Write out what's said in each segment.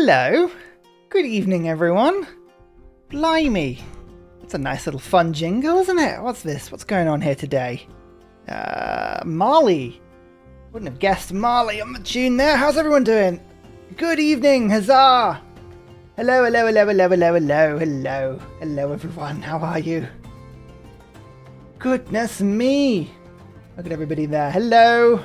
Hello. Good evening, everyone. Blimey. That's a nice little fun jingle, isn't it? What's this? What's going on here today? Marley. Wouldn't have guessed Marley on the tune there. How's everyone doing? Good evening, huzzah. Hello, hello, hello, hello, hello, hello, hello. Hello, everyone. How are you? Goodness me. Look at everybody there. Hello.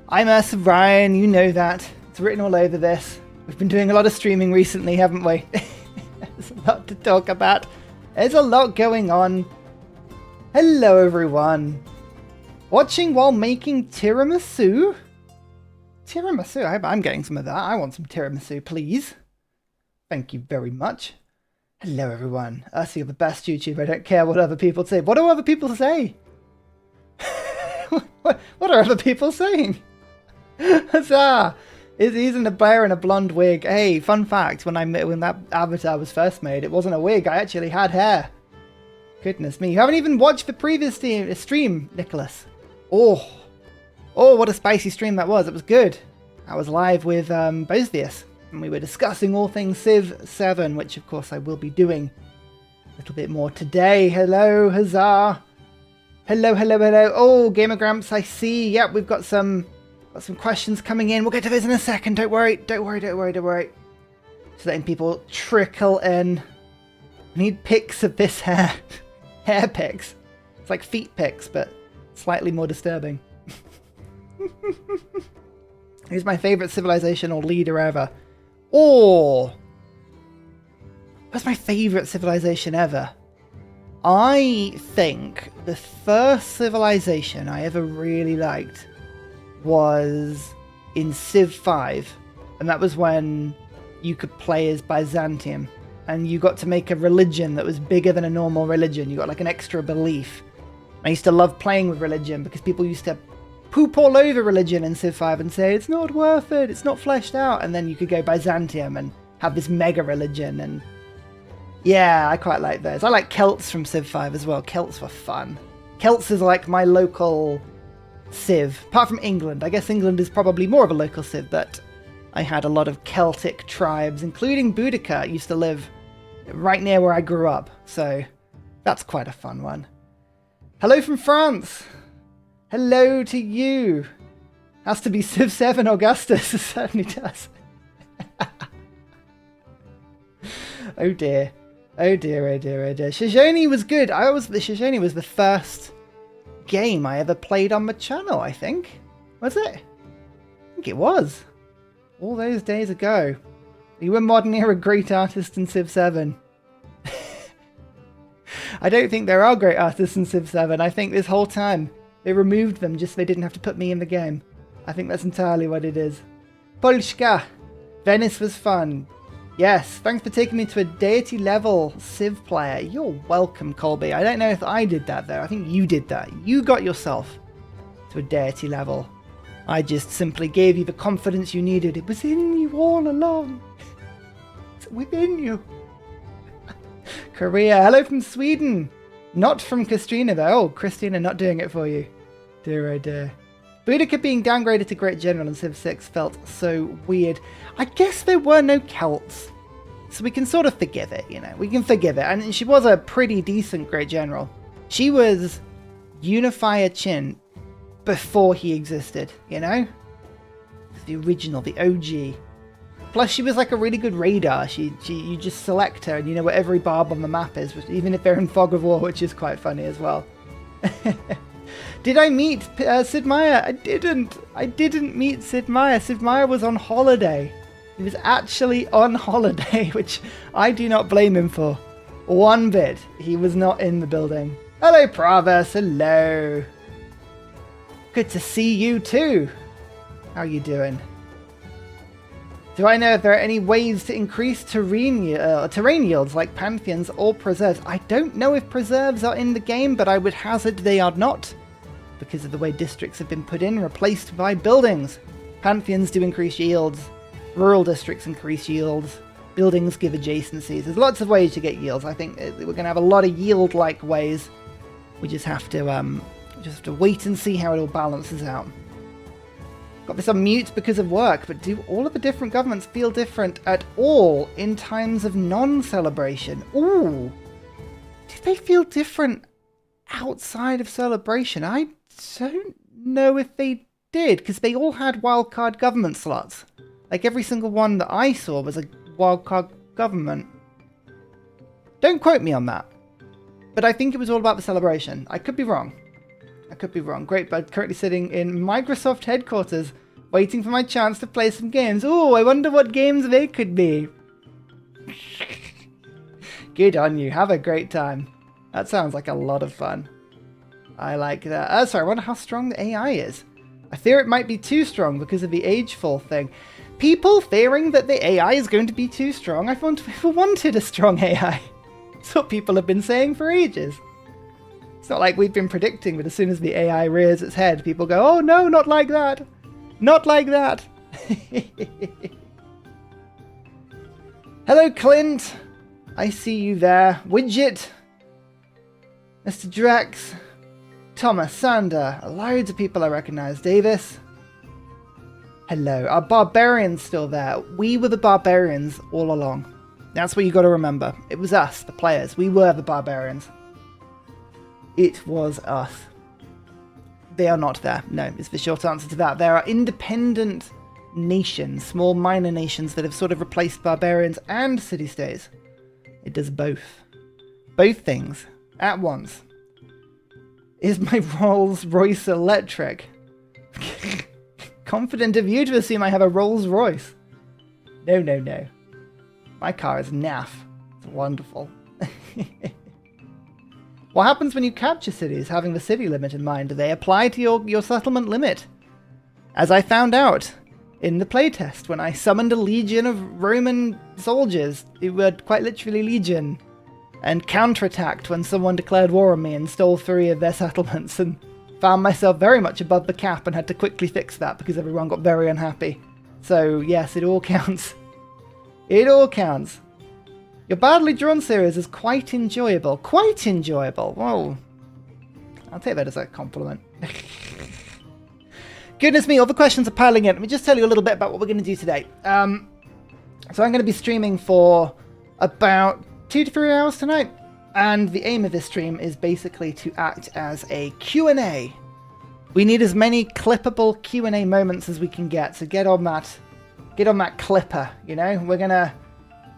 I'm Ursa Ryan. You know that. It's written all over this. We've been doing a lot of streaming recently, haven't we? There's a lot to talk about. There's a lot going on. Hello, everyone. Watching while making tiramisu? Tiramisu? I'm getting some of that. I want some tiramisu, please. Thank you very much. Hello, everyone. Ursa, you're the best YouTuber. I don't care what other people say. What do other people say? What are other people saying? Huzzah! He's in a bear and a blonde wig. Hey, fun fact, when that avatar was first made, it wasn't a wig, I actually had hair. Goodness me. You haven't even watched the previous stream, Nicholas. Oh, what a spicy stream that was. It was good. I was live with Bozius, and we were discussing all things Civ 7, which of course I will be doing a little bit more today. Hello, huzzah. Hello, hello, hello. Oh, Gamer Gramps, I see. Yep, we've got some questions coming in. We'll get to those in a second. Don't worry. Don't worry. Just letting people trickle in. We need pics of this hair. Hair pics. It's like feet pics, but slightly more disturbing. Who's my favourite civilizational leader ever? Oh! What's my favourite civilization ever? I think the first civilization I ever really liked was in Civ 5, and that was when you could play as Byzantium, and you got to make a religion that was bigger than a normal religion. You got like an extra belief. I used to love playing with religion because people used to poop all over religion in Civ 5 and say, it's not worth it, it's not fleshed out, and then you could go Byzantium and have this mega religion, and yeah, I quite like those. I like Celts from Civ 5 as well. Celts were fun. Celts is like my local Civ, apart from England. I guess England is probably more of a local Civ, but I had a lot of Celtic tribes, including Boudica used to live right near where I grew up, so that's quite a fun one. Hello from France. Hello to you. Has to be Civ 7 Augustus. It certainly does. Oh dear. Oh dear, oh dear, oh dear. Shizhoni was good. Shizhoni was the first game I ever played on my channel, I think. Was it? I think it was. All those days ago. You were modern era great artist in Civ 7. I don't think there are great artists in Civ 7. I think this whole time they removed them just so they didn't have to put me in the game. I think that's entirely what it is. Polska. Venice was fun. Yes, thanks for taking me to a deity level Civ player. You're welcome, Colby. I don't know if I did that though. I think you did that. You got yourself to a deity level. I just simply gave you the confidence you needed. It was in you all along. It's within you. Korea. Hello from Sweden. Not from Kastrina though. Oh, Christina not doing it for you. Dear oh dear. Boudica being downgraded to Great General in Civ 6 felt so weird. I guess there were no Celts, so we can sort of forgive it, you know. We can forgive it. And she was a pretty decent Great General. She was Unifier Chin before he existed, you know? The original, the OG. Plus, she was like a really good radar. You just select her and you know where every barb on the map is, even if they're in Fog of War, which is quite funny as well. Did I meet Sid Meier? I didn't. I didn't meet Sid Meier. Sid Meier was on holiday. He was actually on holiday, which I do not blame him for. One bit. He was not in the building. Hello, Pravas. Hello. Good to see you too. How are you doing? Do I know if there are any ways to increase terrain yields like Pantheons or Preserves? I don't know if Preserves are in the game, but I would hazard they are not, because of the way districts have been put in, replaced by buildings. Pantheons do increase yields, rural districts increase yields, buildings give adjacencies. There's lots of ways to get yields. I think we're going to have a lot of yield-like ways. We just have to wait and see how it all balances out. Got this on mute because of work, but do all of the different governments feel different at all in times of non-celebration? Ooh. Do they feel different outside of celebration? I don't know if they did, because they all had wildcard government slots. Like every single one that I saw was a wildcard government. Don't quote me on that. But I think it was all about the celebration. I could be wrong. I could be wrong. Great Bud currently sitting in Microsoft headquarters, waiting for my chance to play some games. Oh, I wonder what games they could be. Good on you. Have a great time. That sounds like a lot of fun. I like that. Sorry, I wonder how strong the AI is. I fear it might be too strong because of the ageful thing. People fearing that the AI is going to be too strong. I've wanted a strong AI. It's what people have been saying for ages. It's not like we've been predicting, but as soon as the AI rears its head, people go, oh no, not like that. Not like that. Hello, Clint. I see you there. Widget. Mr. Drex. Thomas, Sander. Loads of people I recognise. Davis. Hello. Are barbarians still there? We were the barbarians all along. That's what you got to remember. It was us, the players. We were the barbarians. It was us. They are not there. No, is the short answer to that. There are independent nations, small minor nations that have sort of replaced barbarians and city-states. It does both. Both things at once. Is my Rolls Royce electric? Confident of you to assume I have a Rolls Royce. No, no, no. My car is naff. It's wonderful. What happens when you capture cities having the city limit in mind? Do they apply to your settlement limit? As I found out in the playtest when I summoned a legion of Roman soldiers who were quite literally legion and counterattacked when someone declared war on me and stole 3 of their settlements and found myself very much above the cap and had to quickly fix that because everyone got very unhappy. So yes, it all counts. It all counts. Your Badly Drawn series is quite enjoyable. Quite enjoyable. Whoa. I'll take that as a compliment. Goodness me, all the questions are piling in. Let me just tell you a little bit about what we're going to do today. So I'm going to be streaming for about 2 to 3 hours tonight. And the aim of this stream is basically to act as a Q&A. We need as many clippable Q&A moments as we can get. So get on that clipper, you know? We're going to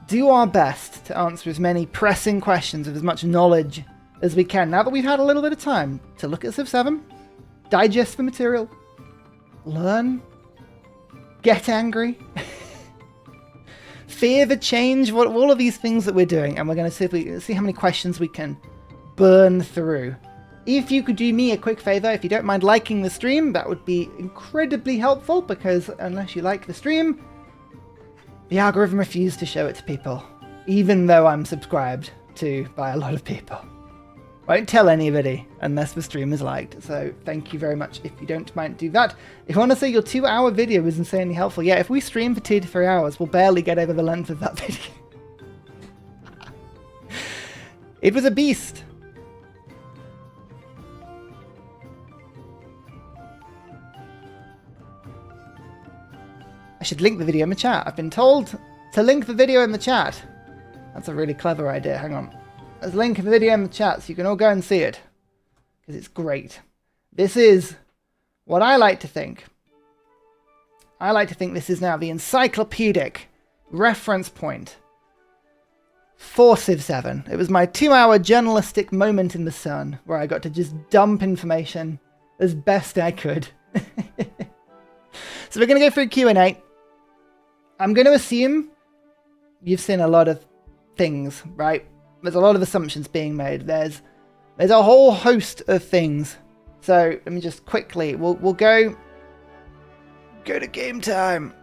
do our best to answer as many pressing questions with as much knowledge as we can. Now that we've had a little bit of time to look at Civ 7, digest the material, learn, get angry, fear the change, all of these things that we're doing, and we're going to see how many questions we can burn through. If you could do me a quick favor, if you don't mind liking the stream, that would be incredibly helpful, because unless you like the stream, the algorithm refused to show it to people, even though I'm subscribed to by a lot of people. Won't tell anybody unless the stream is liked, so thank you very much if you don't mind do that. If you want to say your 2-hour video was insanely helpful, yeah, if we stream for 2 to 3 hours, we'll barely get over the length of that video. It was a beast. I should link the video in the chat. I've been told to link the video in the chat. That's a really clever idea. Hang on. There's a link in the video in the chat so you can all go and see it. Because it's great. This is what I like to think. I like to think this is now the encyclopedic reference point for Civ 7. It was my 2-hour journalistic moment in the sun where I got to just dump information as best I could. So we're going to go through Q&A. I'm going to assume you've seen a lot of things, right? There's a lot of assumptions being made. There's a whole host of things. So let me just quickly, we'll go to game time.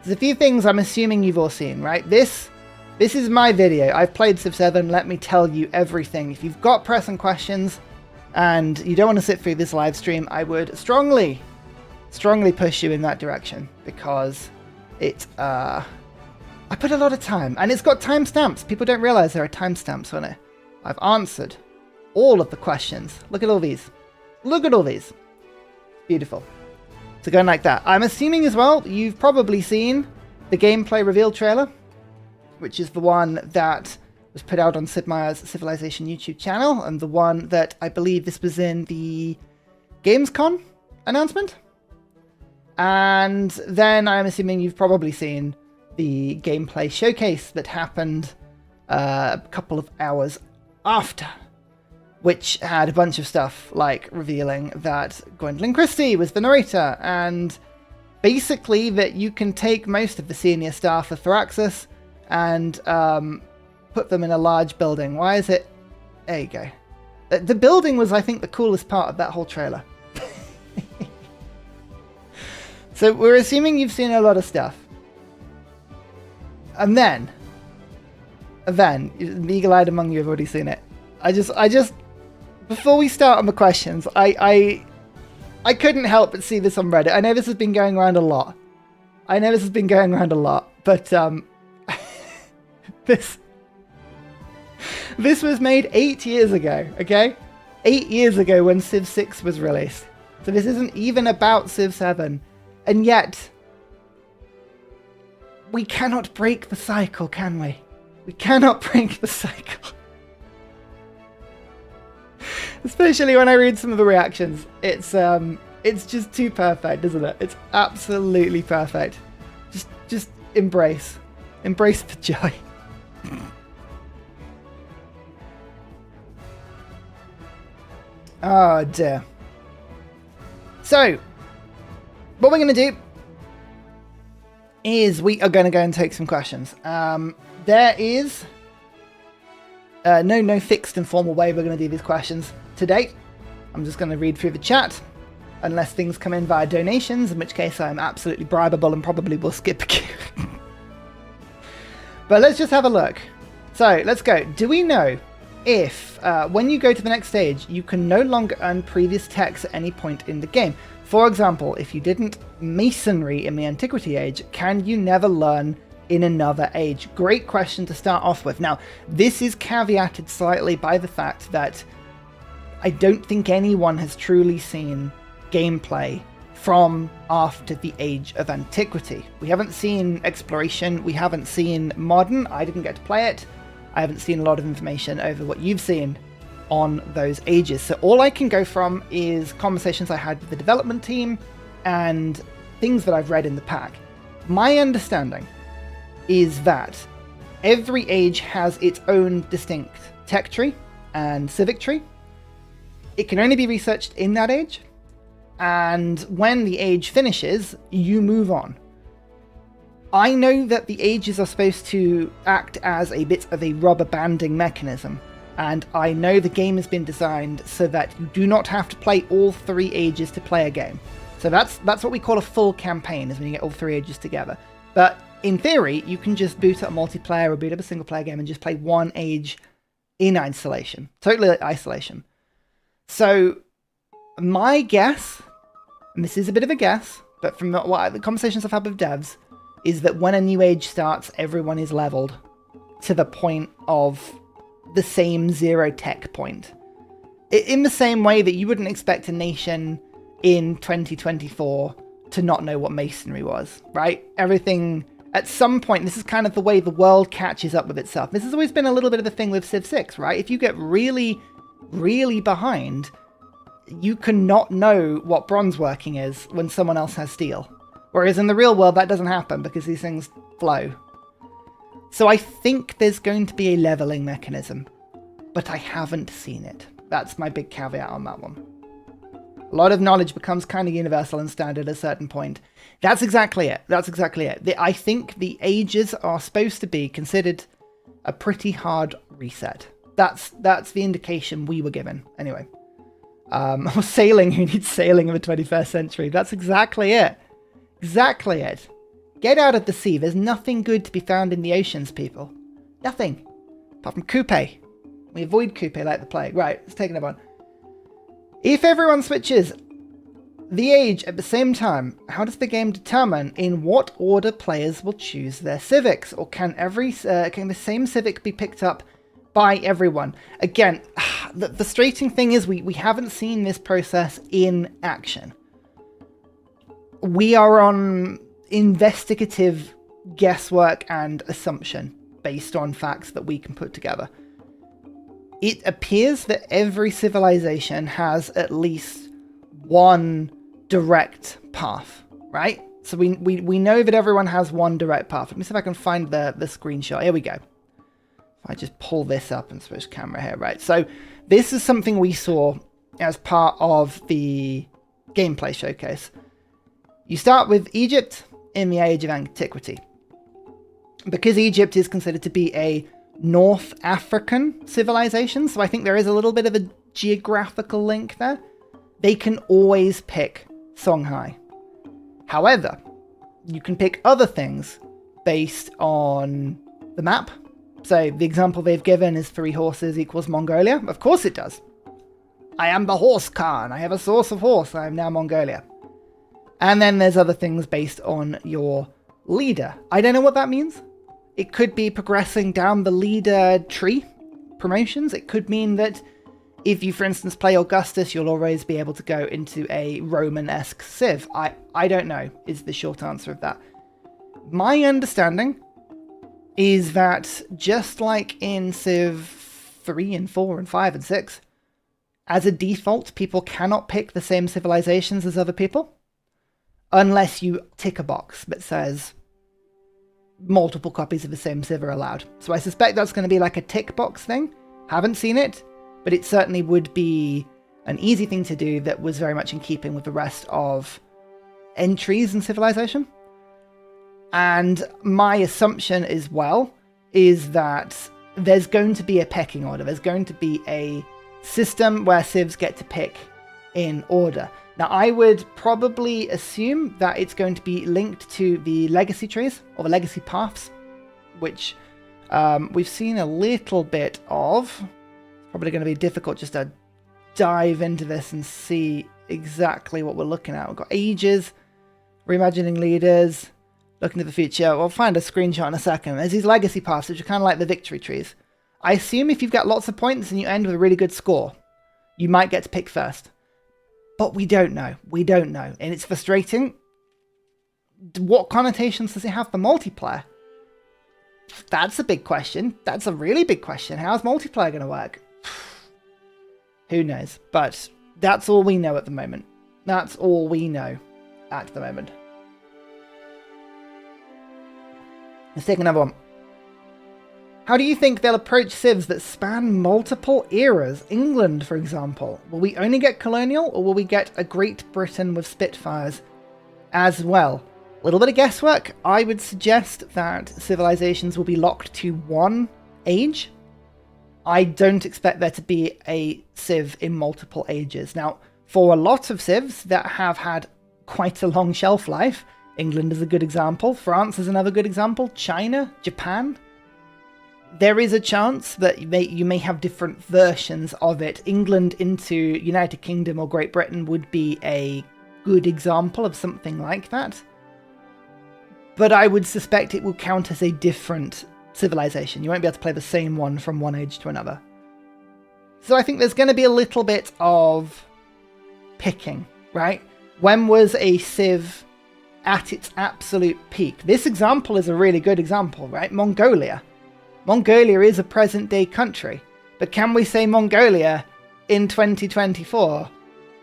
There's a few things I'm assuming you've all seen, right? This is my video. I've played Civ 7. Let me tell you everything. If you've got pressing questions and you don't want to sit through this live stream, I would strongly push you in that direction, because I put a lot of time, and it's got timestamps. People don't realize there are timestamps on it. I've answered all of the questions. Look at all these. Look at all these. Beautiful. So going like that. I'm assuming as well, you've probably seen the gameplay reveal trailer, which is the one that was put out on Sid Meier's Civilization YouTube channel, and the one that I believe this was in the Gamescom announcement. And then I'm assuming you've probably seen the gameplay showcase that happened a couple of hours after, which had a bunch of stuff like revealing that Gwendolyn Christie was the narrator, and basically that you can take most of the senior staff of Firaxis and put them in a large building. Why is it? There you go. The building was, I think, the coolest part of that whole trailer. So we're assuming you've seen a lot of stuff. And then, the eagle-eyed among you have already seen it. I just, before we start on the questions, I couldn't help but see this on Reddit. I know this has been going around a lot. But this was made 8 years ago, okay? 8 years ago when Civ 6 was released. So this isn't even about Civ 7. And yet, we cannot break the cycle, can we? We cannot break the cycle. Especially when I read some of the reactions. It's just too perfect, isn't it? It's absolutely perfect. Just embrace the joy. Oh dear. So, what we're going to do is we are going to go and take some questions. There is no fixed and formal way we're going to do these questions today. I'm just going to read through the chat, unless things come in via donations, in which case I'm absolutely bribable and probably will skip a queue. But let's just have a look. So let's go. Do we know if when you go to the next stage, you can no longer earn previous techs at any point in the game? For example, if you didn't masonry in the Antiquity Age, can you never learn in another age? Great question to start off with. Now, this is caveated slightly by the fact that I don't think anyone has truly seen gameplay from after the Age of Antiquity. We haven't seen exploration, we haven't seen modern, I didn't get to play it, I haven't seen a lot of information over what you've seen on those ages. So all I can go from is conversations I had with the development team and things that I've read in the pack. My understanding is that every age has its own distinct tech tree and civic tree. It can only be researched in that age, and when the age finishes, you move on. I know that the ages are supposed to act as a bit of a rubber banding mechanism, and I know the game has been designed so that you do not have to play all 3 ages to play a game. So that's what we call a full campaign, is when you get all 3 ages together. But in theory, you can just boot up a multiplayer or boot up a single player game and just play one age in isolation. Totally isolation. So my guess, and this is a bit of a guess, but from the conversations I've had with devs, is that when a new age starts, everyone is leveled to the point of the same 0 tech point. In the same way that you wouldn't expect a nation in 2024 to not know what masonry was, right? Everything, at some point, this is kind of the way the world catches up with itself. This has always been a little bit of a thing with Civ 6, right? If you get really, really behind, you cannot know what bronze working is when someone else has steel. Whereas in the real world, that doesn't happen because these things flow. So I think there's going to be a leveling mechanism, but I haven't seen it. That's my big caveat on that one. A lot of knowledge becomes kind of universal and standard at a certain point. That's exactly it. I think the ages are supposed to be considered a pretty hard reset. That's the indication we were given. Anyway. Or sailing, who needs sailing in the 21st century? That's exactly it. Exactly it. Get out of the sea. There's nothing good to be found in the oceans, people. Nothing. Apart from coupe. We avoid coupe like the plague. Right, let's take another one. If everyone switches the age at the same time, how does the game determine in what order players will choose their civics? Or can the same civic be picked up by everyone? Again, the frustrating thing is we haven't seen this process in action. we are on investigative guesswork and assumption based on facts that we can put together. It appears that every civilization has at least one direct path, right? So we know that everyone has one direct path. Let me see if I can find the screenshot. Here we go. If I just pull this up and switch camera here, right? So this is something we saw as part of the gameplay showcase. You start with Egypt in the Age of Antiquity. Because Egypt is considered to be a North African civilization, so I think there is a little bit of a geographical link there, they can always pick Songhai. However, you can pick other things based on the map. So the example they've given is 3 horses equals Mongolia. Of course it does. I am the horse Khan. I have a source of horse. I am now Mongolia. And then there's other things based on your leader. I don't know what that means. It could be progressing down the leader tree promotions. It could mean that if you, for instance, play Augustus, you'll always be able to go into a Roman-esque civ. I don't know, is the short answer of that. My understanding is that just like in Civ 3 and 4 and 5 and 6, as a default, people cannot pick the same civilizations as other people, unless you tick a box that says multiple copies of the same civ are allowed. So I suspect that's going to be like a tick box thing. Haven't seen it, but it certainly would be an easy thing to do that was very much in keeping with the rest of entries in Civilization. And my assumption as well is that there's going to be a pecking order. There's going to be a system where civs get to pick in order. Now, I would probably assume that it's going to be linked to the legacy trees or the legacy paths, which we've seen a little bit of. Probably going to be difficult just to dive into this and see exactly what we're looking at. We've got ages, reimagining leaders, looking to the future. We'll find a screenshot in a second. There's these legacy paths, which are kind of like the victory trees. I assume if you've got lots of points and you end with a really good score, you might get to pick first. But we don't know. We don't know. And it's frustrating. What connotations does it have for multiplayer? That's a big question. That's a really big question. How's multiplayer going to work? Who knows? But that's all we know at the moment. That's all we know at the moment. Let's take another one. How do you think they'll approach civs that span multiple eras? England, for example. Will we only get colonial, or will we get a Great Britain with Spitfires as well? A little bit of guesswork. I would suggest that civilizations will be locked to one age. I don't expect there to be a civ in multiple ages. Now, for a lot of civs that have had quite a long shelf life, England is a good example, France is another good example, China, Japan, there is a chance that you may have different versions of it. England into United Kingdom or Great Britain would be a good example of something like that. But I would suspect it will count as a different civilization. You won't be able to play the same one from one age to another. So I think there's going to be a little bit of picking, right? When was a civ at its absolute peak? This example is a really good example, right? Mongolia. Mongolia is a present-day country, but can we say Mongolia in 2024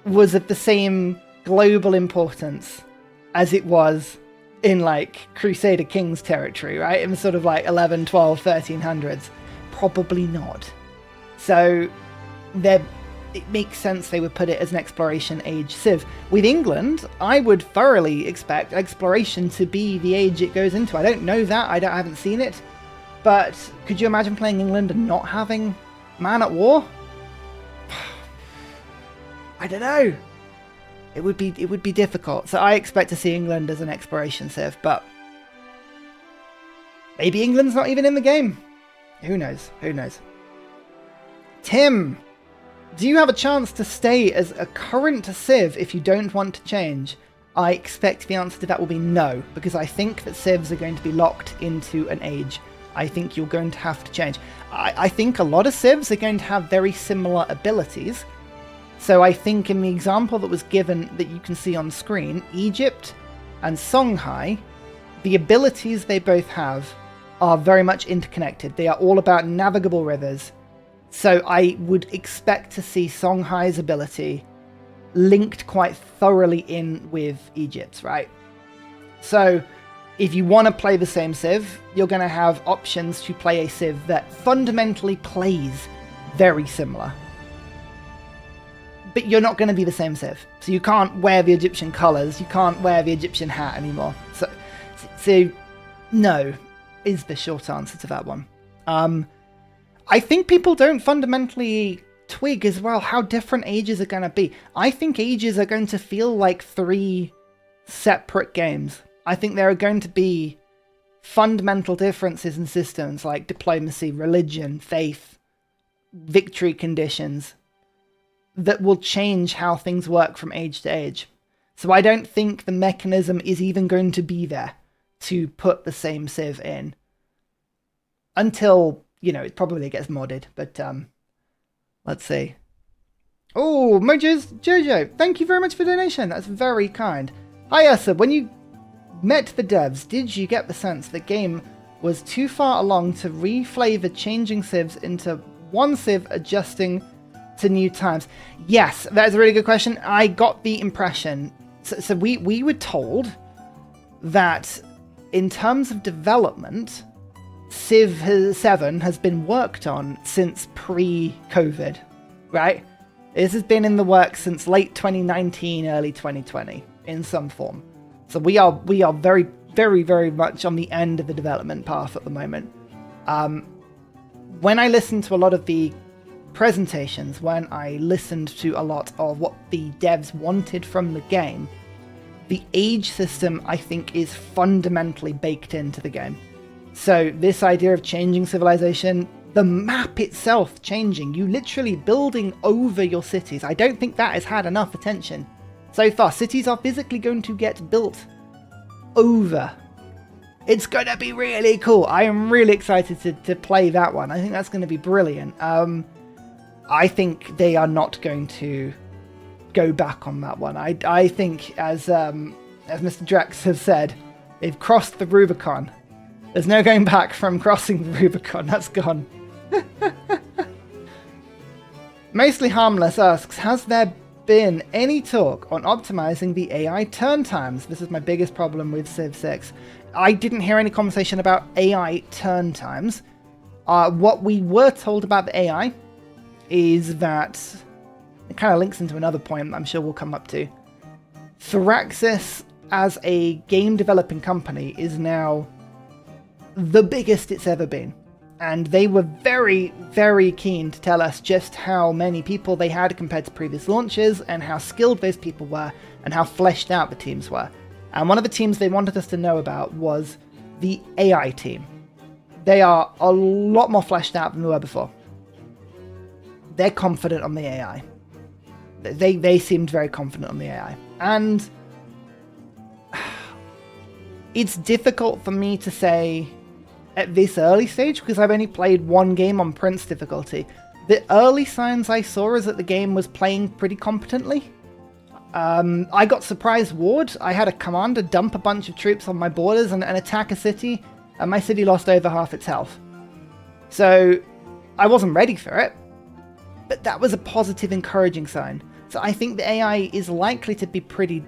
was of the same global importance as it was in, like, Crusader Kings territory, right? In sort of like 11, 12, 1300s? Probably not. So it makes sense they would put it as an exploration age civ. With England, I would thoroughly expect exploration to be the age it goes into. I don't know that, I haven't seen it. But could you imagine playing England and not having man at war? I don't know. It would be difficult. So I expect to see England as an exploration civ, but maybe England's not even in the game. Who knows? Who knows? Tim, do you have a chance to stay as a current civ if you don't want to change? I expect the answer to that will be no, because I think that civs are going to be locked into an age. I think you're going to have to change. I think a lot of civs are going to have very similar abilities. So I think in the example that was given that you can see on screen, Egypt and Songhai, the abilities they both have are very much interconnected. They are all about navigable rivers. So I would expect to see Songhai's ability linked quite thoroughly in with Egypt's, right? So if you want to play the same Civ, you're going to have options to play a Civ that fundamentally plays very similar. But you're not going to be the same Civ. So you can't wear the Egyptian colours, you can't wear the Egyptian hat anymore. So no, is the short answer to that one. I think people don't fundamentally twig as well how different ages are going to be. I think ages are going to feel like 3 separate games. I think there are going to be fundamental differences in systems like diplomacy, religion, faith, victory conditions that will change how things work from age to age. So I don't think the mechanism is even going to be there to put the same Civ in until, you know, it probably gets modded, but let's see. Oh, Mojo's Jojo, thank you very much for the donation. That's very kind. Hi, Ursa. When you met the devs, did you get the sense the game was too far along to re-flavor changing Civs into one Civ adjusting to new times? Yes, that is a really good question. I got the impression, so we were told that in terms of development, Civ 7 has been worked on since pre-COVID, right? This has been in the works since late 2019, early 2020 in some form. So we are very, very, very much on the end of the development path at the moment. When I listened to a lot of the presentations, when I listened to a lot of what the devs wanted from the game, the age system, I think, is fundamentally baked into the game. So this idea of changing civilization, the map itself changing, you literally building over your cities, I don't think that has had enough attention. So far, cities are physically going to get built over. It's going to be really cool. I am really excited to play that one. I think that's going to be brilliant. I think they are not going to go back on that one. I think, as Mr. Drex has said, they've crossed the Rubicon. There's no going back from crossing the Rubicon. That's gone. Mostly Harmless asks, has there been any talk on optimizing the AI turn times? This is my biggest problem with Civ 6. I didn't hear any conversation about AI turn times. What we were told about the AI is that it kind of links into another point I'm sure we'll come up to. Firaxis, as a game developing company, is now the biggest it's ever been. And they were very, very keen to tell us just how many people they had compared to previous launches, and how skilled those people were, and how fleshed out the teams were. And one of the teams they wanted us to know about was the AI team. They are a lot more fleshed out than they were before. They're confident on the AI. They seemed very confident on the AI. And it's difficult for me to say at this early stage, because I've only played one game on Prince difficulty. The early signs I saw is that the game was playing pretty competently. I got surprise ward. I had a commander dump a bunch of troops on my borders and attack a city, and my city lost over half its health. So I wasn't ready for it, but that was a positive, encouraging sign. So I think the AI is likely to be pretty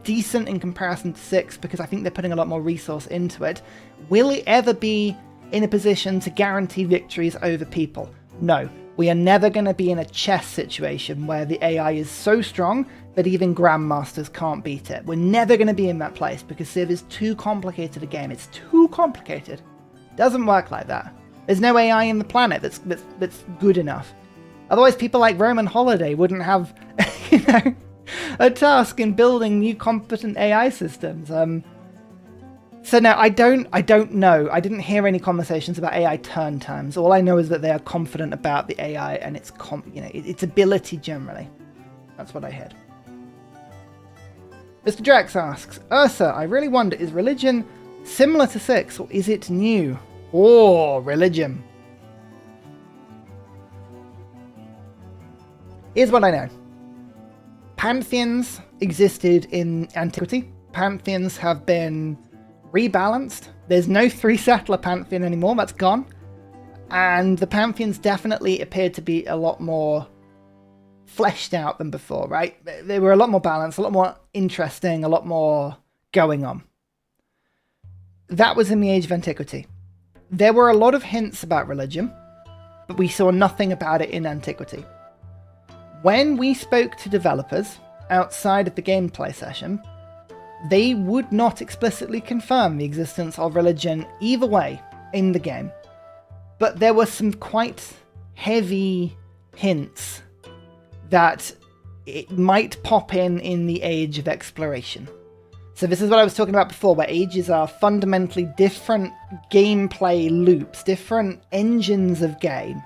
decent in comparison to 6, because I think they're putting a lot more resource into it. Will it ever be in a position to guarantee victories over people? No. We are never going to be in a chess situation where the AI is so strong that even grandmasters can't beat it. We're never going to be in that place, because Civ is too complicated a game. It's too complicated. Doesn't work like that. There's no AI in the planet that's good enough. Otherwise, people like Roman Holiday wouldn't have, a task in building new competent AI systems. So no, I don't know. I didn't hear any conversations about AI turn times. All I know is that they are confident about the AI and its its ability generally. That's what I heard. Mr. Drex asks, Ursa, I really wonder, is religion similar to 6 or is it new? Oh, religion. Here's what I know. Pantheons existed in antiquity. pantheons have been rebalanced. There's no 3-settler pantheon anymore, that's gone. And the pantheons definitely appeared to be a lot more fleshed out than before, right? They were a lot more balanced, a lot more interesting, a lot more going on. That was in the Age of Antiquity. There were a lot of hints about religion, but we saw nothing about it in Antiquity. When we spoke to developers outside of the gameplay session, they would not explicitly confirm the existence of religion either way in the game. But there were some quite heavy hints that it might pop in the Age of Exploration. So this is what I was talking about before, where ages are fundamentally different gameplay loops, different engines of game.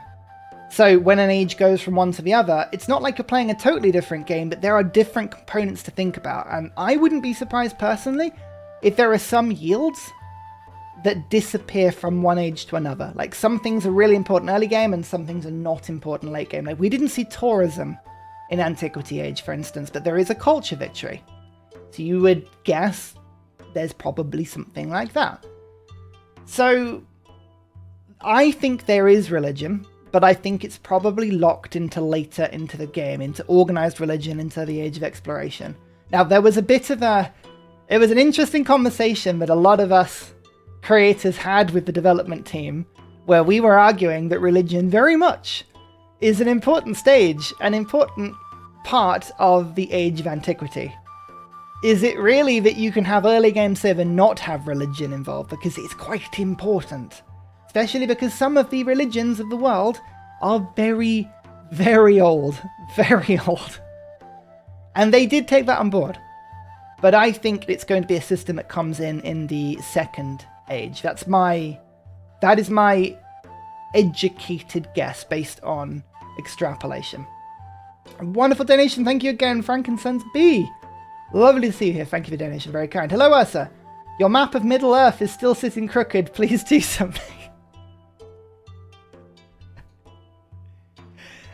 So when an age goes from one to the other, it's not like you're playing a totally different game, but there are different components to think about. And I wouldn't be surprised personally if there are some yields that disappear from one age to another. Like some things are really important early game and some things are not important late game. Like we didn't see tourism in Antiquity Age, for instance, but there is a culture victory. So you would guess there's probably something like that. So I think there is religion, but I think it's probably locked into later into the game, into organized religion, into the Age of Exploration. Now, there was a bit of it was an interesting conversation that a lot of us creators had with the development team, where we were arguing that religion very much is an important stage, an important part of the Age of Antiquity. Is it really that you can have early game Civ and not have religion involved? Because it's quite important. Especially because some of the religions of the world are very, very old. Very old. And they did take that on board. But I think it's going to be a system that comes in the second age. That is my educated guess based on extrapolation. A wonderful donation. Thank you again, Frankincense B. Lovely to see you here. Thank you for the donation. Very kind. Hello, Ursa. Your map of Middle Earth is still sitting crooked. Please do something.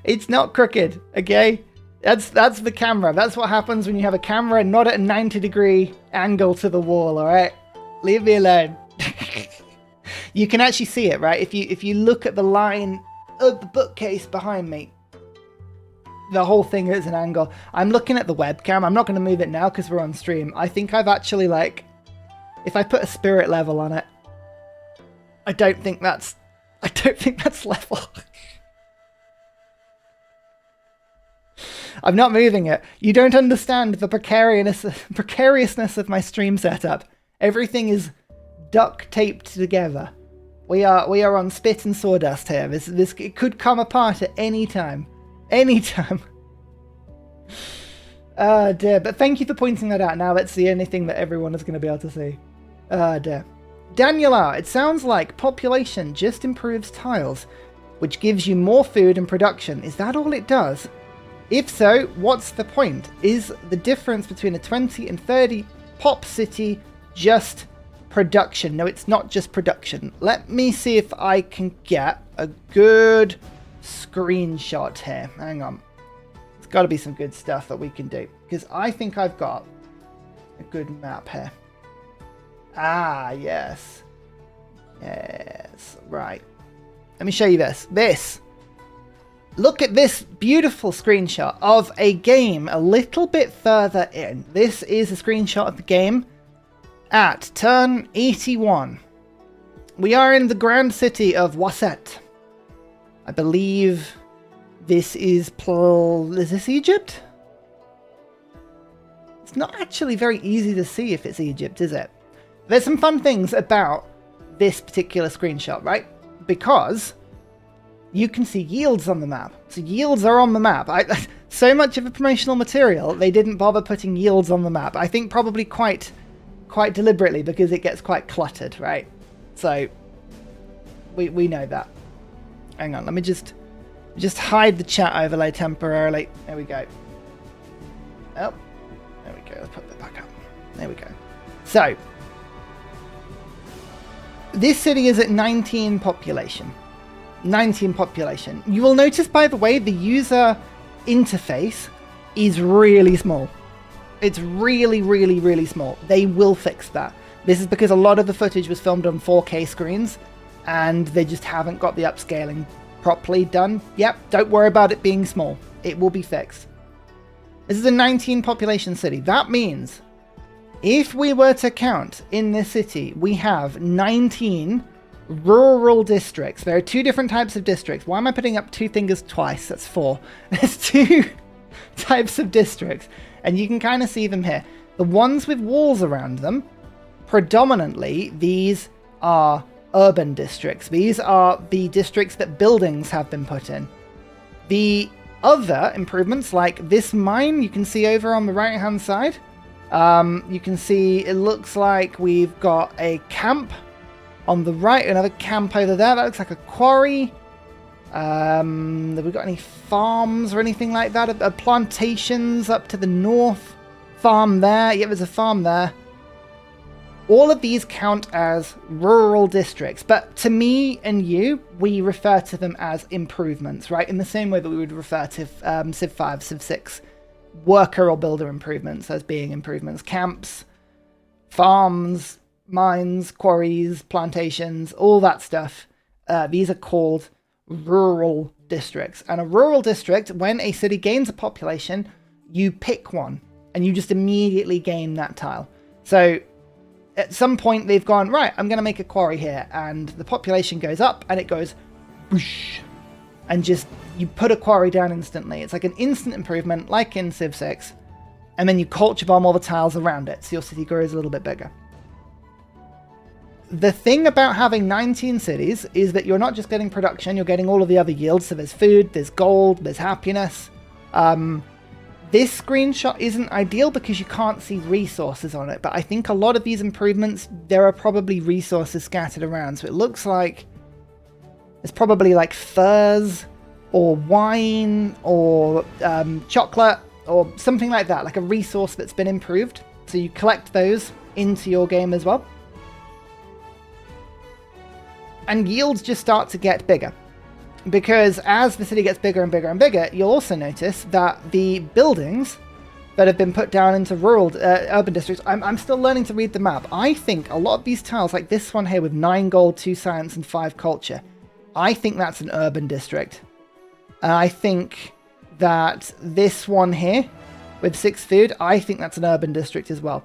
It's not crooked, okay? That's the camera. That's what happens when you have a camera not at a 90-degree angle to the wall, alright? Leave me alone. You can actually see it, right? If you look at the line of the bookcase behind me, the whole thing is an angle. I'm looking at the webcam. I'm not going to move it now because we're on stream. I think I've actually, like, if I put a spirit level on it, I don't think that's level. I'm not moving it. You don't understand the precariousness of my stream setup. Everything is duct taped together. We are on spit and sawdust here. This it could come apart at any time. Anytime. Oh dear. But thank you for pointing that out. Now that's the only thing that everyone is going to be able to see. Oh dear. Daniel R. It sounds like population just improves tiles, which gives you more food and production. Is that all it does? If so, what's the point? Is the difference between a 20 and 30 pop city just production? No, it's not just production. Let me see if I can get a good screenshot here. Hang on. There's got to be some good stuff that we can do, because I think I've got a good map here. Ah, yes. Yes, right. Let me show you this. Look at this beautiful screenshot of a game a little bit further in. This is a screenshot of the game at turn 81. We are in the grand city of Wasset. I believe this is this Egypt? It's not actually very easy to see if it's Egypt, is it? There's some fun things about this particular screenshot, right? Because you can see yields on the map. So yields are on the map. So much of the promotional material, they didn't bother putting yields on the map. I think probably quite deliberately, because it gets quite cluttered, right? So we know that. Hang on, let me just hide the chat overlay temporarily. There we go. Oh, there we go. Let's put that back up. There we go. So this city is at 19 population. 19 population. You will notice, by the way, the user interface is really small. It's really, really, really small. They will fix that. This is because a lot of the footage was filmed on 4K screens, and they just haven't got the upscaling properly done. Yep, don't worry about it being small. It will be fixed. This is a 19 population city. That means if we were to count in this city, we have 19 rural districts. There are 2 different types of districts. Why am I putting up 2 fingers twice? That's 4. There's 2 types of districts, and you can kind of see them here. The ones with walls around them, predominantly, these are urban districts. These are the districts that buildings have been put in. The other improvements, like this mine, you can see over on the right hand side. You can see it looks like we've got a camp on the right, another camp over there. That looks like a quarry. Have we got any farms or anything like that? Plantations up to the north. Farm there. Yeah, there's a farm there. All of these count as rural districts, but to me and you, we refer to them as improvements, right? In the same way that we would refer to Civ 5, Civ 6 worker or builder improvements as being improvements. Camps, farms, mines, quarries, plantations, all that stuff. These are called rural districts. And a rural district, when a city gains a population, you pick one and you just immediately gain that tile. So at some point they've gone, right, I'm going to make a quarry here, and the population goes up and it goes whoosh, and just you put a quarry down instantly. It's like an instant improvement, like in Civ 6, and then you culture bomb all the tiles around it, so your city grows a little bit bigger. The thing about having 19 cities is that you're not just getting production, you're getting all of the other yields. So there's food, there's gold, there's happiness. This screenshot isn't ideal because you can't see resources on it, but I think a lot of these improvements, there are probably resources scattered around. So it looks like it's probably like furs or wine or chocolate or something like that, like a resource that's been improved. So you collect those into your game as well. And yields just start to get bigger. Because as the city gets bigger and bigger and bigger, you'll also notice that the buildings that have been put down into rural, urban districts, I'm still learning to read the map. I think a lot of these tiles, like this one here with 9 gold, 2 science, and 5 culture, I think that's an urban district. And I think that this one here with 6 food, I think that's an urban district as well.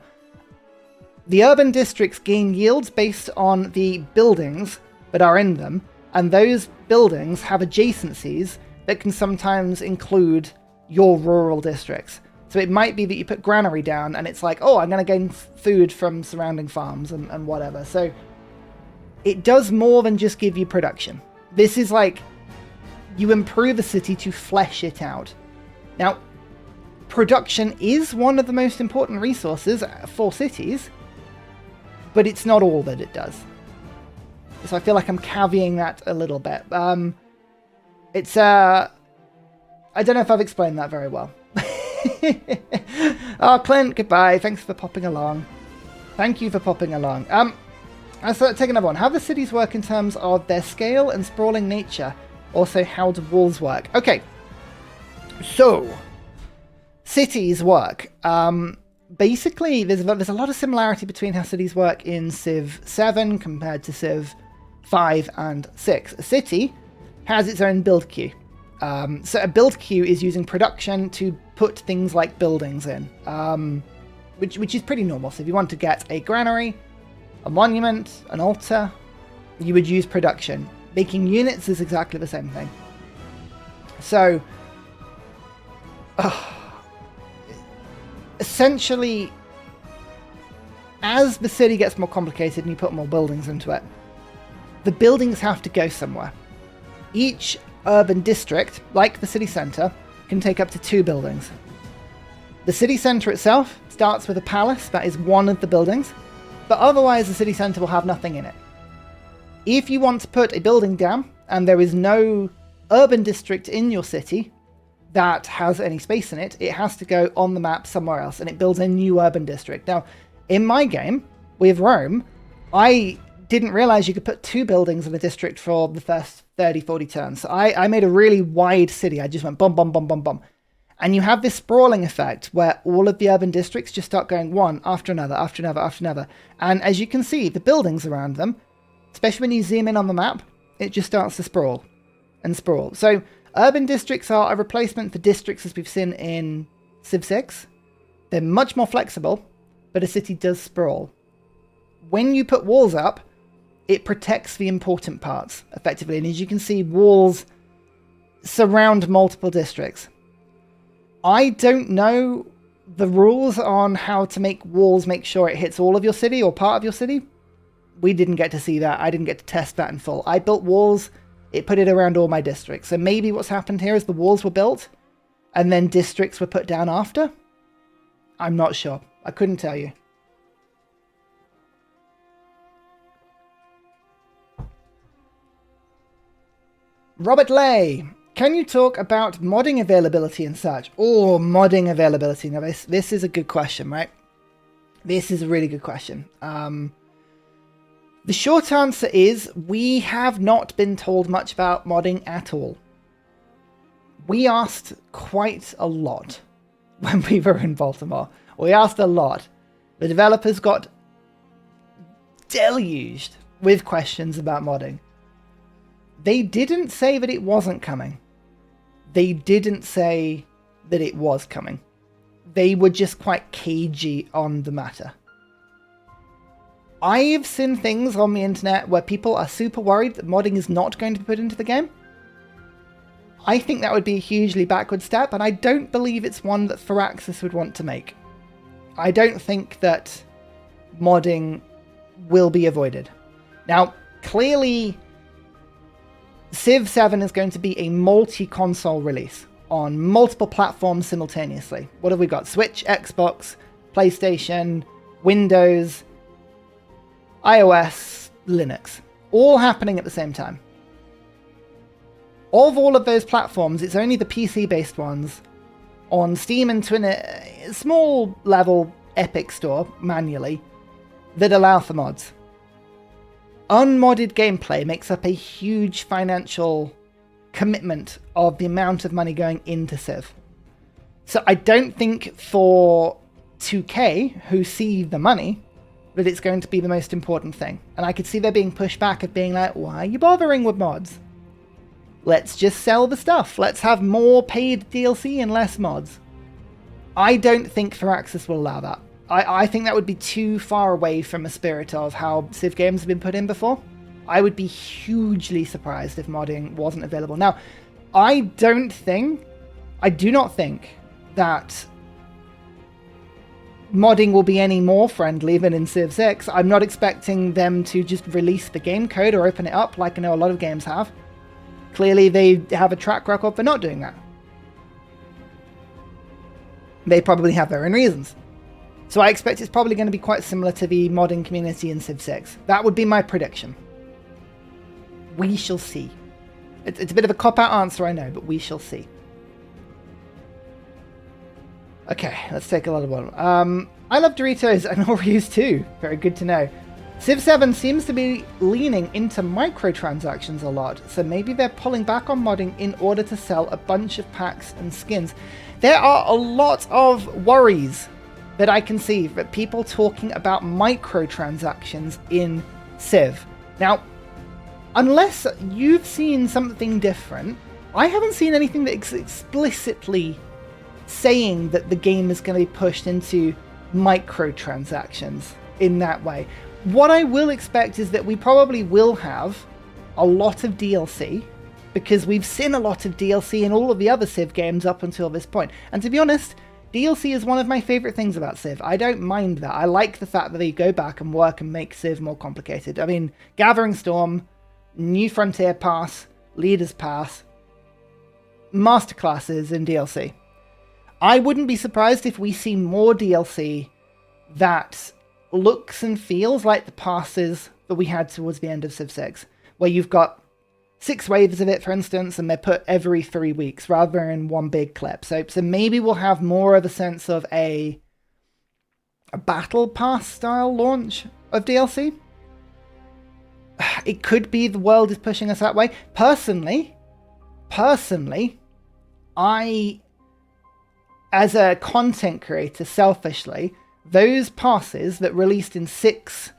The urban districts gain yields based on the buildings that are in them, and those buildings have adjacencies that can sometimes include your rural districts. So it might be that you put granary down and it's like, oh, I'm going to gain food from surrounding farms and whatever. So it does more than just give you production. This is like, you improve a city to flesh it out. Now, production is one of the most important resources for cities, but it's not all that it does. So I feel like I'm caveating that a little bit. I don't know if I've explained that very well. Oh, Clint, goodbye. Thanks for popping along. Thank you for popping along. Let's take another one. How do the cities work in terms of their scale and sprawling nature? Also, how do walls work? Okay. So, cities work. Basically, there's a lot of similarity between how cities work in Civ 7 compared to Civ 5 and 6. A city has its own build queue. So a build queue is using production to put things like buildings in, which is pretty normal. So if you want to get a granary, a monument, an altar, you would use production. Making units is exactly the same thing. So, essentially, as the city gets more complicated and you put more buildings into it, the buildings have to go somewhere. Each urban district, like the city centre, can take up to 2 buildings. The city centre itself starts with a palace, that is one of the buildings, but otherwise the city centre will have nothing in it. If you want to put a building down, and there is no urban district in your city that has any space in it, it has to go on the map somewhere else, and it builds a new urban district. Now, in my game, with Rome, I didn't realize you could put 2 buildings in a district for the first 30, 40 turns. So I made a really wide city. I just went bum, bum, bum, bum, bum. And you have this sprawling effect where all of the urban districts just start going one after another, after another, after another. And as you can see, the buildings around them, especially when you zoom in on the map, it just starts to sprawl and sprawl. So urban districts are a replacement for districts as we've seen in Civ 6. They're much more flexible, but a city does sprawl. When you put walls up, it protects the important parts, effectively. And as you can see, walls surround multiple districts. I don't know the rules on how to make walls make sure it hits all of your city or part of your city. We didn't get to see that. I didn't get to test that in full. I built walls, it put it around all my districts. So maybe what's happened here is the walls were built and then districts were put down after. I'm not sure. I couldn't tell you. Robert Lay, can you talk about modding availability and such? Oh, modding availability. Now, this is a good question, right? This is a really good question. The short answer is we have not been told much about modding at all. We asked quite a lot when we were in Baltimore. We asked a lot. The developers got deluged with questions about modding. They didn't say that it wasn't coming. They didn't say that it was coming. They were just quite cagey on the matter. I've seen things on the internet where people are super worried that modding is not going to be put into the game. I think that would be a hugely backward step, and I don't believe it's one that Firaxis would want to make. I don't think that modding will be avoided. Now, clearly, Civ 7 is going to be a multi-console release on multiple platforms simultaneously. What have we got? Switch, Xbox, PlayStation, Windows, iOS, Linux. All happening at the same time. Of all of those platforms, it's only the PC-based ones on Steam and to a small level Epic Store, manually, that allow for mods. Unmodded gameplay makes up a huge financial commitment of the amount of money going into Civ. So I don't think for 2K, who see the money, that it's going to be the most important thing. And I could see there being pushback of being like, why are you bothering with mods? Let's just sell the stuff. Let's have more paid DLC and less mods. I don't think Firaxis will allow that. I think that would be too far away from a spirit of how Civ games have been put in before. I would be hugely surprised if modding wasn't available. Now, I do not think that modding will be any more friendly than in Civ 6. I'm not expecting them to just release the game code or open it up like I know a lot of games have. Clearly, they have a track record for not doing that. They probably have their own reasons. So I expect it's probably going to be quite similar to the modding community in Civ 6. That would be my prediction. We shall see. It's a bit of a cop-out answer, I know, but we shall see. Okay, let's take a lot of one. I love Doritos and Oreos too. Very good to know. Civ 7 seems to be leaning into microtransactions a lot, so maybe they're pulling back on modding in order to sell a bunch of packs and skins. There are a lot of worries that I can see that people talking about microtransactions in Civ. Now, unless you've seen something different, I haven't seen anything that's explicitly saying that the game is going to be pushed into microtransactions in that way. What I will expect is that we probably will have a lot of DLC, because we've seen a lot of DLC in all of the other Civ games up until this point. And to be honest, DLC is one of my favourite things about Civ. I don't mind that. I like the fact that they go back and work and make Civ more complicated. I mean, Gathering Storm, New Frontier Pass, Leaders Pass, Masterclasses in DLC. I wouldn't be surprised if we see more DLC that looks and feels like the passes that we had towards the end of Civ 6, where you've got 6 waves of it, for instance, and they're put every 3 weeks rather than in one big clip. So maybe we'll have more of a sense of a battle pass style launch of DLC. It could be the world is pushing us that way. Personally, I as a content creator, selfishly, those passes that released in six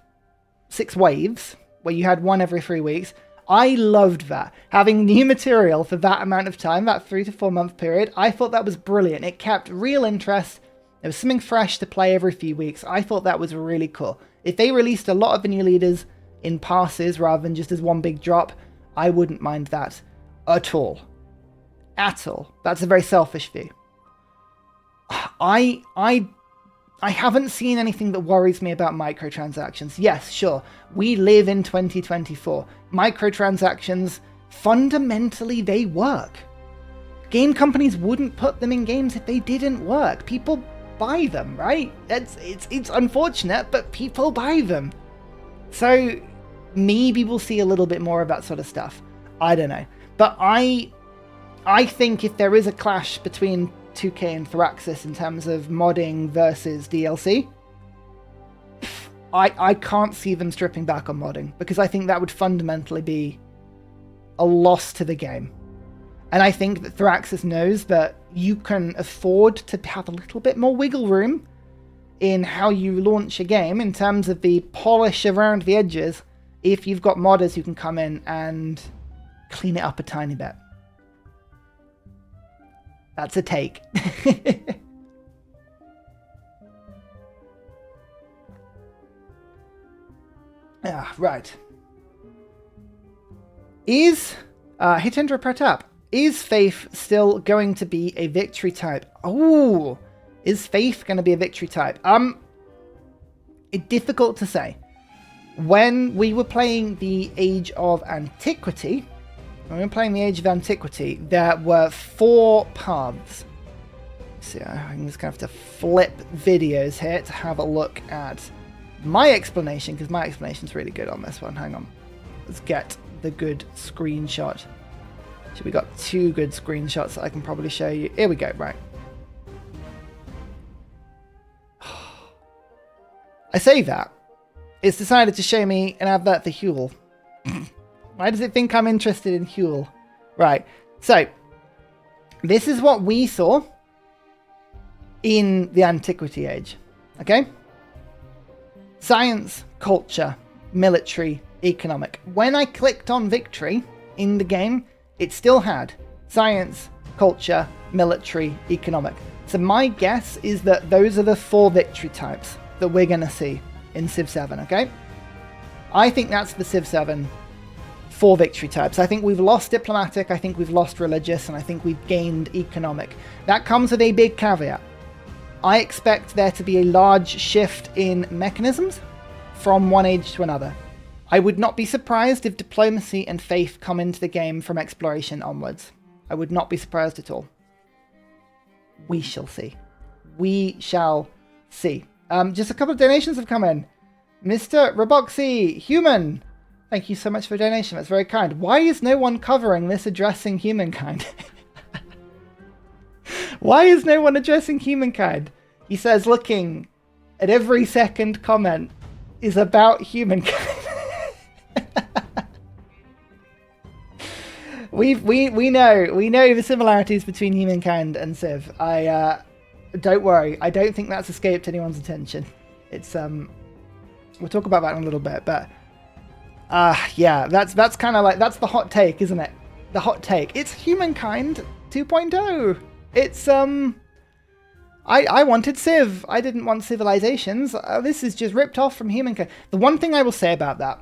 waves, where you had one every 3 weeks, I loved that. Having new material for that amount of time, that 3 to 4 month period, I thought that was brilliant. It kept real interest. There was something fresh to play every few weeks. I thought that was really cool. If they released a lot of the new leaders in passes rather than just as one big drop, I wouldn't mind that at all. At all. That's a very selfish view. I haven't seen anything that worries me about microtransactions. Yes, sure, we live in 2024. Microtransactions, fundamentally, they work. Game companies wouldn't put them in games if they didn't work. People buy them, right? It's unfortunate, but people buy them. So maybe we'll see a little bit more of that sort of stuff. I don't know. But I think if there is a clash between 2K and Thraxis in terms of modding versus DLC, I can't see them stripping back on modding, because I think that would fundamentally be a loss to the game. And I think that Thraxis knows that you can afford to have a little bit more wiggle room in how you launch a game in terms of the polish around the edges if you've got modders who can come in and clean it up a tiny bit. That's a take. Right. Is Hitendra Pratap, is Faith still going to be a victory type? Oh, is Faith going to be a victory type? It's difficult to say. When we were playing the Age of Antiquity, there were 4 paths. So I'm just going to have to flip videos here to have a look at my explanation, because my explanation's really good on this one. Hang on. Let's get the good screenshot. So we got 2 good screenshots that I can probably show you. Here we go, right. I say that. It's decided to show me an advert for Huel. Why does it think I'm interested in Huel? Right, so this is what we saw in the Antiquity Age, okay? Science, culture, military, economic. When I clicked on victory in the game, it still had science, culture, military, economic. So my guess is that those are the 4 victory types that we're going to see in Civ 7, okay? I think that's the Civ 7 4 victory types. I think we've lost diplomatic, I think we've lost religious, and I think we've gained economic. That comes with a big caveat. I expect there to be a large shift in mechanisms from one age to another. I would not be surprised if diplomacy and faith come into the game from exploration onwards. I would not be surprised at all. We shall see. We shall see. Just a couple of donations have come in. Mr. Roboxy, human. Thank you so much for a donation. That's very kind. Why is no one covering this addressing humankind? Why is no one addressing humankind? He says looking at every second comment is about humankind. we know the similarities between humankind and Civ. Don't worry. I don't think that's escaped anyone's attention. It's we'll talk about that in a little bit, but yeah, that's kind of like, that's the hot take, isn't it? The hot take. It's humankind 2.0. It's I wanted Civ. I didn't want civilizations. This is just ripped off from humankind. The one thing I will say about that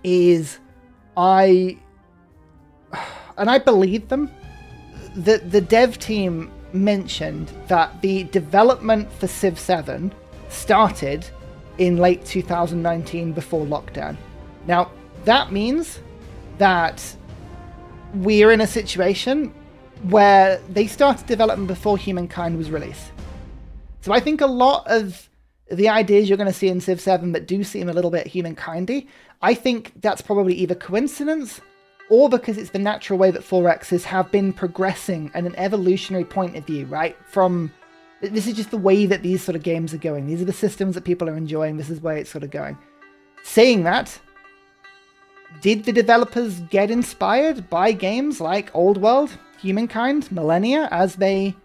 is and I believe them. The dev team mentioned that the development for Civ 7 started in late 2019 before lockdown. Now, that means that we're in a situation where they started development before Humankind was released. So I think a lot of the ideas you're going to see in Civ 7 that do seem a little bit humankindy, I think that's probably either coincidence or because it's the natural way that 4Xs have been progressing in an evolutionary point of view, right? This is just the way that these sort of games are going. These are the systems that people are enjoying. This is where it's sort of going. Saying that, did the developers get inspired by games like Old World, Humankind, Millennia as they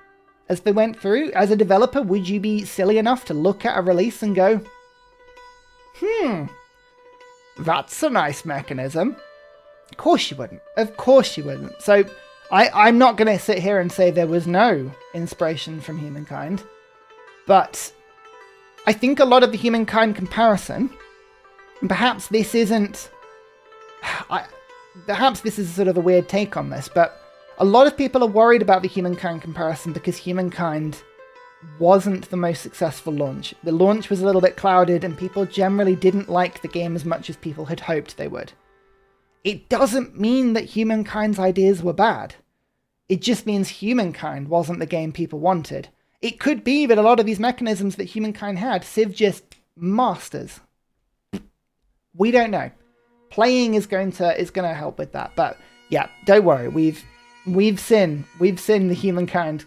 as they went through? As a developer, would you be silly enough to look at a release and go, that's a nice mechanism? Of course you wouldn't. Of course you wouldn't. So I'm not going to sit here and say there was no inspiration from Humankind, but I think a lot of the Humankind comparison, and perhaps this isn't, perhaps this is sort of a weird take on this, but a lot of people are worried about the Humankind comparison because Humankind wasn't the most successful launch. The launch was a little bit clouded and people generally didn't like the game as much as people had hoped they would. It doesn't mean that Humankind's ideas were bad. It just means Humankind wasn't the game people wanted. It could be that a lot of these mechanisms that Humankind had, Civ just masters. We don't know. Playing is going to help with that. But yeah, don't worry. We've seen the Humankind.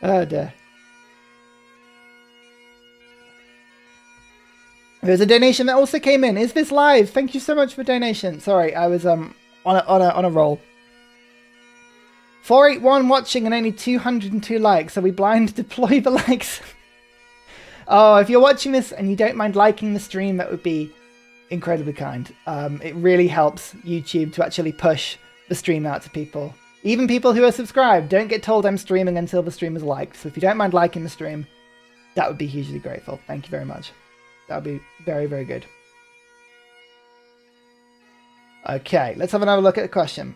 Oh dear. There's a donation that also came in. Is this live? Thank you so much for donation. Sorry, I was on a roll. 481 watching and only 202 likes. Are we blind to deploy the likes? Oh, if you're watching this and you don't mind liking the stream, that would be incredibly kind. It really helps YouTube to actually push the stream out to people. Even people who are subscribed don't get told I'm streaming until the stream is liked. So if you don't mind liking the stream, that would be hugely grateful. Thank you very much. That would be very, very good. Okay, let's have another look at the question.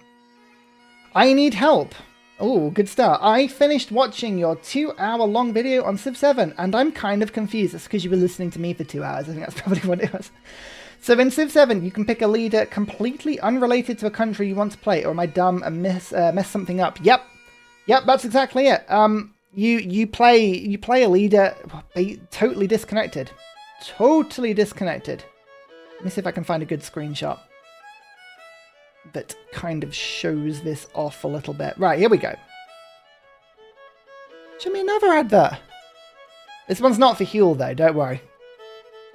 I need help. Oh, good start. I finished watching your 2-hour-long video on Civ 7, and I'm kind of confused. It's because you were listening to me for 2 hours. I think that's probably what it was. So in Civ 7, you can pick a leader completely unrelated to a country you want to play, or am I dumb and mess something up? Yep, that's exactly it. You play a leader totally disconnected. Totally disconnected. Let me see if I can find a good screenshot that kind of shows this off a little bit. Right, here we go. Show me another advert. This one's not for Huel though, don't worry.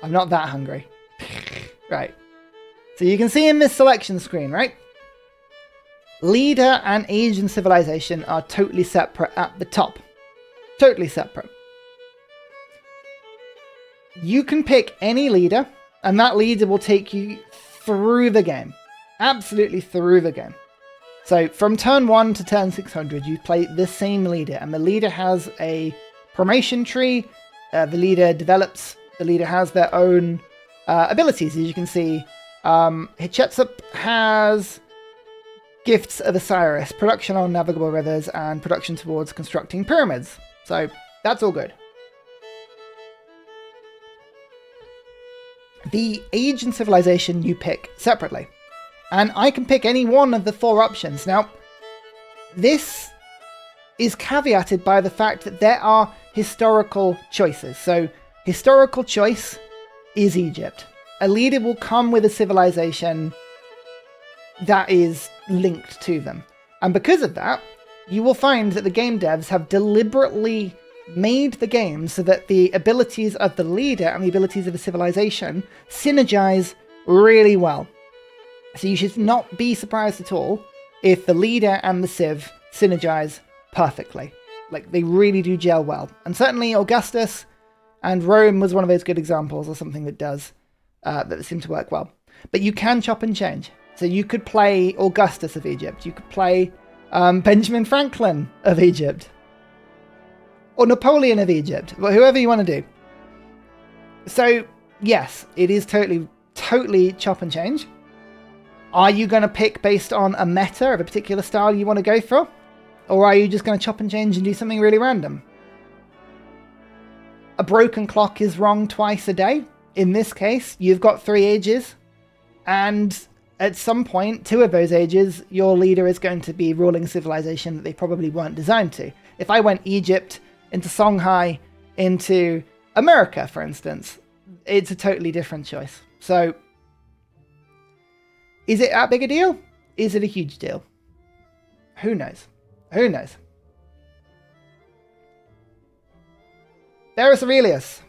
I'm not that hungry. Right. So you can see in this selection screen, right? Leader and age and civilization are totally separate at the top. Totally separate. You can pick any leader, and that leader will take you through the game. Absolutely through the game. So from turn 1 to turn 600, you play the same leader, and the leader has a promotion tree. The leader develops. The leader has their own abilities, as you can see. Hatshepsut has Gifts of Osiris, production on navigable rivers, and production towards constructing pyramids. So that's all good. The age and civilization you pick separately. And I can pick any one of the 4 options. Now, this is caveated by the fact that there are historical choices. So, historical choice is Egypt. A leader will come with a civilization that is linked to them. And because of that, you will find that the game devs have deliberately made the game so that the abilities of the leader and the abilities of the civilization synergize really well. So you should not be surprised at all if the leader and the civ synergize perfectly. Like, they really do gel well. And certainly Augustus and Rome was one of those good examples of something that does, that seem to work well. But you can chop and change. So you could play Augustus of Egypt. You could play Benjamin Franklin of Egypt. Or Napoleon of Egypt. Whoever you want to do. So, yes, it is totally chop and change. Are you going to pick based on a meta of a particular style you want to go for? Or are you just going to chop and change and do something really random? A broken clock is wrong twice a day. In this case, you've got 3 ages. And at some point, 2 of those ages, your leader is going to be ruling a civilization that they probably weren't designed to. If I went Egypt into Songhai into America, for instance, it's a totally different choice. So, is it that big a deal? Is it a huge deal? Who knows? Who knows? There's Aurelius.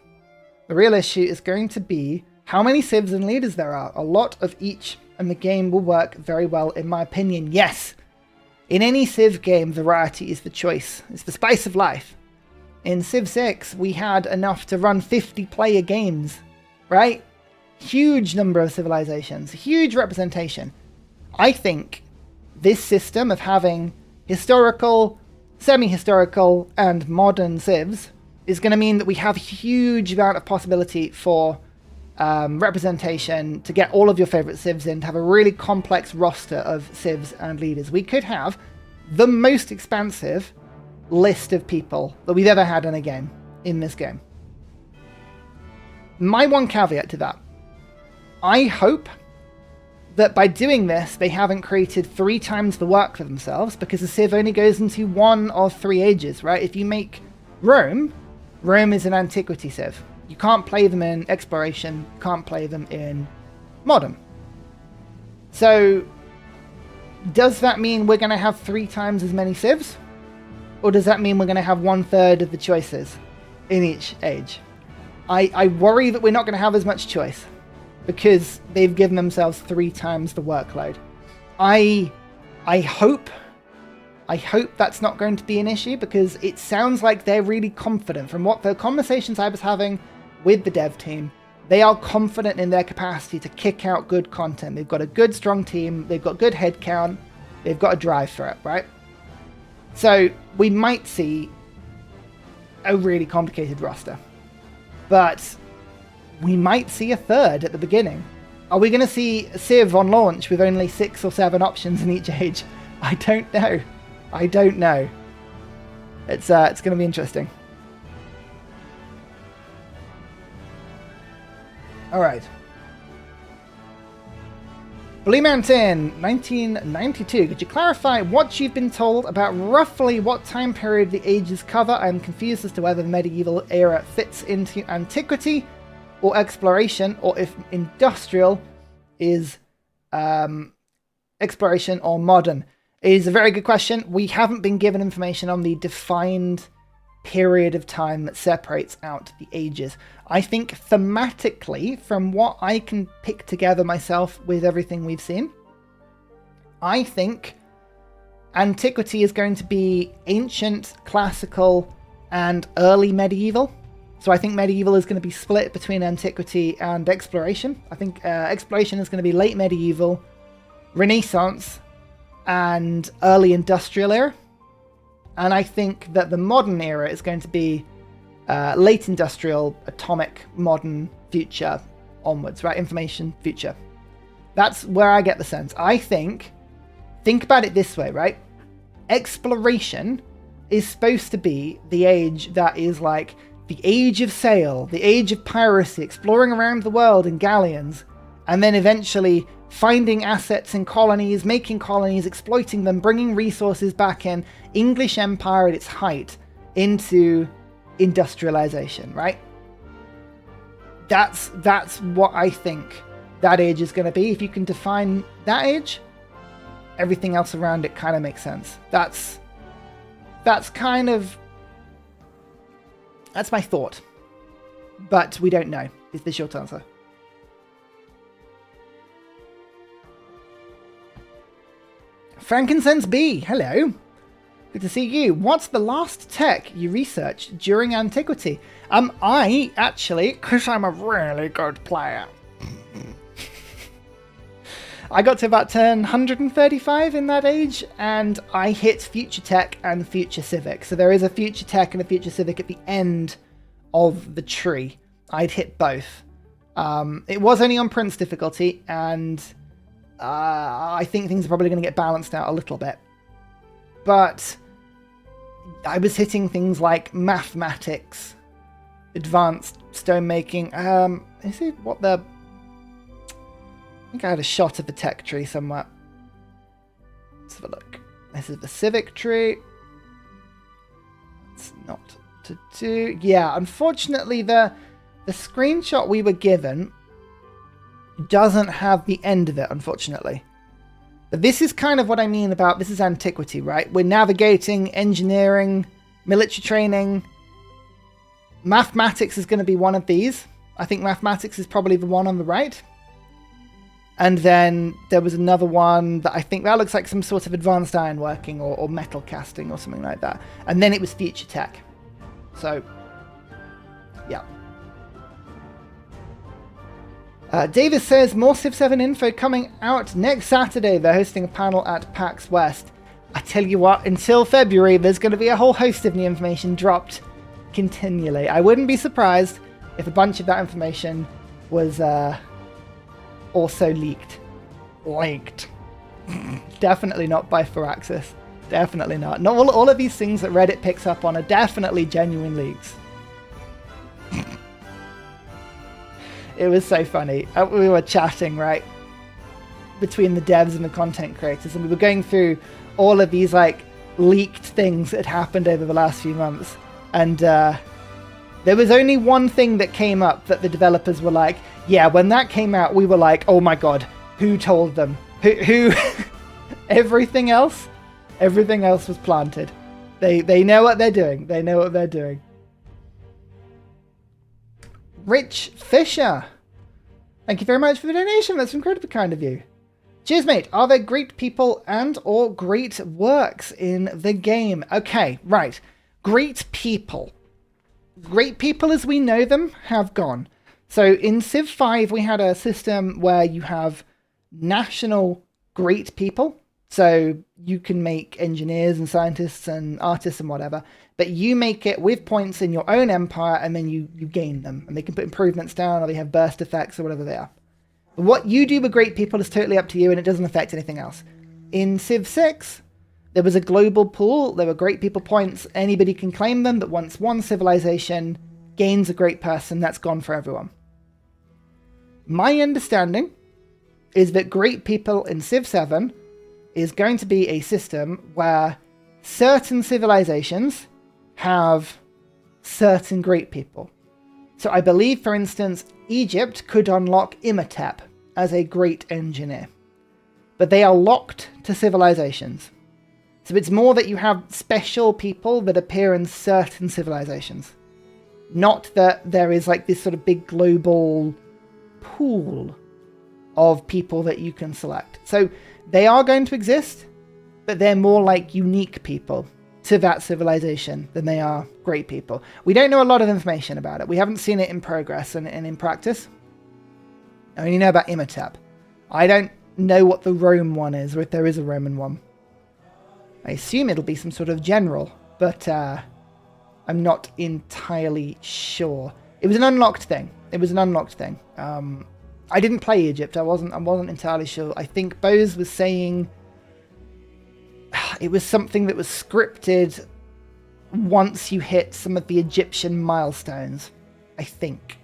The real issue is going to be how many civs and leaders there are. A lot of each, and the game will work very well, in my opinion. Yes! In any Civ game, variety is the choice. It's the spice of life. In Civ 6, we had enough to run 50-player games, right? Huge number of civilizations, huge representation. I think this system of having historical, semi-historical, and modern civs is going to mean that we have a huge amount of possibility for representation to get all of your favorite civs in, to have a really complex roster of civs and leaders. We could have the most expansive list of people that we've ever had in a game in this game. My one caveat to that, I hope that by doing this, they haven't created 3 times the work for themselves, because the Civ only goes into one of 3 ages, right? If you make Rome is an antiquity Civ. You can't play them in exploration, can't play them in modern. So, does that mean we're going to have 3 times as many Civs? Or does that mean we're going to have 1/3 of the choices in each age? I worry that we're not going to have as much choice, because they've given themselves 3 times the workload. I hope that's not going to be an issue, because it sounds like they're really confident. From what the conversations I was having with the dev team, they are confident in their capacity to kick out good content. They've got a good, strong team. They've got good headcount. They've got a drive for it, right? So we might see a really complicated roster, but we might see a 3rd at the beginning. Are we going to see Civ on launch with only 6 or 7 options in each age? I don't know. I don't know. It's going to be interesting. All right. Blue Mountain, 1992. Could you clarify what you've been told about roughly what time period the ages cover? I'm confused as to whether the medieval era fits into antiquity or exploration, or if industrial is exploration or modern. It is a very good question. We haven't been given information on the defined period of time that separates out the ages. I think thematically, from what I can pick together myself with everything we've seen, I think antiquity is going to be ancient, classical, and early medieval. So I think medieval is going to be split between antiquity and exploration. I think exploration is going to be late medieval, Renaissance, and early industrial era. And I think that the modern era is going to be late industrial, atomic, modern, future onwards, right? Information, future. That's where I get the sense. I think about it this way, right? Exploration is supposed to be the age that is like the age of sail, the age of piracy, exploring around the world in galleons, and then eventually finding assets in colonies, making colonies, exploiting them, bringing resources back in, English Empire at its height, into industrialization, right? That's what I think that age is going to be. If you can define that age, everything else around it kind of makes sense. That's my thought. But we don't know, is the short answer. Frankincense B, hello. Good to see you. What's the last tech you researched during antiquity? I actually, because I'm a really good player, I got to about 135 in that age, and I hit Future Tech and Future Civic. So there is a Future Tech and a Future Civic at the end of the tree. I'd hit both. It was only on Prince difficulty, and I think things are probably going to get balanced out a little bit. But I was hitting things like mathematics, advanced stonemaking. Is it what the... I think I had a shot of the tech tree somewhere. Let's have a look. This is the civic tree. It's not to do. Yeah, unfortunately, the screenshot we were given doesn't have the end of it, unfortunately. But this is kind of what I mean about, this is antiquity, right? We're navigating, engineering, military training. Mathematics is going to be one of these. I think mathematics is probably the one on the right. And then there was another one that I think that looks like some sort of advanced ironworking or metal casting or something like that. And then it was future tech. So, yeah. Davis says, more Civ 7 info coming out next Saturday. They're hosting a panel at PAX West. I tell you what, until February, there's going to be a whole host of new information dropped continually. I wouldn't be surprised if a bunch of that information was also leaked. Definitely not by Firaxis. Definitely not. Not all of these things that Reddit picks up on are definitely genuine leaks. It was so funny. We were chatting, right, between the devs and the content creators, and we were going through all of these like leaked things that had happened over the last few months, and there was only one thing that came up that the developers were like, yeah, when that came out, we were like, oh my god, who told them? Who? Everything else was planted. They know what they're doing. They know what they're doing. Rich Fisher, thank you very much for the donation. That's incredibly kind of you. Cheers, mate. Are there great people and or great works in the game? Okay, right. Great people. Great people as we know them have gone. So in Civ 5, we had a system where you have national great people. So you can make engineers and scientists and artists and whatever, but you make it with points in your own empire, and then you gain them. And they can put improvements down, or they have burst effects, or whatever they are. But what you do with great people is totally up to you, and it doesn't affect anything else. In Civ 6, there was a global pool. There were great people points. Anybody can claim them, but once one civilization gains a great person, that's gone for everyone. My understanding is that great people in Civ 7 is going to be a system where certain civilizations have certain great people. So I believe, for instance, Egypt could unlock Imhotep as a great engineer. But they are locked to civilizations. So it's more that you have special people that appear in certain civilizations. Not that there is like this sort of big global pool of people that you can select. So they are going to exist, but they're more like unique people to that civilization than they are great people. We don't know a lot of information about it. We haven't seen it in progress and in practice. I only know about Imhotep. I don't know what the Rome one is, or if there is a Roman one. I assume it'll be some sort of general, but I'm not entirely sure. It was an unlocked thing. I didn't play Egypt. I wasn't entirely sure. I think Bose was saying it was something that was scripted once you hit some of the Egyptian milestones, I think.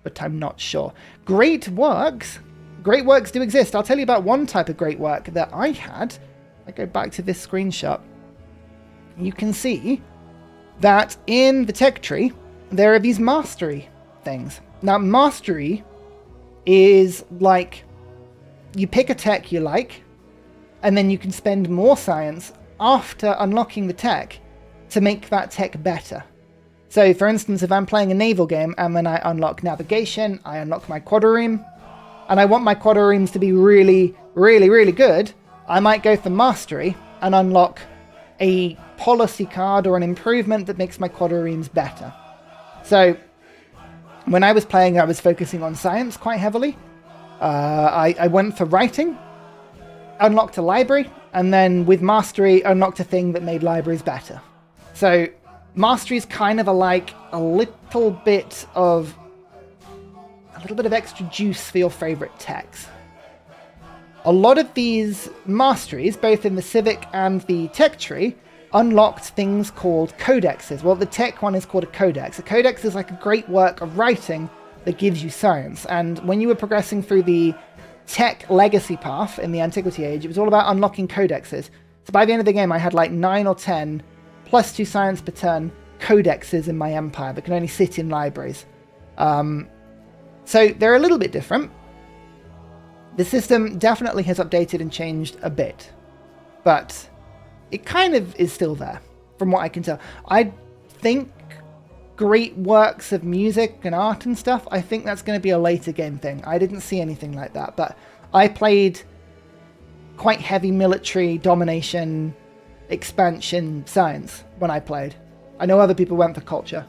But I'm not sure. Great works do exist. I'll tell you about one type of great work that I had. I go back to this screenshot. You can see that in the tech tree, there are these mastery things. Now, mastery is like you pick a tech you like, and then you can spend more science after unlocking the tech to make that tech better. So, for instance, if I'm playing a naval game and then I unlock navigation, I unlock my quadrireme, and I want my quadriremes to be really, really, really good, I might go for mastery and unlock a policy card or an improvement that makes my quadriremes better. So, when I was playing, I was focusing on science quite heavily. I went for writing, unlocked a library, and then with mastery, unlocked a thing that made libraries better. So mastery is kind of a little bit of extra juice for your favorite techs. A lot of these masteries, both in the civic and the tech tree, unlocked things called codexes. Well, the tech one is called a codex. A codex is like a great work of writing that gives you science. And when you were progressing through the tech legacy path in the Antiquity Age, it was all about unlocking codexes. So by the end of the game, I had like 9 or 10 plus 2 science per turn codexes in my empire that can only sit in libraries. So they're a little bit different. The system definitely has updated and changed a bit, but it kind of is still there, from what I can tell. I think great works of music and art and stuff, I think that's going to be a later game thing. I didn't see anything like that, but I played quite heavy military domination, expansion science when I played. I know other people went for culture.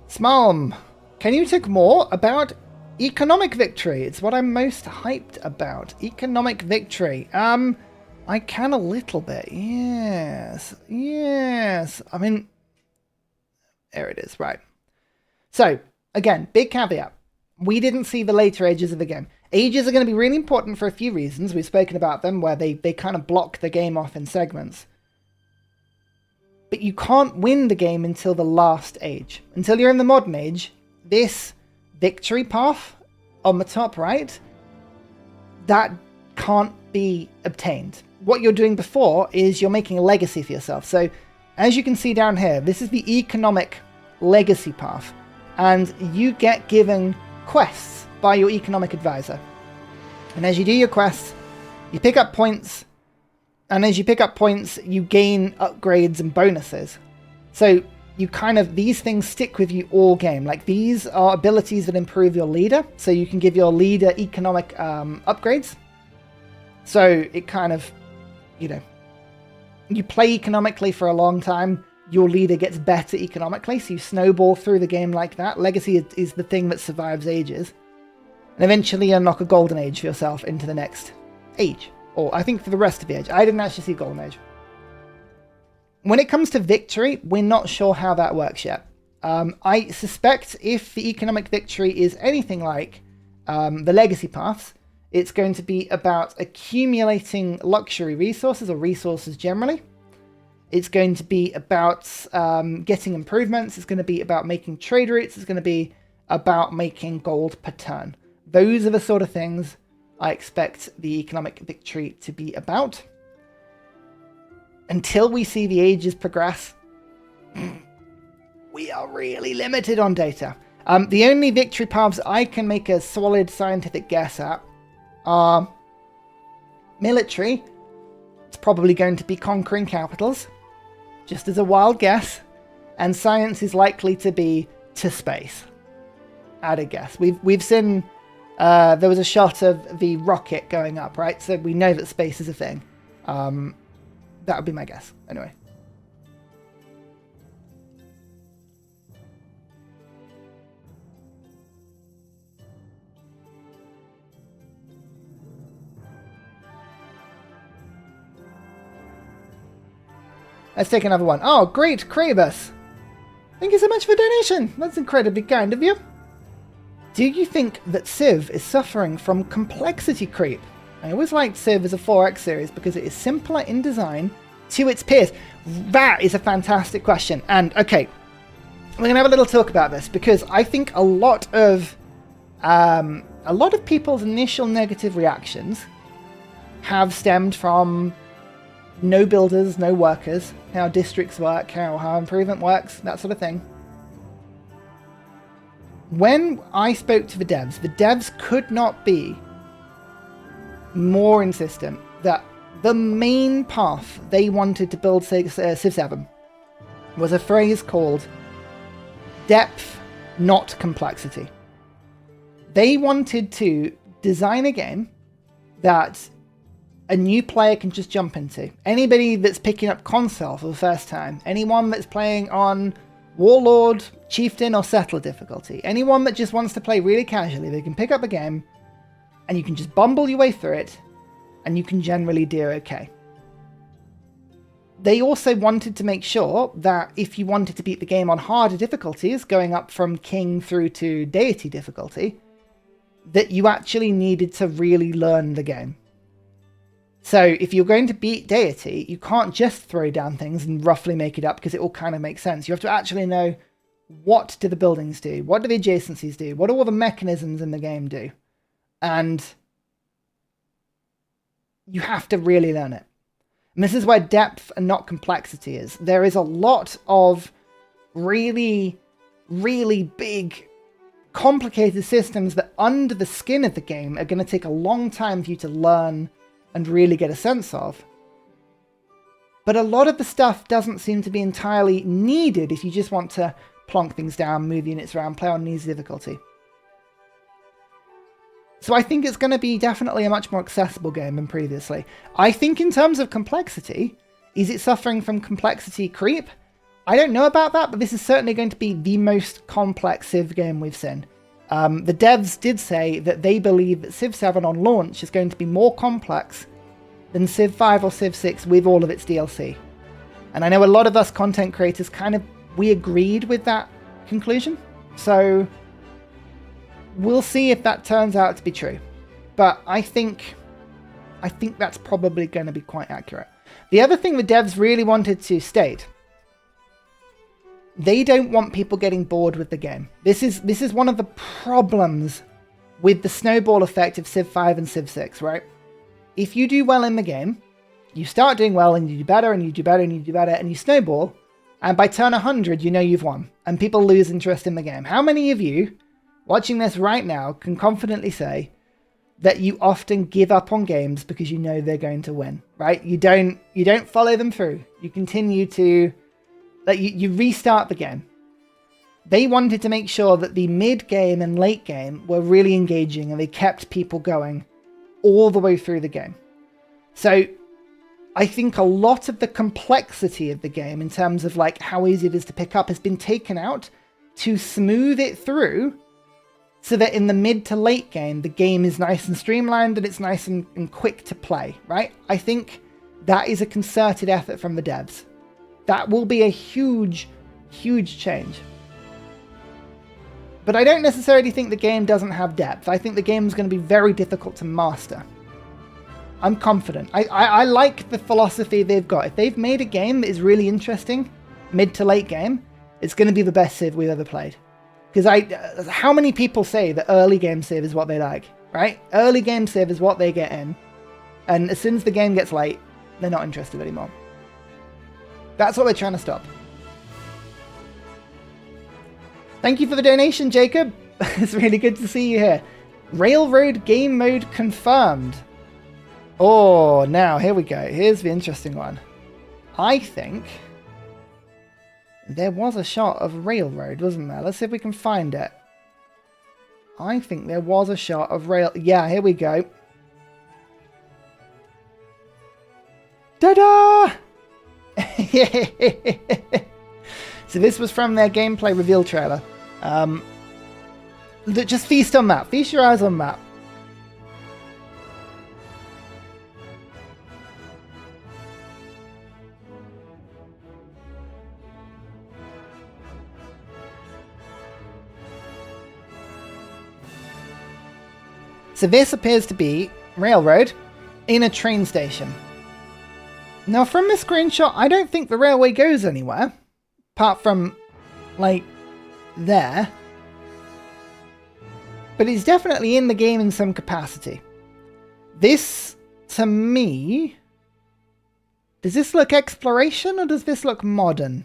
Smalm, can you talk more about economic victory? It's what I'm most hyped about. Economic victory. I can a little bit. Yes. Yes. I mean, there it is. Right. So, again, big caveat. We didn't see the later ages of the game. Ages are going to be really important for a few reasons. We've spoken about them, where they kind of block the game off in segments. But you can't win the game until the last age. Until you're in the modern age, this victory path on the top right, that can't be obtained. What you're doing before is you're making a legacy for yourself. So as you can see down here, this is the economic legacy path. And you get given quests by your economic advisor. And as you do your quests, you pick up points. And as you pick up points, you gain upgrades and bonuses. So you these things stick with you all game. Like, these are abilities that improve your leader. So you can give your leader economic upgrades. So it kind of, you play economically for a long time, your leader gets better economically. So you snowball through the game like that. Legacy is the thing that survives ages. And eventually you unlock a golden age for yourself into the next age. Or I think for the rest of the age. I didn't actually see golden age. When it comes to victory, we're not sure how that works yet. I suspect if the economic victory is anything like the legacy paths, it's going to be about accumulating luxury resources, or resources generally. It's going to be about getting improvements. It's going to be about making trade routes. It's going to be about making gold per turn. Those are the sort of things I expect the economic victory to be about. Until we see the ages progress, we are really limited on data. The only victory paths I can make a solid scientific guess at are military. It's probably going to be conquering capitals, just as a wild guess. And science is likely to be to space, at a guess. We've seen... there was a shot of the rocket going up, right? So we know that space is a thing. That would be my guess. Anyway. Let's take another one. Oh, great, Krabus. Thank you so much for the donation. That's incredibly kind of you. Do you think that Civ is suffering from complexity creep? I always liked Civ as a 4X series because it is simpler in design to its peers. That is a fantastic question. And okay, we're going to have a little talk about this because I think a lot of people's initial negative reactions have stemmed from no builders, no workers, how districts work, how improvement works, that sort of thing. When I spoke to the devs could not be more insistent that the main path they wanted to build Civ 7 was a phrase called depth, not complexity. They wanted to design a game that a new player can just jump into. Anybody that's picking up console for the first time, anyone that's playing on Warlord, Chieftain, or Settler difficulty, anyone that just wants to play really casually, they can pick up a game and you can just bumble your way through it and you can generally do okay. They also wanted to make sure that if you wanted to beat the game on harder difficulties, going up from King through to Deity difficulty, that you actually needed to really learn the game. So if you're going to beat Deity, you can't just throw down things and roughly make it up because it all kind of makes sense. You have to actually know, what do the buildings do? What do the adjacencies do? What do all the mechanisms in the game do? And you have to really learn it. And this is where depth and not complexity is. There is a lot of really, really big, complicated systems that under the skin of the game are going to take a long time for you to learn and really get a sense of. But a lot of the stuff doesn't seem to be entirely needed if you just want to plonk things down, move units around, play on easy difficulty. So I think it's going to be definitely a much more accessible game than previously. I think in terms of complexity, is it suffering from complexity creep? I don't know about that, but this is certainly going to be the most complex Civ game we've seen. The devs did say that they believe that Civ 7 on launch is going to be more complex than Civ 5 or Civ 6 with all of its DLC. And I know a lot of us content creators we agreed with that conclusion. So we'll see if that turns out to be true. But I think that's probably going to be quite accurate. The other thing the devs really wanted to state, they don't want people getting bored with the game. This is one of the problems with the snowball effect of Civ 5 and Civ 6, right? If you do well in the game, you start doing well and you do better and you do better and you do better and you snowball, and by turn 100 you know you've won and people lose interest in the game. How many of you watching this right now can confidently say that you often give up on games because you know they're going to win, right? You don't follow them through. You continue to, you restart the game. They wanted to make sure that the mid-game and late game were really engaging and they kept people going all the way through the game. So I think a lot of the complexity of the game in terms of like how easy it is to pick up has been taken out to smooth it through so that in the mid to late game, the game is nice and streamlined and it's nice and quick to play, right? I think that is a concerted effort from the devs. That will be a huge, huge change. But I don't necessarily think the game doesn't have depth. I think the game is going to be very difficult to master. I'm confident. I like the philosophy they've got. If they've made a game that is really interesting, mid to late game, it's going to be the best Civ we've ever played. Because how many people say that early game Civ is what they like, right? Early game Civ is what they get in. And as soon as the game gets late, they're not interested anymore. That's what we're trying to stop. Thank you for the donation, Jacob. It's really good to see you here. Railroad game mode confirmed. Oh, now, here we go. Here's the interesting one. I think there was a shot of Railroad, wasn't there? Let's see if we can find it. I think there was a shot of rail... Yeah, here we go. Ta-da! So this was from their gameplay reveal trailer. Just feast on that. Feast your eyes on that. So this appears to be Railroad in a train station. Now from this screenshot, I don't think the railway goes anywhere. Apart from, like, there. But it's definitely in the game in some capacity. This, to me... Does this look exploration or does this look modern?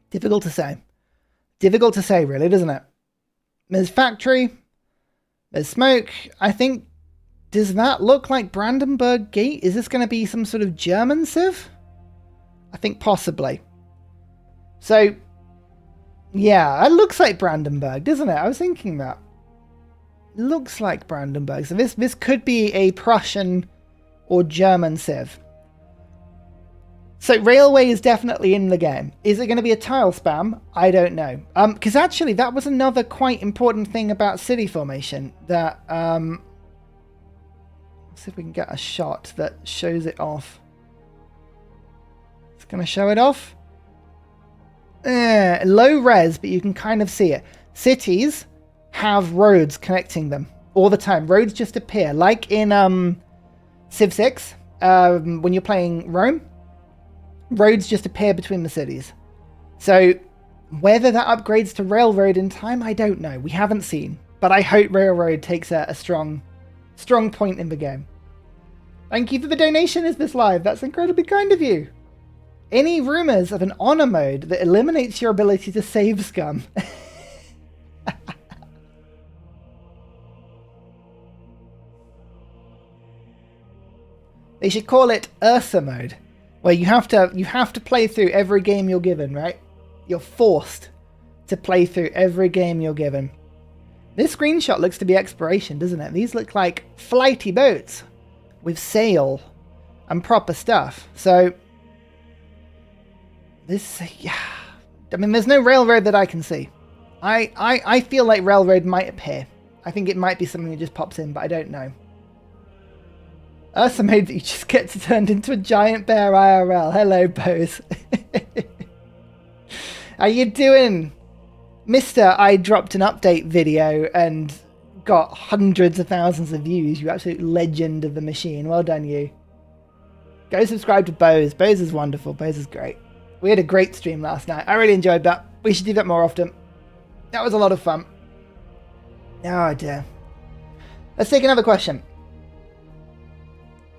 Difficult to say. Difficult to say, really, doesn't it? There's factory. There's smoke. I think... Does that look like Brandenburg Gate? Is this going to be some sort of German Civ? I think possibly. So, yeah, it looks like Brandenburg, doesn't it? I was thinking that. It looks like Brandenburg. So this could be a Prussian or German Civ. So railway is definitely in the game. Is it going to be a tile spam? I don't know. Because actually that was another quite important thing about city formation. That, let's see if we can get a shot that shows it off. It's going to show it off. Low res, but you can kind of see it. Cities have roads connecting them all the time. Roads just appear. Like in Civ 6, when you're playing Rome, roads just appear between the cities. So whether that upgrades to railroad in time, I don't know. We haven't seen. But I hope railroad takes a strong point in the game. Thank you for the donation, Is This Live? That's incredibly kind of you. Any rumours of an honor mode that eliminates your ability to save scum? They should call it Ursa mode, where you have to play through every game you're given, right? You're forced to play through every game you're given. This screenshot looks to be exploration, doesn't it? These look like flighty boats with sail and proper stuff. So this, yeah, I mean, there's no railroad that I can see. I feel like railroad might appear. I think it might be something that just pops in, but I don't know. Ursa made that you just get turned into a giant bear IRL. Hello, Bose. How you doing? Mister, I dropped an update video and got hundreds of thousands of views. You absolute legend of the machine. Well done, you. Go subscribe to Bose. Bose is wonderful. Bose is great. We had a great stream last night. I really enjoyed that. We should do that more often. That was a lot of fun. Oh dear. Let's take another question.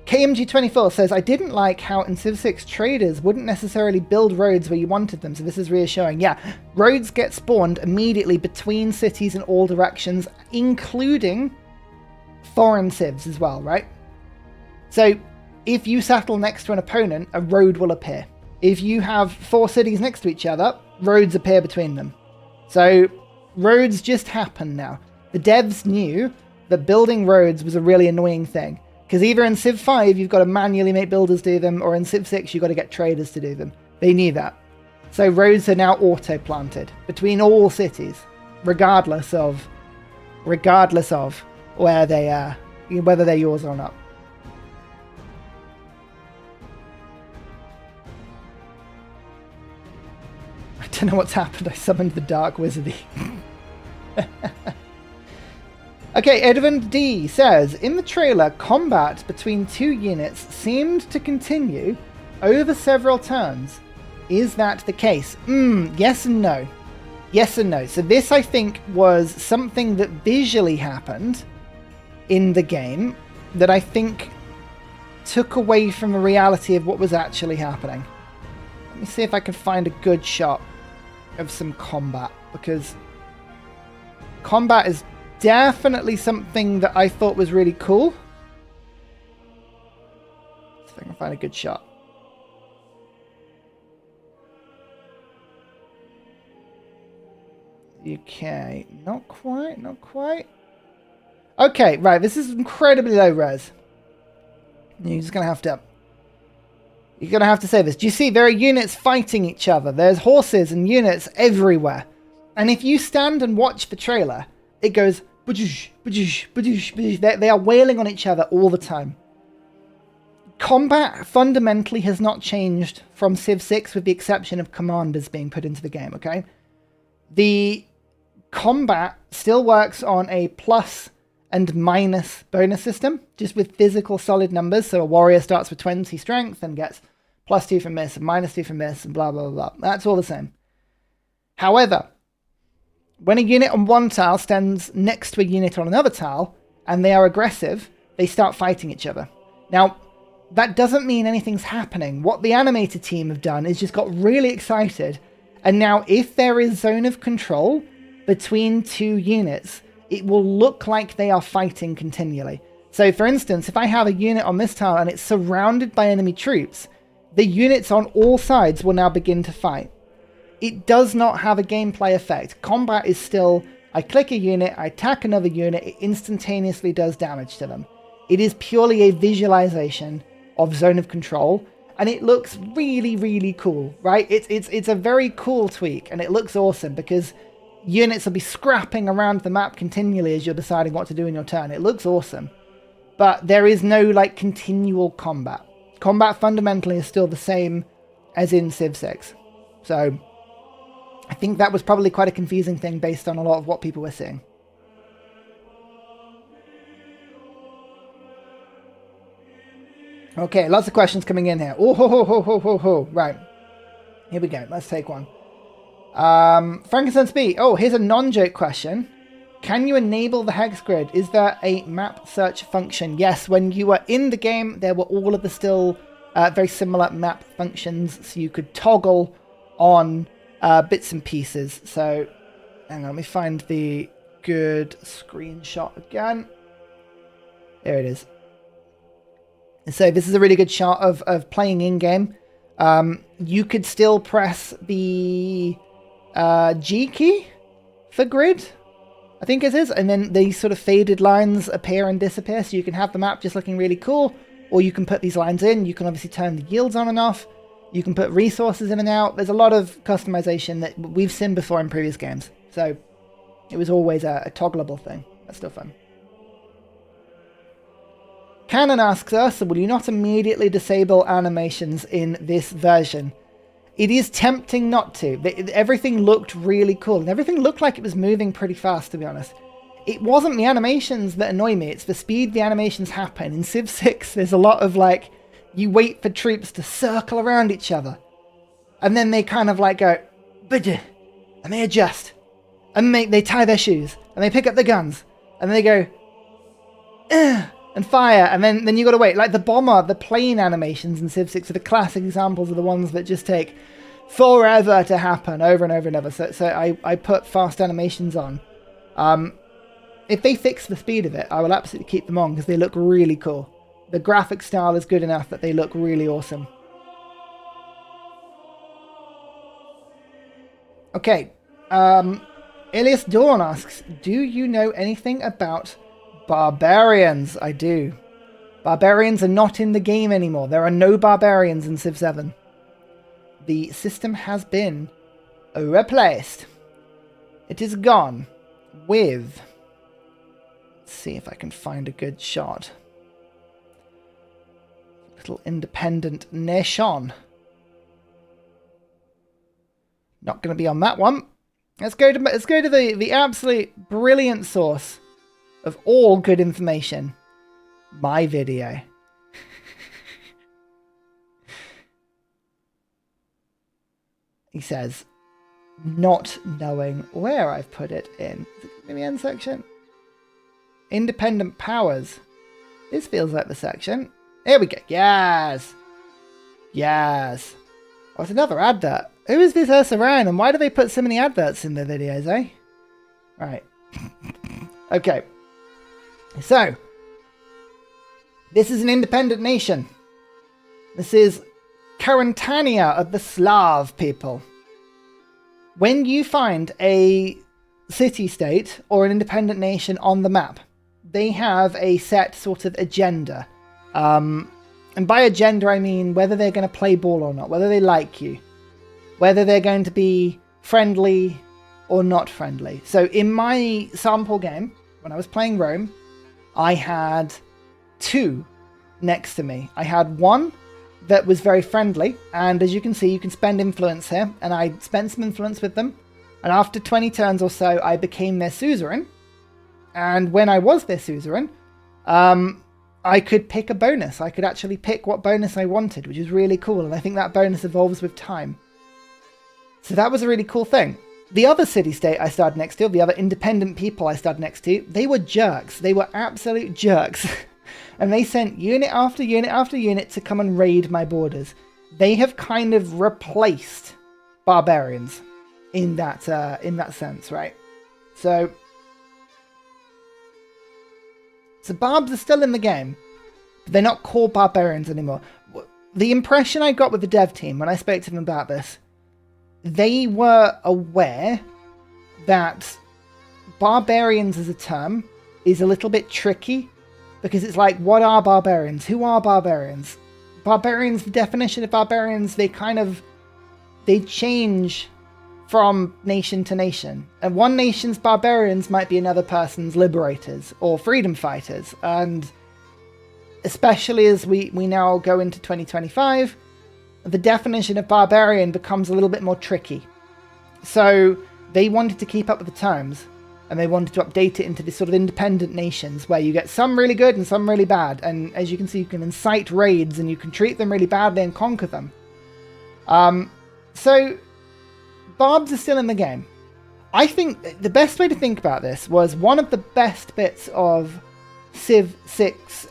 KMG24 says, I didn't like how in Civ 6 traders wouldn't necessarily build roads where you wanted them, so this is reassuring. Yeah, roads get spawned immediately between cities in all directions, including foreign civs as well, right? So if you settle next to an opponent, a road will appear. If you have 4 cities next to each other, roads appear between them. So roads just happen now. The devs knew that building roads was a really annoying thing. Because either in Civ 5, you've got to manually make builders do them, or in Civ 6, you've got to get traders to do them. They knew that. So roads are now auto-planted between all cities, regardless of where they are, whether they're yours or not. I don't know what's happened. I summoned the Dark Wizardy. Okay, Edmund D says, in the trailer, combat between 2 units seemed to continue over several turns. Is that the case? Yes and no. Yes and no. So this, I think, was something that visually happened in the game that I think took away from the reality of what was actually happening. Let me see if I can find a good shot of some combat, because combat is definitely something that I thought was really cool. See if I can find a good shot. Okay, not quite, not quite. Okay, right, this is incredibly low res. You're just gonna have to say this. Do you see there are units fighting each other? There's horses and units everywhere. And if you stand and watch the trailer, it goes badoosh, badoosh, badoosh, badoosh. They are wailing on each other all the time. Combat fundamentally has not changed from Civ 6 with the exception of commanders being put into the game, okay? The combat still works on a plus and minus bonus system, just with physical solid numbers. So a warrior starts with 20 strength and gets +2 from this and -2 from this and blah, blah, blah, blah. That's all the same. However, when a unit on one tile stands next to a unit on another tile, and they are aggressive, they start fighting each other. Now, that doesn't mean anything's happening. What the animated team have done is just got really excited, and now if there is zone of control between 2 units, it will look like they are fighting continually. So, for instance, if I have a unit on this tile and it's surrounded by enemy troops, the units on all sides will now begin to fight. It does not have a gameplay effect. Combat is still, I click a unit, I attack another unit, it instantaneously does damage to them. It is purely a visualization of zone of control, and it looks really, really cool, right? It's a very cool tweak, and it looks awesome because units will be scrapping around the map continually as you're deciding what to do in your turn. It looks awesome. But there is no, like, continual combat. Combat fundamentally is still the same as in Civ 6. So I think that was probably quite a confusing thing based on a lot of what people were seeing. Okay, lots of questions coming in here. Oh, ho, ho, ho, ho, ho, ho. Right. Here we go. Let's take one. Frankenstein's B. Oh, here's a non-joke question. Can you enable the hex grid? Is there a map search function? Yes, when you were in the game, there were all of the still very similar map functions, so you could toggle on bits and pieces. So, hang on, let me find the good screenshot again. There it is. So this is a really good shot of playing in-game. You could still press the G key for grid, I think it is, and then these sort of faded lines appear and disappear, so you can have the map just looking really cool, or you can put these lines in. You can obviously turn the yields on and off. You can put resources in and out. There's a lot of customization that we've seen before in previous games, so it was always a toggleable thing. That's still fun. Cannon asks us, will you not immediately disable animations in this version? It is tempting not to. Everything looked really cool, and everything looked like it was moving pretty fast, to be honest. It wasn't the animations that annoy me, it's the speed the animations happen. In Civ 6, there's a lot of, like, you wait for troops to circle around each other, and then they kind of, like, go, and they adjust, and they tie their shoes, and they pick up the guns, and then they go, and fire, and then you gotta wait. Like the bomber, the plane animations in Civ 6 are the classic examples of the ones that just take forever to happen, over and over and over. So I put fast animations on. If they fix the speed of it, I will absolutely keep them on because they look really cool. The graphic style is good enough that they look really awesome. Okay, Elias Dawn asks, do you know anything about barbarians? I do. Barbarians are not in the game anymore. There are no barbarians in Civ 7. The system has been replaced. It is gone with... Let's see if I can find a good shot. Little independent nation. Not going to be on that one. Let's go to the absolute brilliant source of all good information, my video. He says, not knowing where I've put it in the end section. Independent powers. This feels like the section. Here we go. Yes. Yes. Oh, it's another advert. Who is this Ursa Ryan, and why do they put so many adverts in their videos, eh? Right. Okay. So, this is an independent nation. This is Carantania of the Slav people. When you find a city-state or an independent nation on the map, they have a set sort of agenda. And by agenda, I mean whether they're going to play ball or not, whether they like you, whether they're going to be friendly or not friendly. So in my sample game, when I was playing Rome, I had two next to me. I had one that was very friendly, and as you can see, you can spend influence here, and I spent some influence with them, and after 20 turns or so, I became their suzerain, and when I was their suzerain, I could pick a bonus. I could actually pick what bonus I wanted, which is really cool, and I think that bonus evolves with time. So that was a really cool thing. The other city-state I started next to, the other independent people I started next to, they were jerks. They were absolute jerks. And they sent unit after unit after unit to come and raid my borders. They have kind of replaced barbarians in that sense, right? So barbs are still in the game, but they're not called barbarians anymore. The impression I got with the dev team when I spoke to them about this, they were aware that barbarians as a term is a little bit tricky, because it's like, what are barbarians? Who are barbarians? Barbarians, the definition of barbarians, they change from nation to nation. And one nation's barbarians might be another person's liberators or freedom fighters. And especially as we now go into 2025, the definition of barbarian becomes a little bit more tricky. So they wanted to keep up with the times, and they wanted to update it into this sort of independent nations where you get some really good and some really bad. And as you can see, you can incite raids and you can treat them really badly and conquer them. So barbs are still in the game. I think the best way to think about this was one of the best bits of Civ 6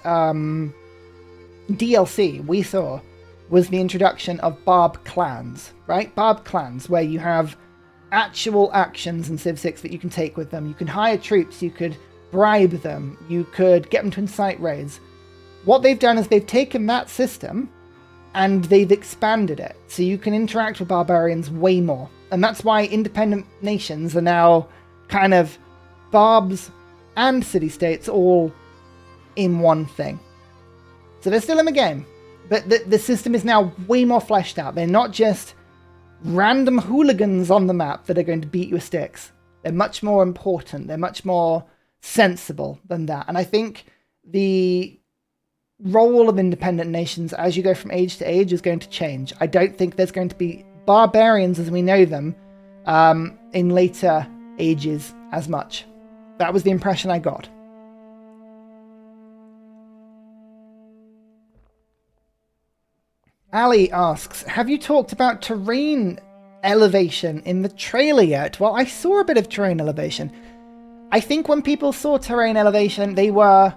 DLC we saw was the introduction of barb clans, right? Barb clans, where you have actual actions in Civ 6 that you can take with them. You can hire troops, you could bribe them, you could get them to incite raids. what they've done is they've taken that system and they've expanded it. So you can interact with barbarians way more. And that's why independent nations are now kind of barbs and city-states all in one thing. So they're still in the game, but the system is now way more fleshed out. They're not just random hooligans on the map that are going to beat you with sticks. They're much more important. They're much more sensible than that. And I think the role of independent nations as you go from age to age is going to change. I don't think there's going to be barbarians as we know them in later ages as much. That was the impression I got. Ali asks, have you talked about terrain elevation in the trailer yet? Well, I saw a bit of terrain elevation. I think when people saw terrain elevation, they were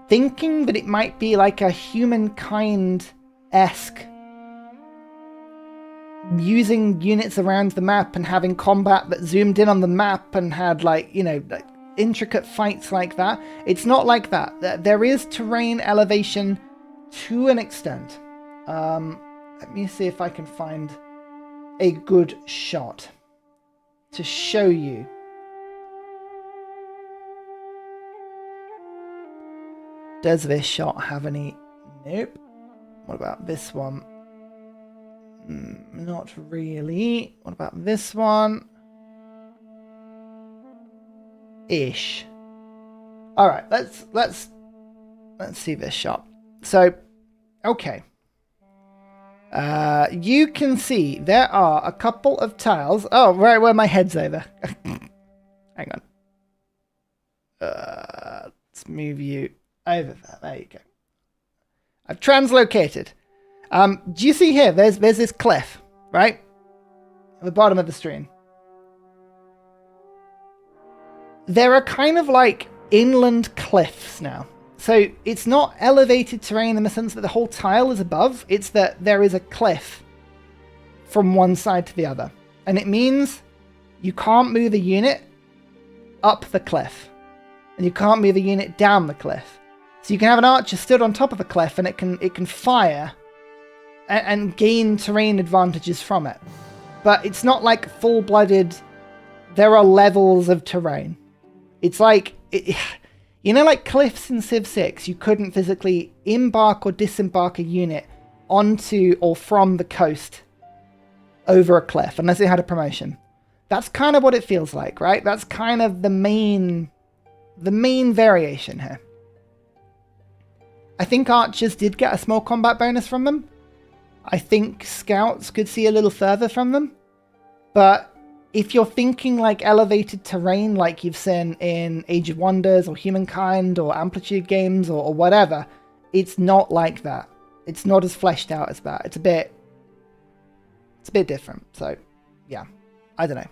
thinking that it might be like a humankind-esque, using units around the map and having combat that zoomed in on the map and had like, you know, like intricate fights like that. It's not like that. There is terrain elevation to an extent. Let me see if I can find a good shot to show you. Does this shot have any? Nope. What about this one? Not really. What about this one? Ish. All right, let's see this shot. So, okay. You can see there are a couple of tiles. Oh, right where my head's over. Hang on. Let's move you over there. There you go. I've translocated. Do you see here? There's this cliff, right? At the bottom of the stream. There are kind of like inland cliffs now. So it's not elevated terrain in the sense that the whole tile is above. It's that there is a cliff from one side to the other. And it means you can't move a unit up the cliff. And you can't move a unit down the cliff. So you can have an archer stood on top of a cliff and it can fire and gain terrain advantages from it. But it's not like full-blooded, there are levels of terrain. It's like, you know, like cliffs in Civ 6, you couldn't physically embark or disembark a unit onto or from the coast over a cliff unless it had a promotion. That's kind of what it feels like, right? That's kind of the main variation here. I think archers did get a small combat bonus from them. I think scouts could see a little further from them. But if you're thinking like elevated terrain like you've seen in Age of Wonders or Humankind or Amplitude games or whatever, it's not like that. It's not as fleshed out as that. It's a bit different. So, yeah. I don't know.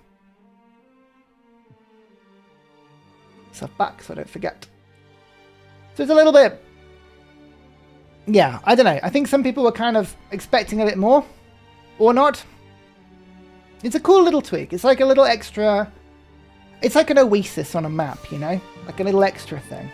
Stuff back so I don't forget. So it's a little bit... Yeah, I don't know. I think some people were kind of expecting a bit more. Or not. It's a cool little tweak. It's like a little extra... It's like an oasis on a map, you know? Like a little extra thing.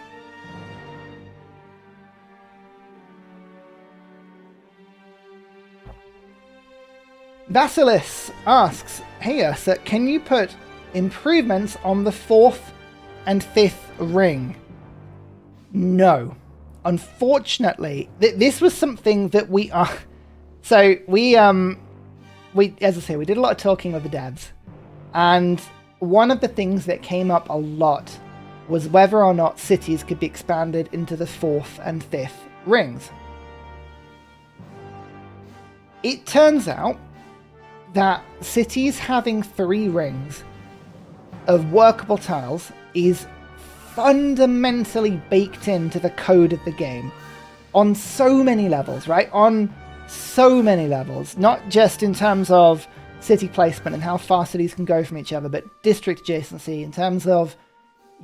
Basilis asks, hey Ursa, can you put improvements on the 4th and 5th ring? No. Unfortunately, this was something that we are... So, we, as I say, we did a lot of talking with the devs. And one of the things that came up a lot was whether or not cities could be expanded into the 4th and 5th rings. It turns out that cities having 3 rings of workable tiles is fundamentally baked into the code of the game on so many levels, right? On so many levels, not just in terms of city placement and how far cities can go from each other, but district adjacency in terms of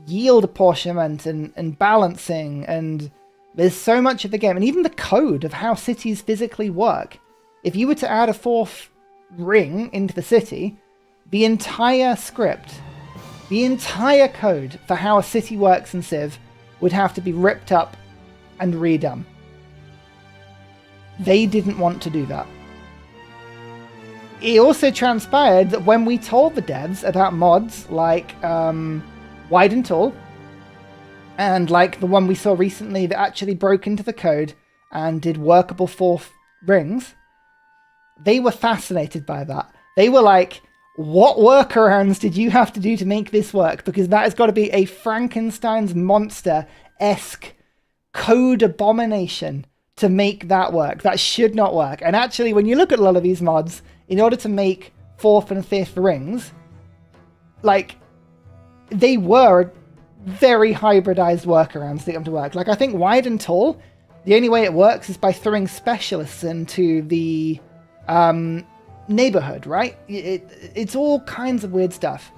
yield apportionment and balancing, and there's so much of the game, and even the code of how cities physically work. If you were to add a 4th ring into the city, the entire script, the entire code for how a city works in Civ would have to be ripped up and redone. They didn't want to do that. It also transpired that when we told the devs about mods like Wide and Tall, and like the one we saw recently that actually broke into the code and did workable fourth rings, they were fascinated by that. They were like, what workarounds did you have to do to make this work? Because that has got to be a Frankenstein's monster-esque code abomination to make that work. That should not work. And actually, when you look at a lot of these mods, in order to make fourth and fifth rings, like, they were very hybridized workarounds to get them to work. Like, I think Wide and Tall, the only way it works is by throwing specialists into the neighborhood, right? It's all kinds of weird stuff.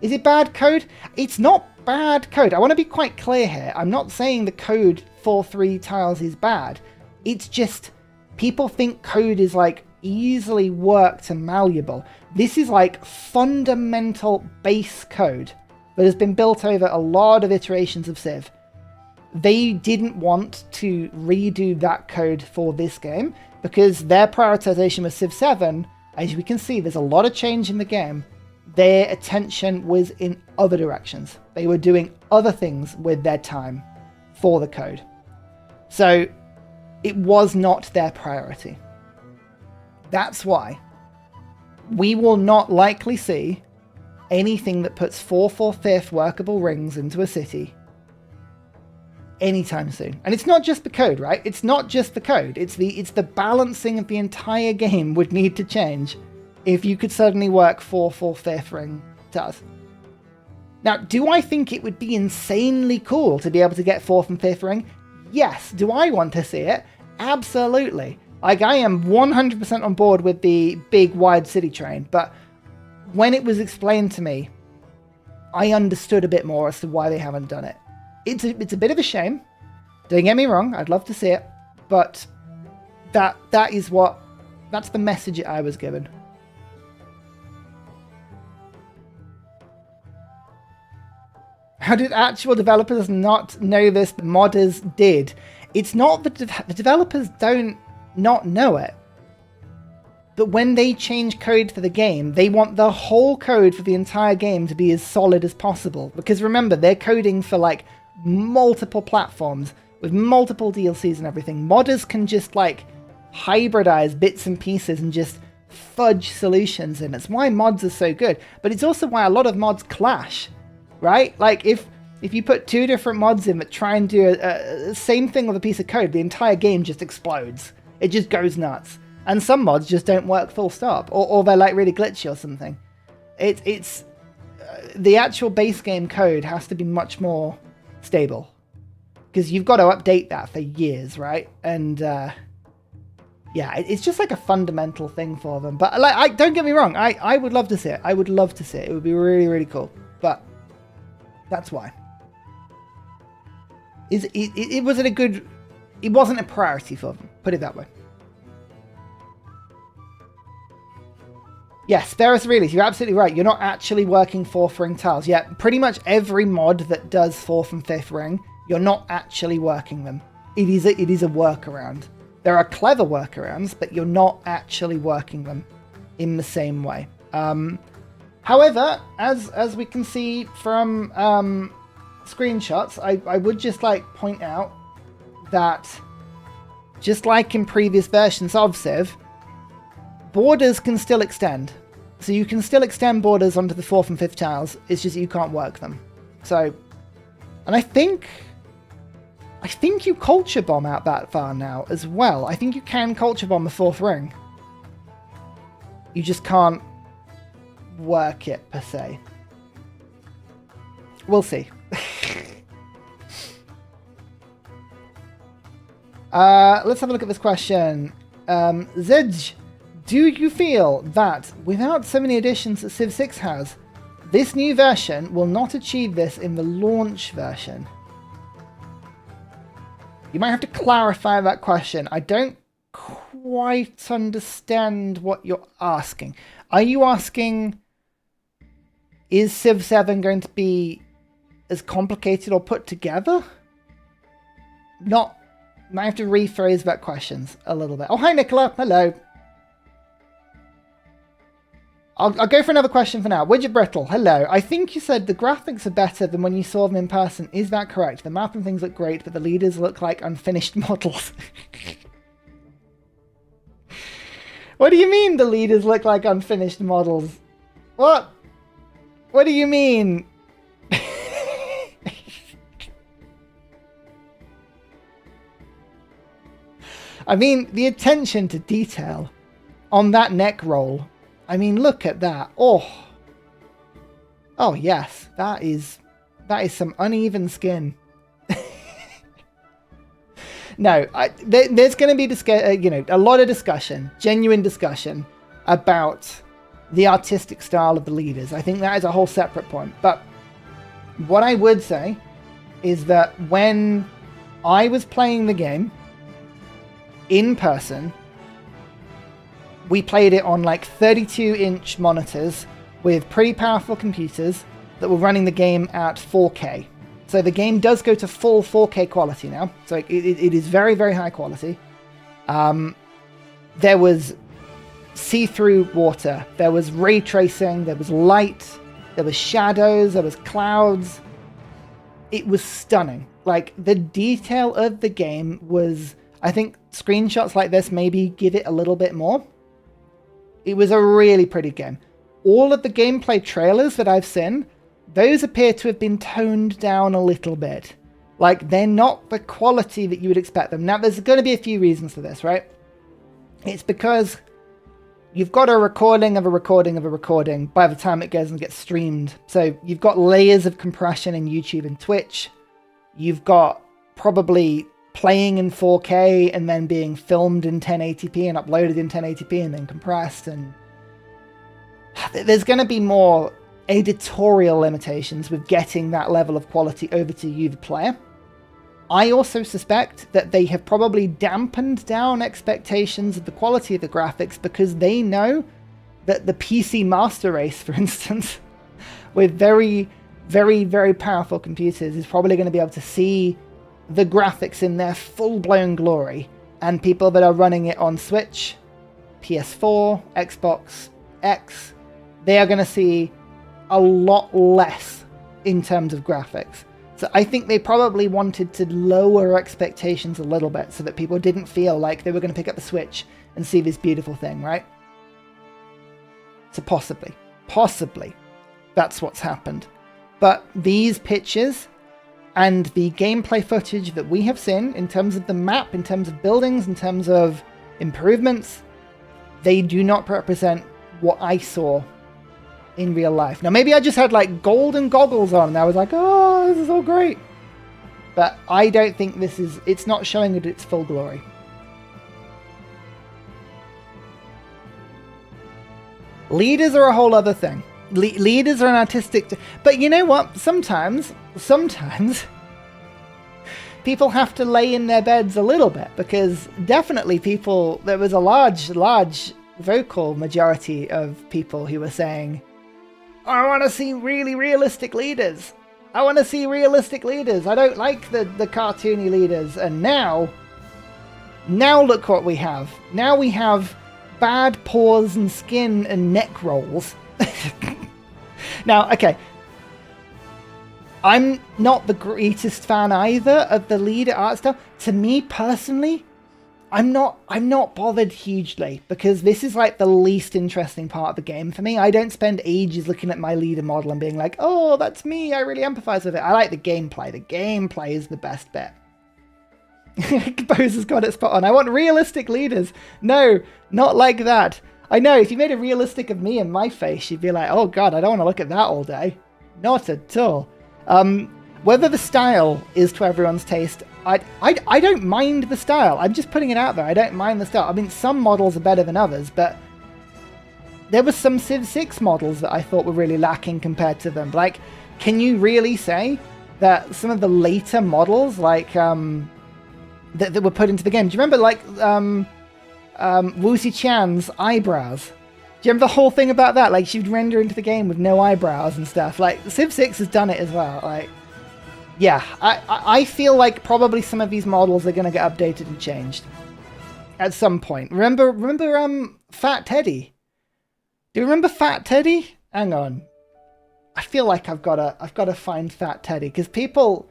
Is it bad code? It's not bad code. I want to be quite clear here. I'm not saying the code for 3 tiles is bad. It's just people think code is like easily worked and malleable. This is like fundamental base code that has been built over a lot of iterations of Civ. They didn't want to redo that code for this game because their prioritization was Civ 7. As we can see, there's a lot of change in the game. Their attention was in other directions. They were doing other things with their time for the code. So it was not their priority. That's why we will not likely see anything that puts 4th or 5th workable rings into a city anytime soon. And it's not just the code, right? It's not just the code. It's the balancing of the entire game would need to change if you could suddenly work 4th or 5th ring tiles. Now, do I think it would be insanely cool to be able to get 4th and 5th ring? Yes. Do I want to see it? Absolutely. Like, I am 100% on board with the big wide city train, but when it was explained to me, I understood a bit more as to why they haven't done it. It's a bit of a shame. Don't get me wrong, I'd love to see it, but that's the message I was given. How did actual developers not know this? The modders did. It's not that the developers don't not know it. But when they change code for the game, they want the whole code for the entire game to be as solid as possible. Because remember, they're coding for like multiple platforms with multiple DLCs and everything. Modders can just like hybridize bits and pieces and just fudge solutions in. It's why mods are so good. But it's also why a lot of mods clash, right? Like if you put 2 different mods in that try and do a same thing with a piece of code, the entire game just explodes. It just goes nuts. And some mods just don't work full stop, or they're like really glitchy or something. It's the actual base game code has to be much more stable because you've got to update that for years, right? And yeah, it's just like a fundamental thing for them. But like, don't get me wrong, I would love to see it. I would love to see it. It would be really, really cool. But that's why. It wasn't a priority for them. Put it that way. Yes, Sparus Realies, you're absolutely right. You're not actually working 4th ring tiles. Yeah, pretty much every mod that does 4th and 5th ring, you're not actually working them. It is a workaround. There are clever workarounds, but you're not actually working them in the same way. However, as we can see from screenshots, I would just like point out that just like in previous versions of Civ, borders can still extend. So you can still extend borders onto the 4th and 5th tiles. It's just you can't work them. So, and I think you culture bomb out that far now as well. I think you can culture bomb the 4th ring. You just can't work it per se. We'll see. Let's have a look at this question. Zedge, do you feel that without so many additions that Civ 6 has, this new version will not achieve this in the launch version? You might have to clarify that question. I don't quite understand what you're asking. Are you asking, is Civ 7 going to be as complicated or put together? not... Might have to rephrase that questions a little bit. Oh, hi, Nicola. Hello. I'll go for another question for now. Widget Brittle, hello. I think you said the graphics are better than when you saw them in person. Is that correct? The map and things look great, but the leaders look like unfinished models. What do you mean the leaders look like unfinished models? What? What do you mean? I mean, the attention to detail on that neck roll. I mean, look at that. Oh. Oh, yes. That is some uneven skin. No, there's going to be, a lot of discussion, genuine discussion about the artistic style of the leaders. I think that is a whole separate point. But what I would say is that when I was playing the game in person, we played it on like 32-inch monitors with pretty powerful computers that were running the game at 4K. So the game does go to full 4K quality now. So it is very, very high quality. There was see-through water. There was ray tracing. There was light. There was shadows. There was clouds. It was stunning. Like, the detail of the game was... I think screenshots like this maybe give it a little bit more. It was a really pretty game. All of the gameplay trailers that I've seen, those appear to have been toned down a little bit. Like, they're not the quality that you would expect them. Now, there's going to be a few reasons for this, right? It's because you've got a recording of a recording of a recording by the time it goes and gets streamed. So you've got layers of compression in YouTube and Twitch. You've got probably playing in 4K and then being filmed in 1080p and uploaded in 1080p and then compressed. And there's going to be more editorial limitations with getting that level of quality over to you, the player. I also suspect that they have probably dampened down expectations of the quality of the graphics because they know that the PC Master Race, for instance, with very, very, very powerful computers, is probably going to be able to see the graphics in their full-blown glory, and people that are running it on Switch, PS4, Xbox X, they are going to see a lot less in terms of graphics. So I think they probably wanted to lower expectations a little bit so that people didn't feel like they were going to pick up the Switch and see this beautiful thing, right? So possibly, that's what's happened. But these pictures and the gameplay footage that we have seen in terms of the map, in terms of buildings, in terms of improvements, they do not represent what I saw in real life. Now, maybe I just had like golden goggles on and I was like, oh, this is all great. But I don't think it's not showing it its full glory. Leaders are a whole other thing. Leaders are an artistic... But you know what? Sometimes people have to lay in their beds a little bit, because definitely there was a large vocal majority of people who were saying, I want to see really realistic leaders. I want to see realistic leaders. I don't like the cartoony leaders. And now look what we have. Now we have bad paws and skin and neck rolls. Now, okay, I'm not the greatest fan either of the leader art style. To me personally, I'm not bothered hugely, because this is like the least interesting part of the game for me. I don't spend ages looking at my leader model and being like, oh, that's me, I really empathize with it. I like the gameplay. The gameplay is the best bit. Bose has got it spot on. I want realistic leaders. No, not like that. I know, if you made a realistic of me and my face, you'd be like, oh god, I don't want to look at that all day. Not at all. Whether the style is to everyone's taste, I don't mind the style. I'm just putting it out there. I don't mind the style. I mean, some models are better than others, but there were some Civ 6 models that I thought were really lacking compared to them. Like, can you really say that some of the later models, like, that were put into the game? Do you remember, like, Wu Chan's eyebrows? Do you remember the whole thing about that? Like, she'd render into the game with no eyebrows and stuff. Like, Civ 6 has done it as well. Like, Yeah, I feel like probably some of these models are going to get updated and changed at some point. Remember Fat Teddy? Do you remember Fat Teddy? Hang on. I feel like I've got to find Fat Teddy because people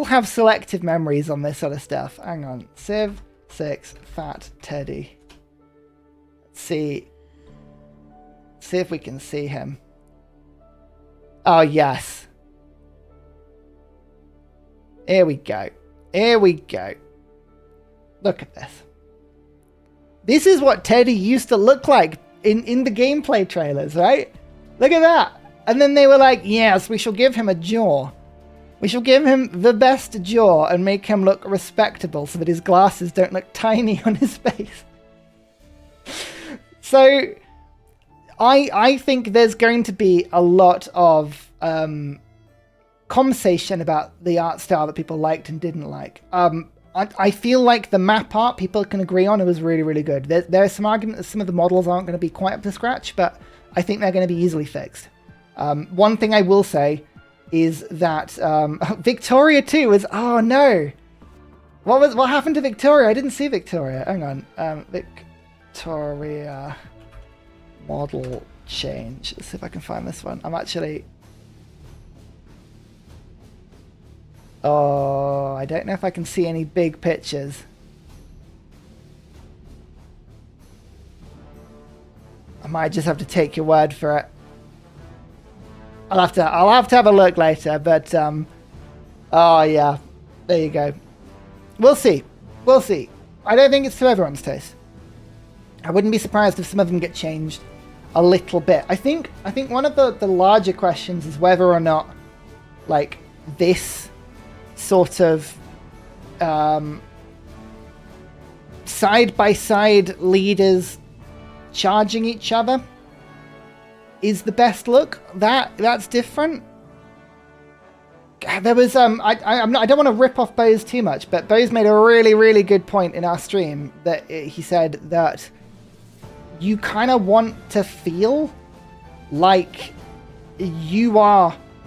have selective memories on this sort of stuff. Hang on. Civ 6 Fat Teddy. Let's see if we can see him. Oh, yes. Here we go. Here we go. Look at this. This is what Teddy used to look like in the gameplay trailers, right? Look at that. And then they were like, yes, we shall give him a jaw. We shall give him the best jaw and make him look respectable so that his glasses don't look tiny on his face. So I think there's going to be a lot of conversation about the art style that people liked and didn't like. I feel like the map art people can agree on, it was really, really good. There are some arguments that some of the models aren't going to be quite up to scratch, but I think they're going to be easily fixed. One thing I will say is that Victoria 2 is... Oh, no! What happened to Victoria? I didn't see Victoria. Hang on. Victoria model change. Let's see if I can find this one. I'm actually... Oh, I don't know if I can see any big pictures. I might just have to take your word for it. I'll have to have a look later, but oh yeah, there you go. We'll see. We'll see. I don't think it's to everyone's taste. I wouldn't be surprised if some of them get changed a little bit. I think one of the larger questions is whether or not like this sort of side-by-side leaders charging each other is the best look. That's different. There was I don't want to rip off Bose too much, but Bose made a really, really good point in our stream that he said that you kind of want to feel like you're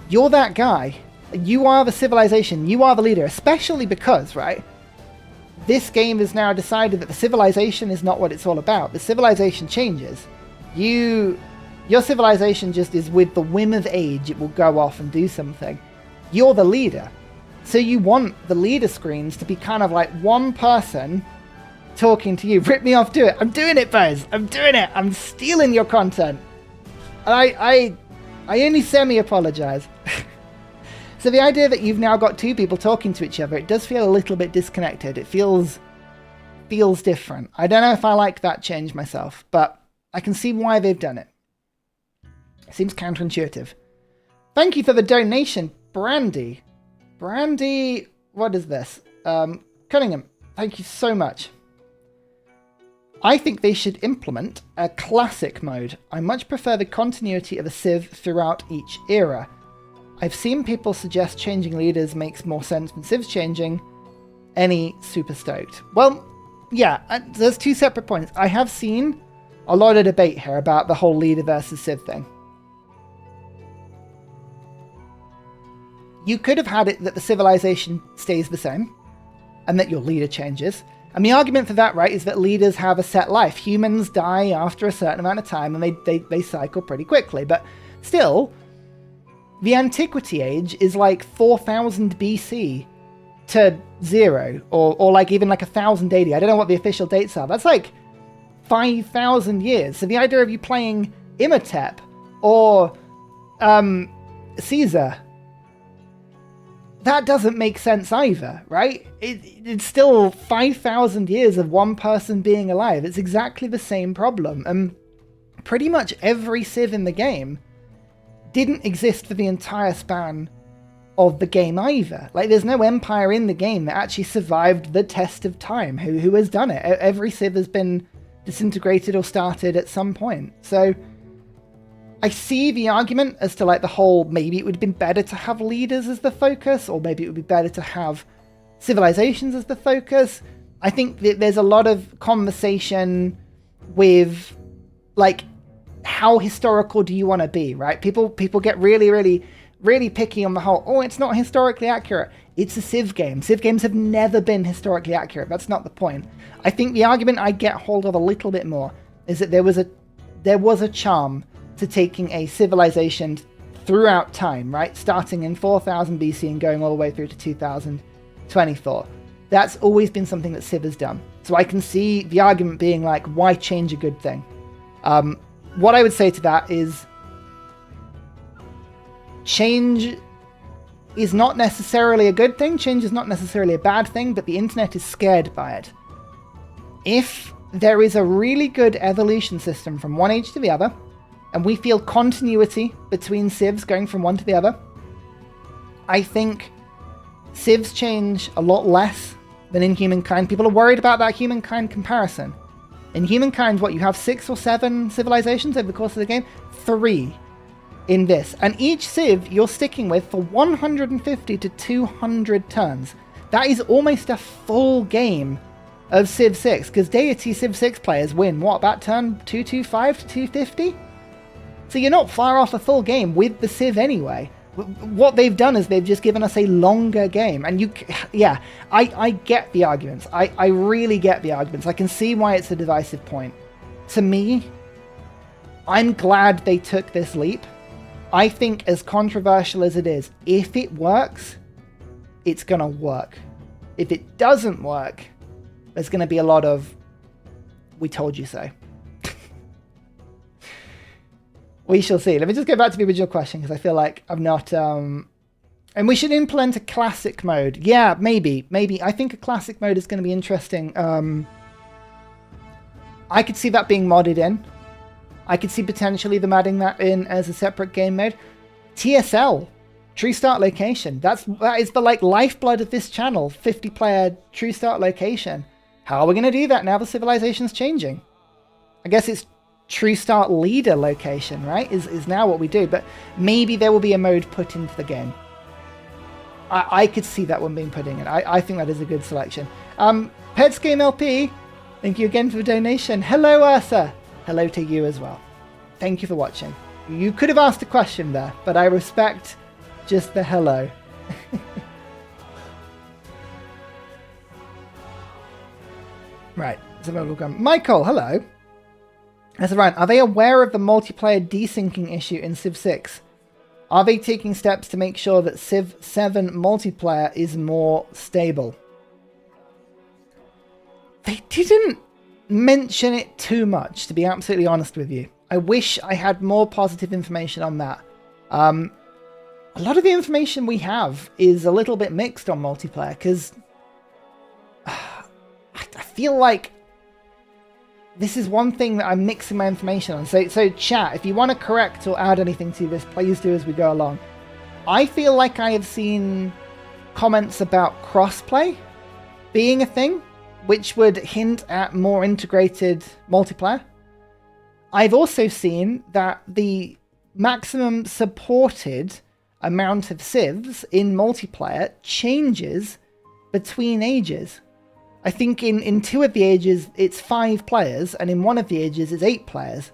that guy. You are the civilization. You are the leader, especially because, right, this game has now decided that the civilization is not what it's all about. The civilization changes. Your civilization just is with the whim of age. It will go off and do something. You're the leader. So you want the leader screens to be kind of like one person talking to you. Rip me off, do it. I'm doing it, Buzz. I'm doing it. I'm stealing your content. I only semi-apologize. So the idea that you've now got two people talking to each other, it does feel a little bit disconnected. It feels different. I don't know if I like that change myself, but I can see why they've done it. It seems counterintuitive. Thank you for the donation, Brandy. Brandy, what is this? Cunningham, thank you so much. I think they should implement a classic mode. I much prefer the continuity of a Civ throughout each era. I've seen people suggest changing leaders makes more sense than Civs changing. Any super stoked? Well, yeah, there's two separate points. I have seen a lot of debate here about the whole leader versus Civ thing. You could have had it that the civilization stays the same and that your leader changes. And the argument for that, right, is that leaders have a set life. Humans die after a certain amount of time and they cycle pretty quickly. But still, the Antiquity Age is like 4000 BC to 0, or like even like 1000 AD. I don't know what the official dates are. That's like 5,000 years. So the idea of you playing Imhotep or Caesar, that doesn't make sense either, right? It's still 5,000 years of one person being alive. It's exactly the same problem. And pretty much every Civ in the game didn't exist for the entire span of the game either. Like, there's no empire in the game that actually survived the test of time. Who has done it? Every Civ has been disintegrated or started at some point. So I see the argument as to like the whole, maybe it would have been better to have leaders as the focus, or maybe it would be better to have civilizations as the focus. I think that there's a lot of conversation with like, how historical do you want to be, right? People get really, really really picky on the whole, oh, it's not historically accurate. It's a Civ game. Civ games have never been historically accurate. That's not the point. I think the argument I get hold of a little bit more is that there was a charm to taking a civilization throughout time, right? Starting in 4000 BC and going all the way through to 2024. That's always been something that Civ has done. So I can see the argument being like, why change a good thing? What I would say to that is, change is not necessarily a good thing. Change is not necessarily a bad thing, but the internet is scared by it. If there is a really good evolution system from one age to the other, and we feel continuity between civs going from one to the other, I think civs change a lot less than in Humankind. People are worried about that Humankind comparison. In Humankind, what, you have 6 or 7 civilizations over the course of the game? 3 in this. And each civ you're sticking with for 150 to 200 turns. That is almost a full game of Civ 6, because Deity Civ 6 players win, what, about turn 225 to 250? So you're not far off a full game with the Civ anyway. What they've done is they've just given us a longer game. And I get the arguments. I really get the arguments. I can see why it's a divisive point. To me, I'm glad they took this leap. I think, as controversial as it is, if it works, it's going to work. If it doesn't work, there's going to be a lot of, we told you so. We shall see. Let me just go back to the original question, because I feel like I'm not... And we should implement a classic mode. Yeah, maybe. I think a classic mode is going to be interesting. I could see that being modded in. I could see potentially them adding that in as a separate game mode. TSL, True Start Location. That is the lifeblood of this channel. 50-player True Start Location. How are we going to do that now the civilization's changing? I guess it's True Start Leader Location, right? Is now what we do. But maybe there will be a mode put into the game. I could see that one being put in. I think that is a good selection. Pets Game LP, thank you again for the donation. Hello, Ursa. Hello to you as well. Thank you for watching. You could have asked a question there, but I respect just the hello. Right. Michael, hello. That's right. Are they aware of the multiplayer desyncing issue in Civ 6? Are they taking steps to make sure that Civ 7 multiplayer is more stable? They didn't mention it too much, to be absolutely honest with you. I wish I had more positive information on that. A lot of the information we have is a little bit mixed on multiplayer, because I feel like this is one thing that I'm mixing my information on. So chat, if you want to correct or add anything to this, please do as we go along. I feel like I have seen comments about crossplay being a thing, which would hint at more integrated multiplayer. I've also seen that the maximum supported amount of civs in multiplayer changes between ages. I think in 2 of the ages it's 5 players, and in 1 of the ages it's 8 players.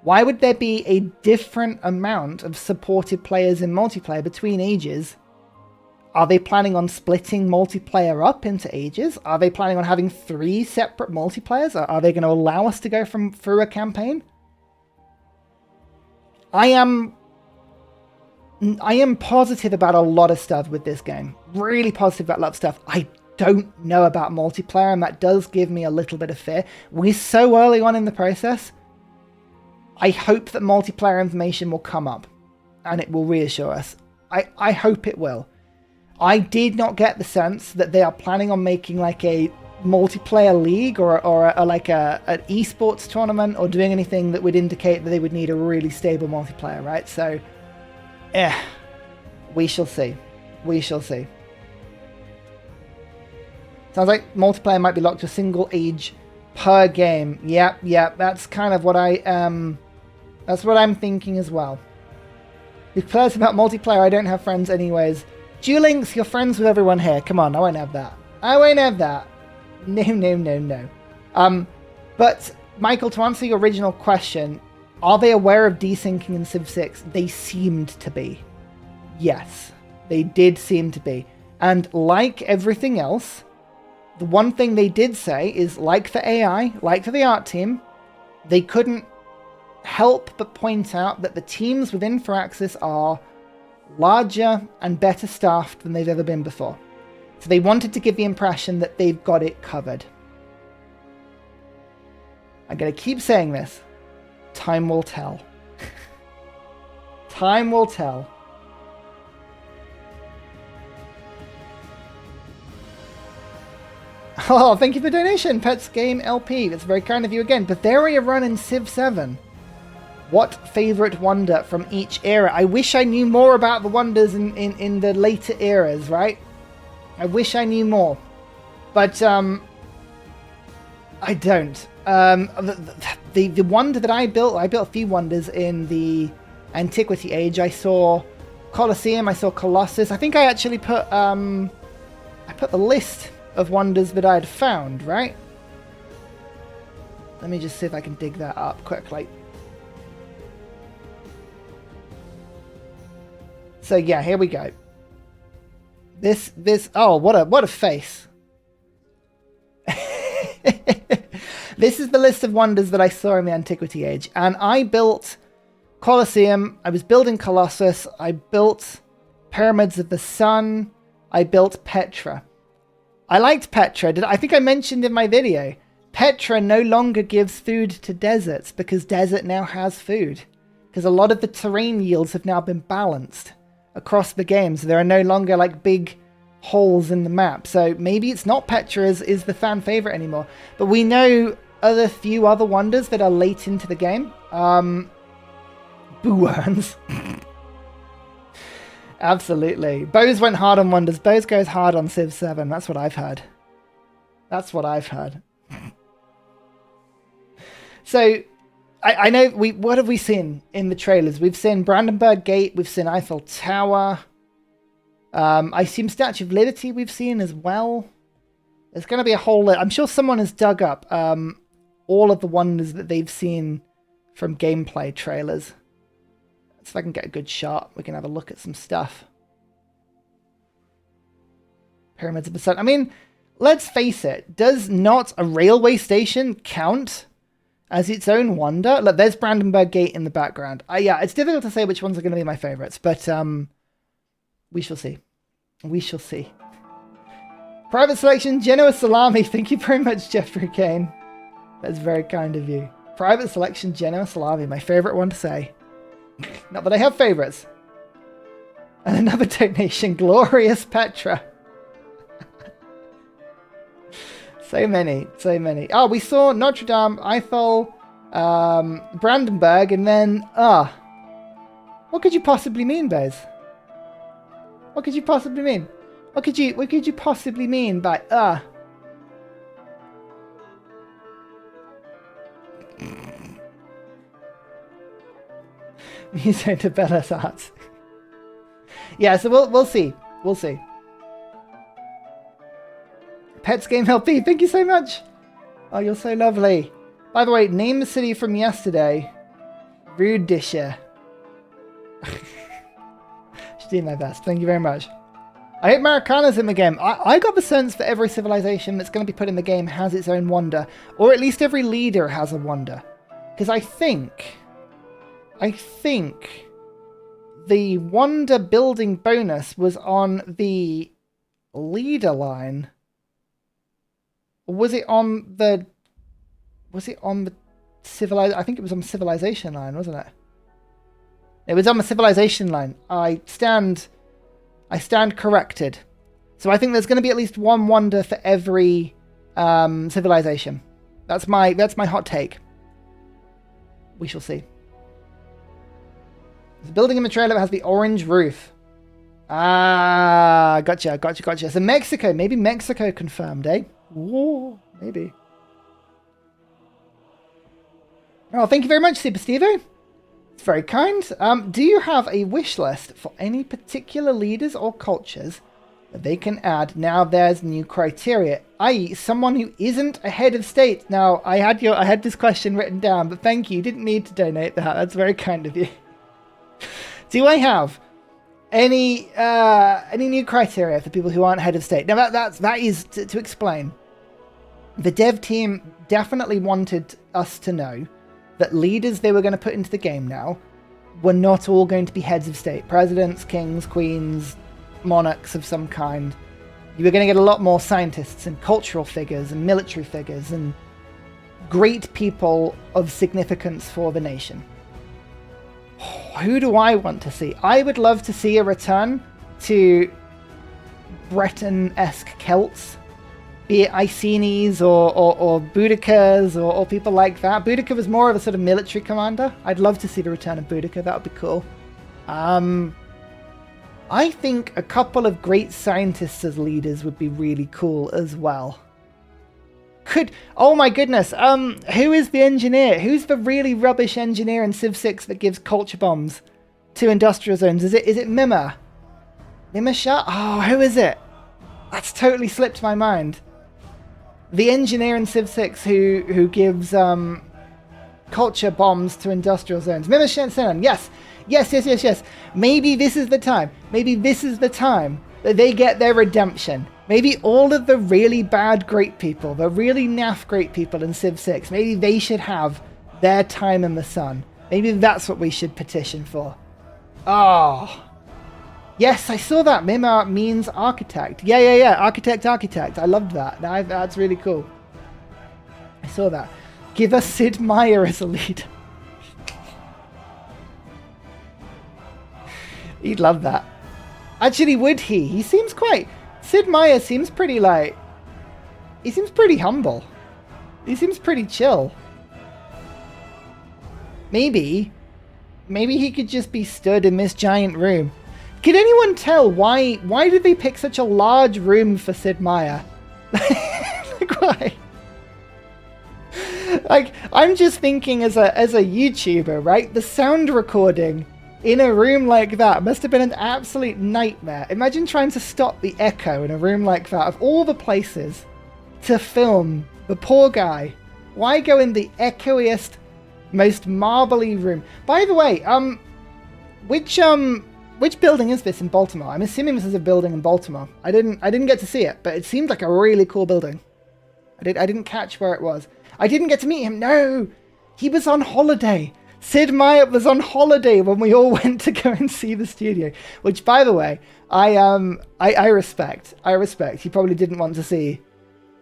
Why would there be a different amount of supported players in multiplayer between ages? Are they planning on splitting multiplayer up into ages? Are they planning on having 3 separate multiplayers? Are they going to allow us to go through a campaign? I am positive about a lot of stuff with this game. Really positive about a lot of stuff. I don't know about multiplayer, and that does give me a little bit of fear. We're so early on in the process. I hope that multiplayer information will come up and it will reassure us. I hope it will. I did not get the sense that they are planning on making like a multiplayer league or like an esports tournament, or doing anything that would indicate that they would need a really stable multiplayer, right? So, we shall see. We shall see. Sounds like multiplayer might be locked to a single age per game. Yep, that's kind of what that's what I'm thinking as well. With players about multiplayer, I don't have friends anyways. Duel Links, you're friends with everyone here. Come on, I won't have that. I won't have that. No. But Michael, to answer your original question, are they aware of desyncing in Civ 6? They seemed to be. Yes, they did seem to be. And like everything else, the one thing they did say is, like for AI, like for the art team, they couldn't help but point out that the teams within Firaxis are larger and better staffed than they've ever been before. So they wanted to give the impression that they've got it covered. I'm going to keep saying this. Time will tell. Time will tell. Oh, thank you for the donation, Pets Game LP. That's very kind of you again. Bavaria run in Civ 7. What favourite wonder from each era? I wish I knew more about the wonders in the later eras, right? I wish I knew more. But, I don't. The wonder that I built a few wonders in the Antiquity Age. I saw Colosseum, I saw Colossus. I think I actually put the list of wonders that I'd found, right? Let me just see if I can dig that up quickly. So yeah, here we go. This, oh, what a face. This is the list of wonders that I saw in the Antiquity Age. And I built Colosseum, I was building Colossus, I built Pyramids of the Sun, I built Petra. I liked Petra. I think I mentioned in my video, Petra no longer gives food to deserts because desert now has food. Because a lot of the terrain yields have now been balanced across the game. So there are no longer like big holes in the map. So maybe it's not Petra is the fan favorite anymore. But we know few other wonders that are late into the game. Boo worms. Absolutely. Bose went hard on wonders. Bose goes hard on Civ 7. That's what I've heard. That's what I've heard. So, I know, what have we seen in the trailers? We've seen Brandenburg Gate. We've seen Eiffel Tower. I assume Statue of Liberty we've seen as well. There's going to be a whole lot. I'm sure someone has dug up all of the wonders that they've seen from gameplay trailers. So if I can get a good shot, we can have a look at some stuff. Pyramids of the Sun. I mean, let's face it. Does not a railway station count as its own wonder? Look, there's Brandenburg Gate in the background. Yeah, it's difficult to say which ones are going to be my favorites, but we shall see. We shall see. Private Selection, Genoa Salami. Thank you very much, Jeffrey Kane. That's very kind of you. Private Selection, Genoa Salami. My favorite one to say. Not that I have favorites. And another donation, Glorious Petra. So many, so many. Oh, we saw Notre Dame, Eiffel, Brandenburg, and then, what could you possibly mean, Bez? What could you possibly mean? What could you possibly mean by, Museo de Bellas Arts. Yeah, so we'll see. We'll see. Pets Game LP, thank you so much. Oh, you're so lovely. By the way, name the city from yesterday. Rudisha. Just doing my best. Thank you very much. I hope Maracana's in the game. I got the sense that every civilization that's going to be put in the game has its own wonder. Or at least every leader has a wonder. Because I think the wonder building bonus was on the leader line. Or was it on the civilization? I think it was on the civilization line, wasn't it? It was on the civilization line. I stand corrected. So I think there's going to be at least one wonder for every civilization. That's my hot take. We shall see. There's a building in the trailer that has the orange roof. Ah, gotcha. So Mexico, maybe Mexico confirmed, eh? Whoa, maybe. Oh, thank you very much, Super Stevo. It's very kind. Do you have a wish list for any particular leaders or cultures that they can add now there's new criteria, i.e. someone who isn't a head of state? Now, I had this question written down, but thank you. You didn't need to donate that. That's very kind of you. Do I have Any new criteria for people who aren't head of state? Now that is to explain. The dev team definitely wanted us to know that leaders they were going to put into the game now were not all going to be heads of state. Presidents, kings, queens, monarchs of some kind. You were going to get a lot more scientists and cultural figures and military figures and great people of significance for the nation. Who do I want to see? I would love to see a return to Breton-esque Celts, be it Icines or Boudica's or people like that. Boudica was more of a sort of military commander. I'd love to see the return of Boudica. That would be cool. I think a couple of great scientists as leaders would be really cool as well. Oh my goodness, who is the engineer? Who's the really rubbish engineer in Civ 6 that gives culture bombs to industrial zones? Is it Mima? Mima Shah? Oh, who is it? That's totally slipped my mind. The engineer in Civ 6 who gives culture bombs to industrial zones. Mima Shah. Yes. Maybe this is the time. Maybe this is the time that they get their redemption. Maybe all of the really bad great people, the really naff great people in Civ 6, maybe they should have their time in the sun. Maybe that's what we should petition for. Oh. Yes, I saw that. Mima means architect. Yeah. Architect. I loved that. That's really cool. I saw that. Give us Sid Meier as a leader. He'd love that. Actually, would he? He seems quite... Sid Meier seems pretty he seems pretty humble. He seems pretty chill. Maybe he could just be stood in this giant room. Can anyone tell why did they pick such a large room for Sid Meier? Like, why? Like, I'm just thinking as a YouTuber, right? The sound recording in a room like that must have been an absolute nightmare. Imagine trying to stop the echo in a room like that, of all the places to film the poor guy. Why go in the echoiest, most marbly room? By the way, which building is this in Baltimore? I'm assuming this is a building in Baltimore. I didn't get to see it, but it seemed like a really cool building. I didn't catch where it was. I didn't get to meet him. No, he was on holiday. Sid Meier was on holiday when we all went to go and see the studio, which, by the way, I respect. He probably didn't want to see.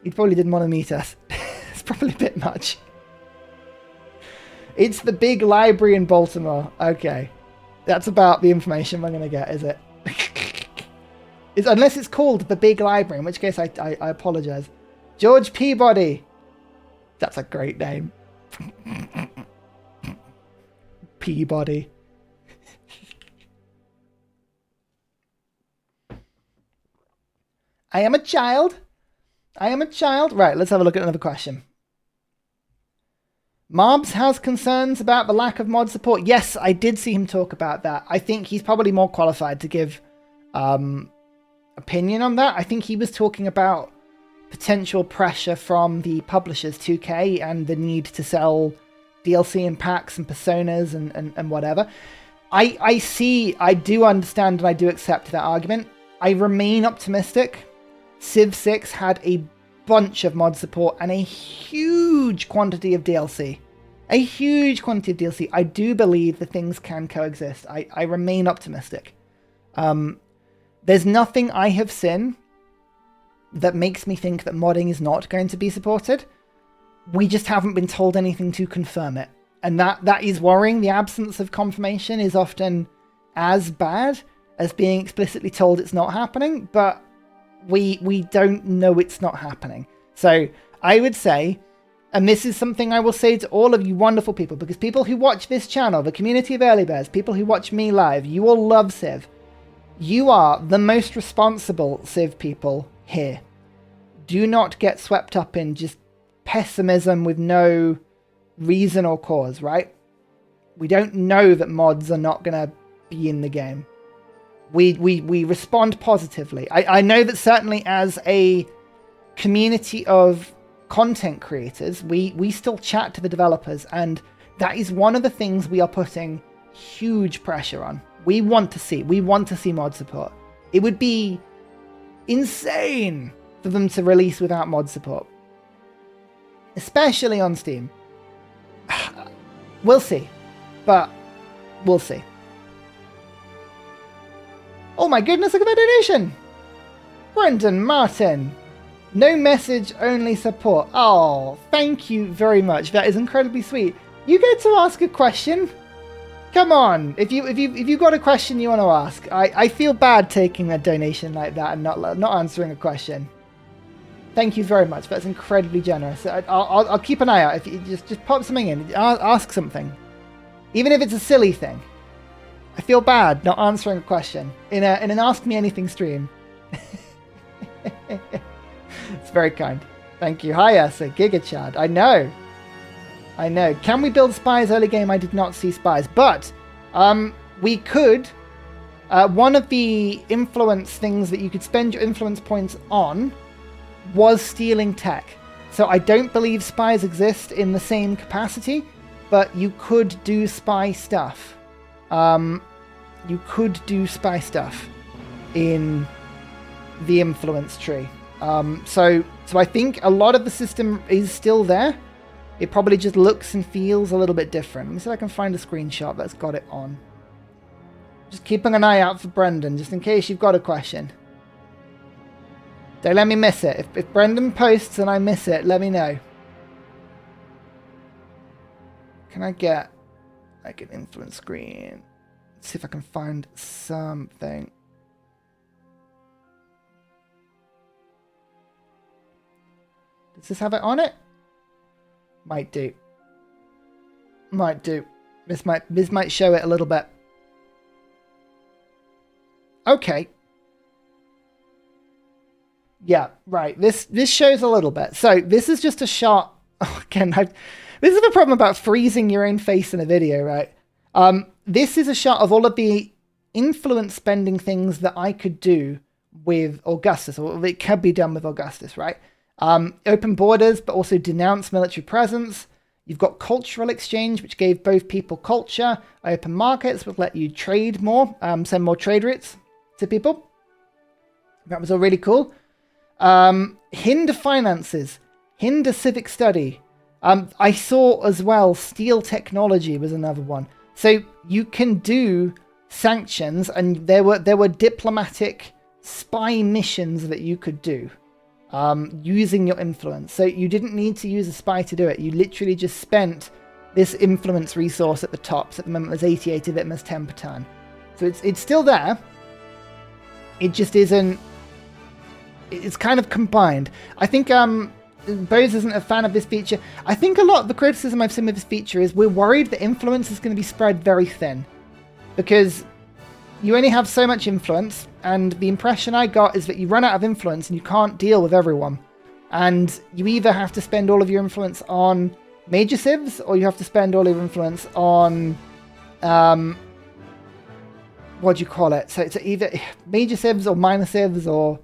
He probably didn't want to meet us. It's probably a bit much. It's the big library in Baltimore. Okay, that's about the information we're gonna get, is it? Unless it's called the big library, in which case I apologize. George Peabody. That's a great name. Peabody. I am a child. Right, let's have a look at another question. Marbs has concerns about the lack of mod support. Yes, I did see him talk about that. I think he's probably more qualified to give opinion on that. I think he was talking about potential pressure from the publishers, 2K, and the need to sell DLC and packs and personas and whatever. I do understand and I do accept that argument. I remain optimistic. Civ 6 had a bunch of mod support and a huge quantity of DLC. I do believe the things can coexist. I remain optimistic. There's nothing I have seen that makes me think that modding is not going to be supported. We just haven't been told anything to confirm it. And that is worrying. The absence of confirmation is often as bad as being explicitly told it's not happening, but we don't know it's not happening. So I would say, and this is something I will say to all of you wonderful people, because people who watch this channel, the community of Early Bears, people who watch me live, you all love Civ. You are the most responsible Civ people here. Do not get swept up in just pessimism with no reason or cause, right? We don't know that mods are not going to be in the game. We respond positively. I know that certainly as a community of content creators, we still chat to the developers, and that is one of the things we are putting huge pressure on. We want to see mod support. It would be insane for them to release without mod support. Especially on Steam. We'll see. But we'll see. Oh my goodness, look at that donation! Brendan Martin. No message, only support. Oh, thank you very much. That is incredibly sweet. You get to ask a question. Come on. If you got a question you want to ask, I feel bad taking a donation like that and not answering a question. Thank you very much. That's incredibly generous. I'll keep an eye out. If you just pop something in, ask something, even if it's a silly thing. I feel bad not answering a question in an Ask Me Anything stream. It's very kind. Thank you. Hi, Ursa. Giga Chad. I know. Can we build spies early game? I did not see spies, but we could. One of the influence things that you could spend your influence points on was stealing tech. So I don't believe spies exist in the same capacity, but you could do spy stuff. You could do spy stuff in the influence tree. So I think a lot of the system is still there. It probably just looks and feels a little bit different. Let me see if I can find a screenshot that's got it on. Just keeping an eye out for Brendan, just in case you've got a question. Don't let me miss it. If Brendan posts and I miss it, let me know. Can I get like an influence screen? Let's see if I can find something. Does this have it on it? Might do. This might show it a little bit. Okay. Yeah, right. This shows a little bit. So this is just a shot. Oh, again, this is the problem about freezing your own face in a video, right? This is a shot of all of the influence spending things that I could do with Augustus, or it can be done with Augustus, right? Open borders, but also denounce military presence. You've got cultural exchange, which gave both people culture. Open markets would let you trade more, send more trade routes to people. That was all really cool. Hinder finances, hinder civic study. I saw as well steel technology was another one. So you can do sanctions, and there were diplomatic spy missions that you could do. Using your influence. So you didn't need to use a spy to do it. You literally just spent this influence resource at the top. So at the moment there's 88 of it and there's 10 per turn. So it's still there. It just isn't... It's kind of combined. I think Bose isn't a fan of this feature. I think a lot of the criticism I've seen with this feature is we're worried that influence is going to be spread very thin. Because you only have so much influence, and the impression I got is that you run out of influence and you can't deal with everyone. And you either have to spend all of your influence on major civs, or you have to spend all of your influence on... what do you call it? So it's either major civs or minor civs, or...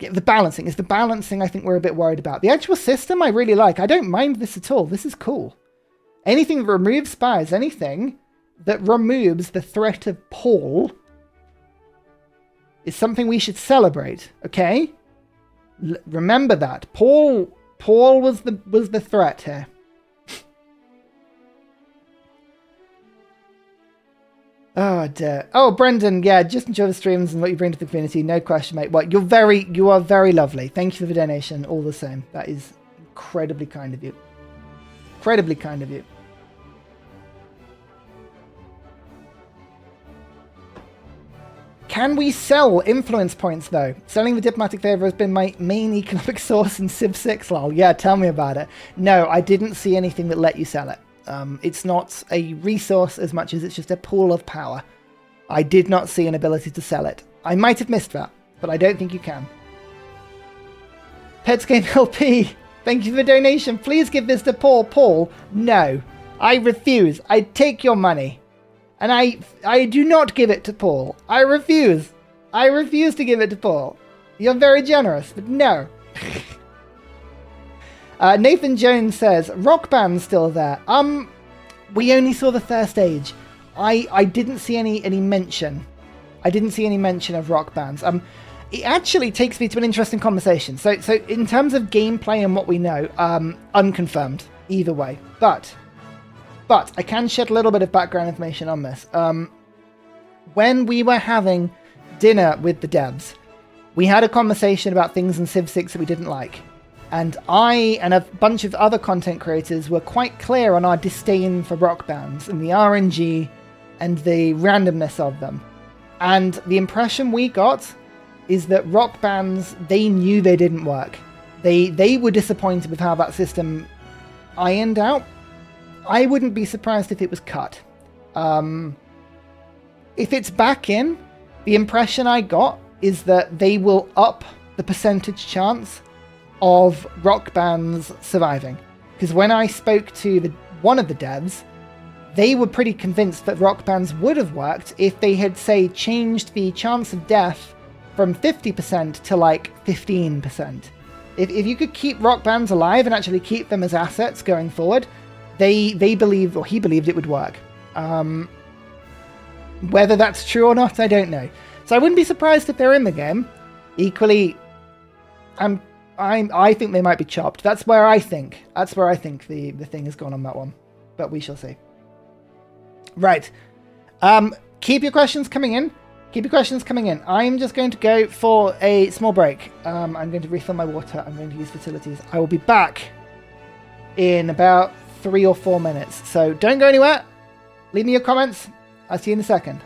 The balancing. It's the balancing I think we're a bit worried about. The actual system I really like. I don't mind this at all. This is cool. Anything that removes spies, anything that removes the threat of Paul is something we should celebrate, okay? Remember that. Paul was the threat here. Oh dear. Oh, Brendan, yeah, just enjoy the streams and what you bring to the community. No question, mate. Well, you are very lovely. Thank you for the donation all the same. That is incredibly kind of you. Incredibly kind of you. Can we sell influence points, though? Selling the diplomatic favor has been my main economic source in Civ 6, lol. Yeah, tell me about it. No, I didn't see anything that let you sell it. It's not a resource as much as it's just a pool of power. I did not see an ability to sell it. I might have missed that, but I don't think you can. Petsgame LP, thank you for the donation. Please give this to Paul. Paul, no. I refuse. I take your money. And I do not give it to Paul. I refuse. I refuse to give it to Paul. You're very generous, but no. Nathan Jones says, Rock Band's still there. We only saw the first stage. I didn't see any mention. I didn't see any mention of rock bands. It actually takes me to an interesting conversation. So in terms of gameplay and what we know, unconfirmed either way. But I can shed a little bit of background information on this. When we were having dinner with the devs, we had a conversation about things in Civ 6 that we didn't like. And I and a bunch of other content creators were quite clear on our disdain for rock bands and the RNG and the randomness of them. And the impression we got is that rock bands, they knew they didn't work. They were disappointed with how that system ironed out. I wouldn't be surprised if it was cut. If it's back in, the impression I got is that they will up the percentage chance of rock bands surviving. Because when I spoke to one of the devs, they were pretty convinced that rock bands would have worked if they had, say, changed the chance of death from 50% to like 15%. If you could keep rock bands alive and actually keep them as assets going forward, they believed, or he believed, it would work. Whether that's true or not, I don't know. So I wouldn't be surprised if they're in the game. Equally, I think they might be chopped. That's where I think the thing has gone on that one. But we shall see. Right. Keep your questions coming in. I'm just going to go for a small break. I'm going to refill my water. I'm going to use facilities. I will be back in about 3 or 4 minutes. So don't go anywhere. Leave me your comments. I'll see you in a second.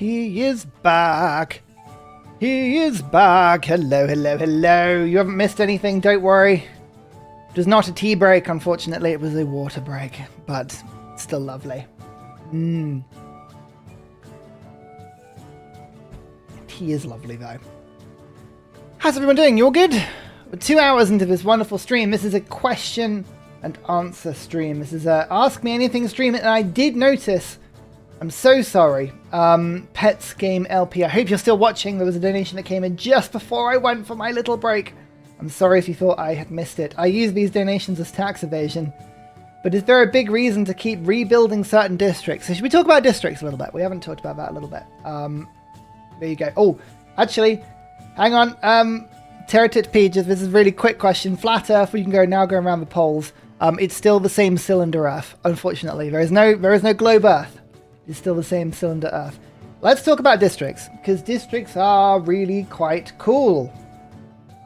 He is back. He is back. Hello, hello, hello. You haven't missed anything, don't worry. It was not a tea break, unfortunately. It was a water break, but still lovely. Tea is lovely, though. How's everyone doing? You all good? We're 2 hours into this wonderful stream. This is a question and answer stream. This is a Ask Me Anything stream, and I did notice... I'm so sorry. Pets Game LP. I hope you're still watching. There was a donation that came in just before I went for my little break. I'm sorry if you thought I had missed it. I use these donations as tax evasion. But is there a big reason to keep rebuilding certain districts? So should we talk about districts a little bit? We haven't talked about that a little bit. There you go. Oh, actually, hang on. Terratit Pages, this is a really quick question. Flat Earth, we can go around the poles. It's still the same cylinder Earth, unfortunately. There is no globe Earth. It's still the same cylinder Earth. Let's talk about districts, because districts are really quite cool.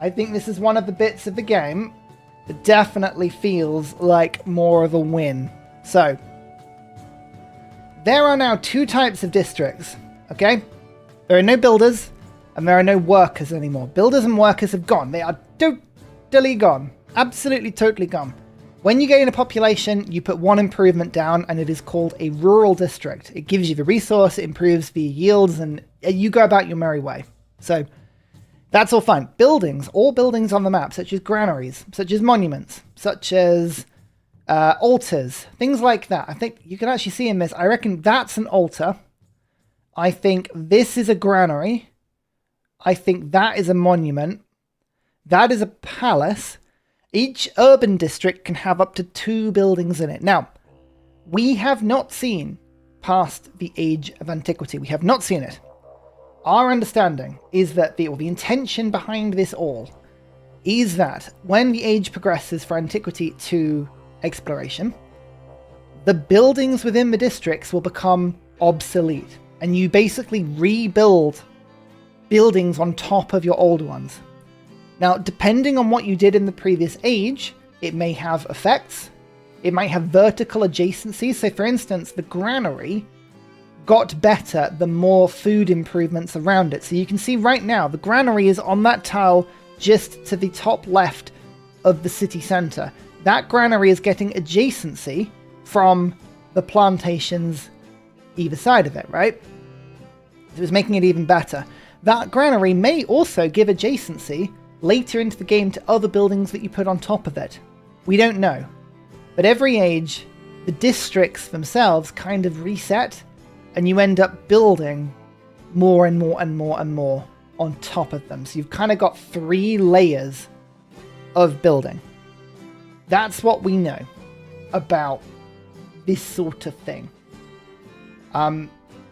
I think this is one of the bits of the game that definitely feels like more of a win. So, there are now 2 types of districts, okay? There are no builders, and there are no workers anymore. Builders and workers have gone. They are totally gone. Absolutely, totally gone. When you gain a population, you put 1 improvement down, and it is called a rural district. It gives you the resource, it improves the yields, and you go about your merry way. So, that's all fine. Buildings, all buildings on the map, such as granaries, such as monuments, such as altars, things like that. I think you can actually see in this, I reckon that's an altar. I think this is a granary. I think that is a monument. That is a palace. Each urban district can have up to 2 buildings in it. Now, we have not seen past the age of antiquity. We have not seen it. Our understanding is that the intention behind this all is that when the age progresses from antiquity to exploration, the buildings within the districts will become obsolete. And you basically rebuild buildings on top of your old ones. Now, depending on what you did in the previous age, it may have effects. It might have vertical adjacencies. So, for instance, the granary got better the more food improvements around it. So you can see right now, the granary is on that tile just to the top left of the city centre. That granary is getting adjacency from the plantations either side of it, right? So it's making it even better. That granary may also give adjacency later into the game to other buildings that you put on top of it. We don't know. But every age, the districts themselves kind of reset, and you end up building more and more and more and more on top of them. So you've kind of got 3 layers of building. That's what we know about this sort of thing.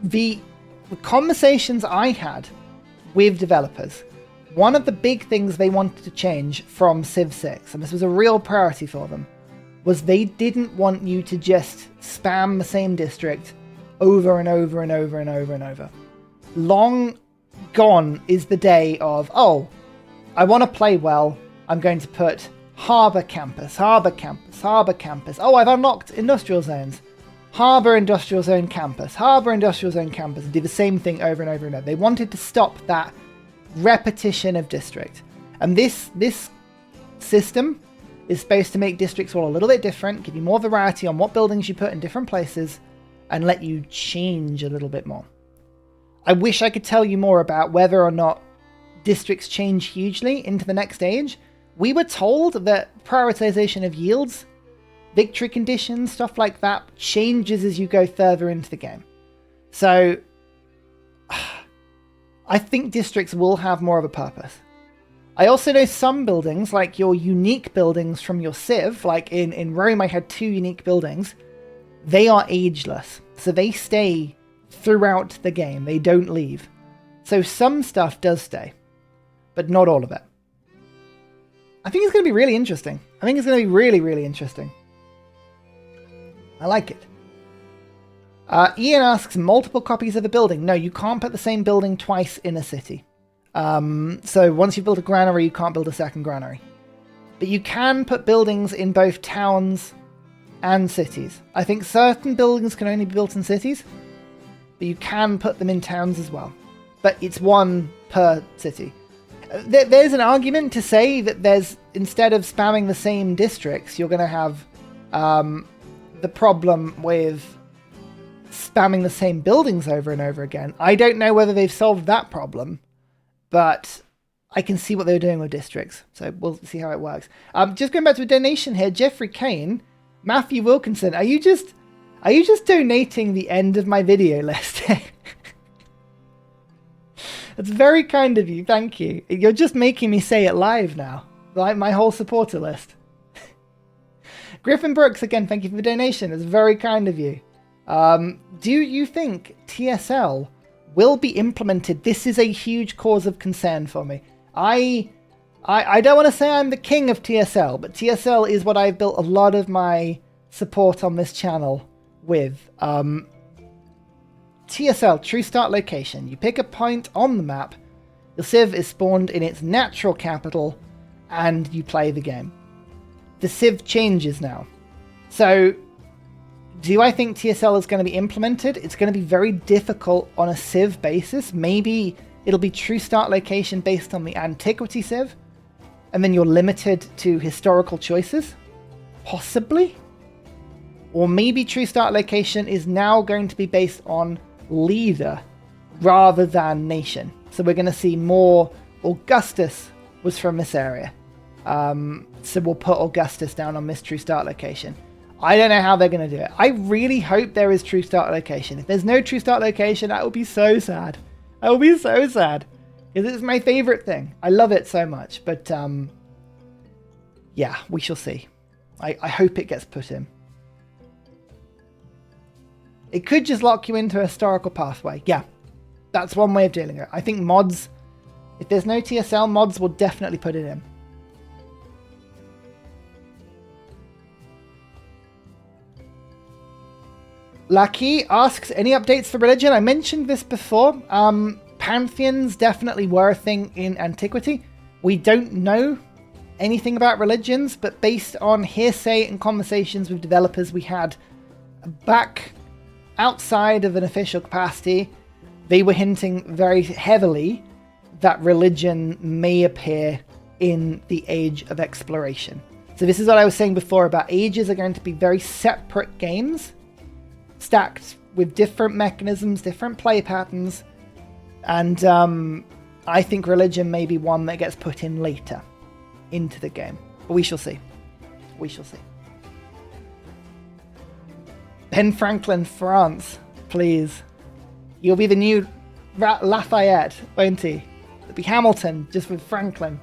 The conversations I had with developers, one of the big things they wanted to change from Civ 6, and this was a real priority for them, was they didn't want you to just spam the same district over and over and over and over and over. Long gone is the day of, oh, I want to play well, I'm going to put Harbour Campus, Harbour Campus, Harbour Campus. Oh, I've unlocked industrial zones. Harbour Industrial Zone Campus, Harbour Industrial Zone Campus, and do the same thing over and over and over. They wanted to stop that repetition of district. And this system is supposed to make districts all a little bit different, give you more variety on what buildings you put in different places, and let you change a little bit more. I wish I could tell you more about whether or not districts change hugely into the next age. We were told that prioritization of yields, victory conditions, stuff like that, changes as you go further into the game. So, I think districts will have more of a purpose. I also know some buildings, like your unique buildings from your Civ, like in Rome I had 2 unique buildings, they are ageless. So they stay throughout the game. They don't leave. So some stuff does stay, but not all of it. I think it's going to be really interesting. I think it's going to be really, really interesting. I like it. Ian asks, multiple copies of a building. No, you can't put the same building twice in a city. So once you've built a granary, you can't build a second granary. But you can put buildings in both towns and cities. I think certain buildings can only be built in cities, but but you can put them in towns as well. But it's one per city. There's an argument to say that instead of spamming the same districts, you're going to have the problem with spamming the same buildings over and over again. I don't know whether they've solved that problem, but I can see what they're doing with districts. So we'll see how it works. Just going back to a donation here, Jeffrey Kane, Matthew Wilkinson, are you just donating the end of my video list? That's very kind of you. Thank you. You're just making me say it live now. Like my whole supporter list. Griffin Brooks, again, thank you for the donation. It's very kind of you. Do you think TSL will be implemented? This is a huge cause of concern for me. I don't want to say I'm the king of TSL, but TSL is what I've built a lot of my support on this channel with. TSL, true start location. You pick a point on the map, the Civ is spawned in its natural capital, and you play the game. The Civ changes now. So, do I think TSL is going to be implemented? It's going to be very difficult on a Civ basis. Maybe it'll be true start location based on the Antiquity Civ, and then you're limited to historical choices? Possibly? Or maybe true start location is now going to be based on leader rather than nation. So we're going to see more Augustus was from this area. So we'll put Augustus down on this true start location. I don't know how they're going to do it. I really hope there is true start location. If there's no true start location, that would be so sad. I will be so sad. Because it's my favorite thing. I love it so much. But yeah, we shall see. I hope it gets put in. It could just lock you into a historical pathway. Yeah, that's one way of dealing with it. I think mods, if there's no TSL, mods will definitely put it in. Lucky asks, any updates for religion? I mentioned this before. Pantheons definitely were a thing in antiquity. We don't know anything about religions, but based on hearsay and conversations with developers we had back outside of an official capacity, they were hinting very heavily that religion may appear in the Age of Exploration. So this is what I was saying before about ages are going to be very separate games, stacked with different mechanisms, different play patterns, and I think religion may be one that gets put in later into the game. But we shall see. We shall see. Ben Franklin, France, please. You'll be the new Lafayette, won't he? It'll be Hamilton, just with Franklin.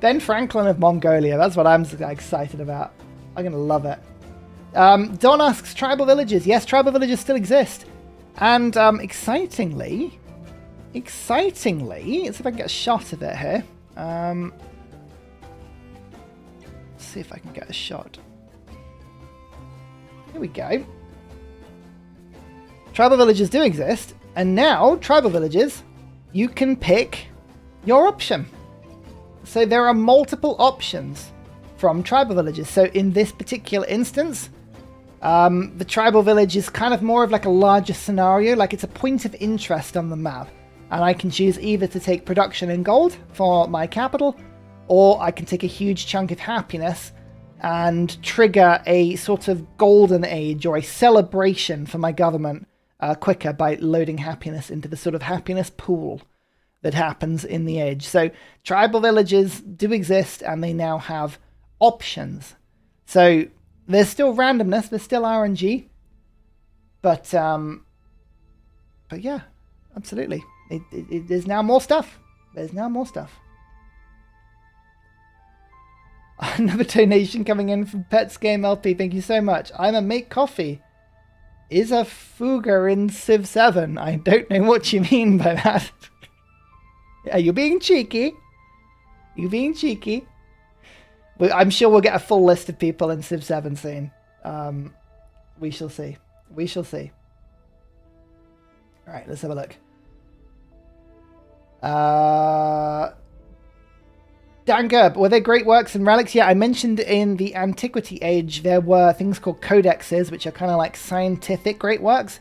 Ben Franklin of Mongolia, that's what I'm excited about. I'm going to love it. Don asks, tribal villages. Yes, tribal villages still exist. And excitingly, let's see if I can get a shot of it here. Let's see if I can get a shot. Here we go. Tribal villages do exist, and now tribal villages, you can pick your option. So there are multiple options from tribal villages. So in this particular instance, the tribal village is kind of more of like a larger scenario, like it's a point of interest on the map. And I can choose either to take production in gold for my capital, or I can take a huge chunk of happiness and trigger a sort of golden age or a celebration for my government quicker by loading happiness into the sort of happiness pool that happens in the age. So tribal villages do exist, and they now have options. So there's still randomness, there's still RNG, but yeah, absolutely. There's now more stuff. There's now more stuff. Another donation coming in from Pets Game LP. Thank you so much. I'm a make coffee. Is a Fuga in Civ 7? I don't know what you mean by that. Are you being cheeky? You being cheeky? I'm sure we'll get a full list of people in Civ 7 soon. We shall see. We shall see. Alright, let's have a look. Dan Gerb, were there great works and relics? Yeah, I mentioned in the Antiquity Age there were things called codexes, which are kind of like scientific great works.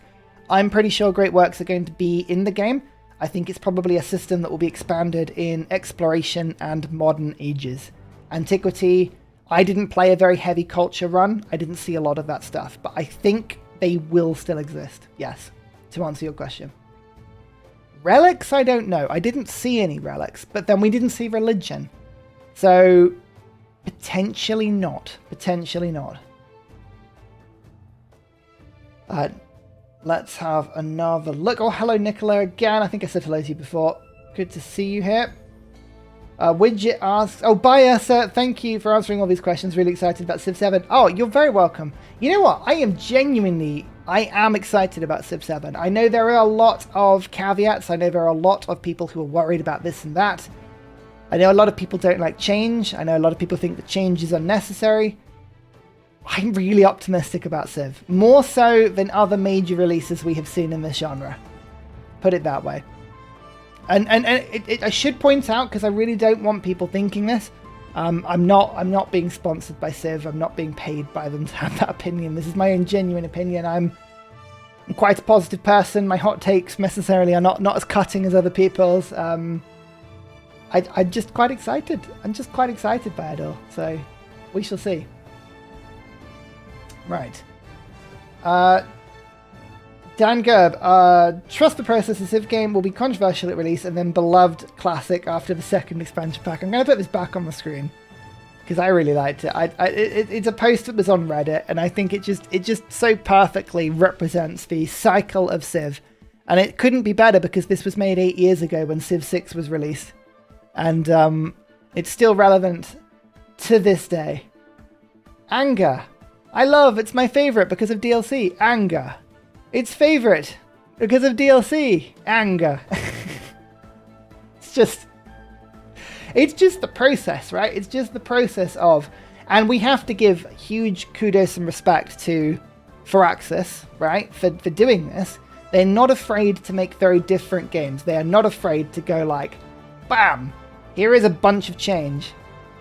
I'm pretty sure Great Works are going to be in the game. I think it's probably a system that will be expanded in Exploration and Modern Ages. Antiquity, I didn't play a very heavy culture run. I didn't see a lot of that stuff, but I think they will still exist. Yes, to answer your question. Relics, I don't know. I didn't see any relics, but then we didn't see religion. So, potentially not. Potentially not. Let's have another look. Oh, hello, Nicola, again. I think I said hello to you before. Good to see you here. Widget asks... Oh, bye, Ursa. Thank you for answering all these questions. Really excited about Civ 7. Oh, you're very welcome. You know what? I am excited about Civ 7. I know there are a lot of caveats. I know there are a lot of people who are worried about this and that. I know a lot of people don't like change. I know a lot of people think that change is unnecessary. I'm really optimistic about Civ. More so than other major releases we have seen in this genre. Put it that way. And I should point out, because I really don't want people thinking this, I'm not being sponsored by Civ. I'm not being paid by them to have that opinion. This is my own genuine opinion. I'm quite a positive person. My hot takes necessarily are not as cutting as other people's. I'm just quite excited. I'm just quite excited by it all. So we shall see. Right. Dan Gerb, trust the process. The Civ game will be controversial at release and then beloved classic after the second expansion pack. I'm going to put this back on the screen because I really liked it. It's a post that was on Reddit, and I think it just so perfectly represents the cycle of Civ. And it couldn't be better because this was made 8 years ago when Civ 6 was released. And it's still relevant to this day. Anger. I love, it's my favorite because of DLC. Anger. It's favorite because of DLC. Anger. It's just the process, right? It's just the process of, and we have to give huge kudos and respect to Firaxis, right? For doing this. They're not afraid to make very different games. They are not afraid to go like, bam, here is a bunch of change.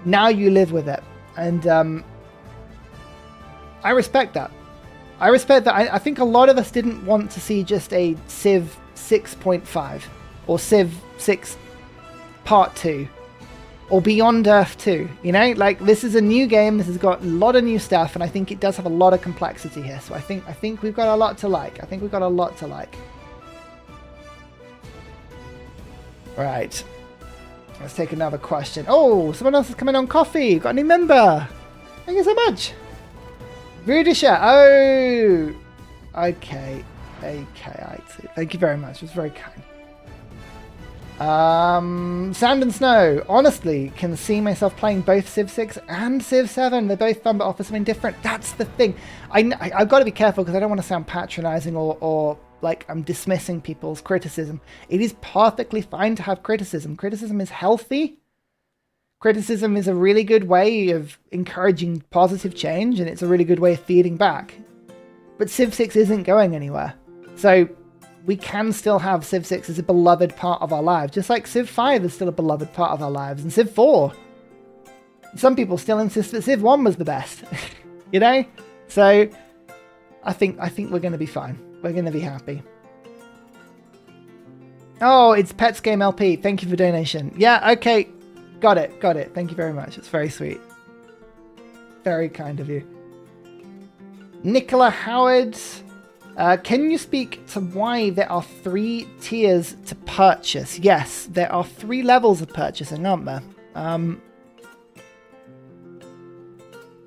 Now you live with it. And I respect that. I respect that. I think a lot of us didn't want to see just a Civ 6.5 or Civ 6 Part 2 or Beyond Earth 2. You know, like this is a new game. This has got a lot of new stuff, and I think it does have a lot of complexity here. So I think we've got a lot to like. I think we've got a lot to like. Right. Let's take another question. Oh, someone else is coming on coffee. Got a new member. Thank you so much. Rudisha. Oh. Okay. Thank you very much. It was very kind. Sand and Snow. Honestly, can see myself playing both Civ 6 and Civ 7. They're both fun but offer something different. That's the thing. I've got to be careful because I don't want to sound patronizing or like I'm dismissing people's criticism. It is perfectly fine to have criticism. Criticism is healthy. Criticism is a really good way of encouraging positive change, and it's a really good way of feeding back. But Civ 6 isn't going anywhere. So we can still have Civ 6 as a beloved part of our lives, just like Civ 5 is still a beloved part of our lives, and Civ 4. Some people still insist that Civ 1 was the best, you know? So I think we're going to be fine. We're going to be happy. Oh, it's Pets Game LP. Thank you for donation. Yeah, okay. Got it. Thank you very much. It's very sweet. Very kind of you. Nicola Howard. Can you speak to why there are 3 tiers to purchase? Yes, there are 3 levels of purchasing, aren't there?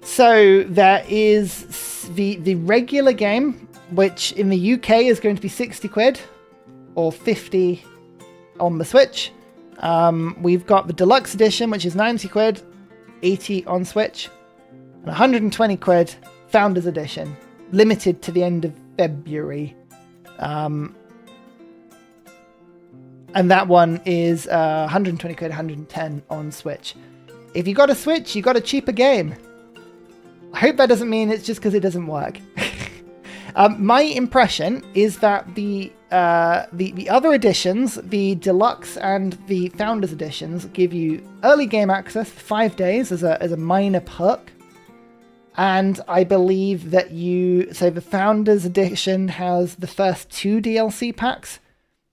So there is the regular game, which in the UK is going to be 60 quid or 50 on the Switch. We've got the deluxe edition, which is 90 quid, 80 on Switch, and 120 quid Founders Edition, limited to the end of February. And that one is 120 quid, 110 on Switch. If you got a Switch, you got a cheaper game. I hope that doesn't mean it's just because it doesn't work. My impression is that the other editions, the deluxe and the Founders editions, give you early game access for 5 days as a minor perk, And I believe that so the Founders Edition has the first 2 DLC packs.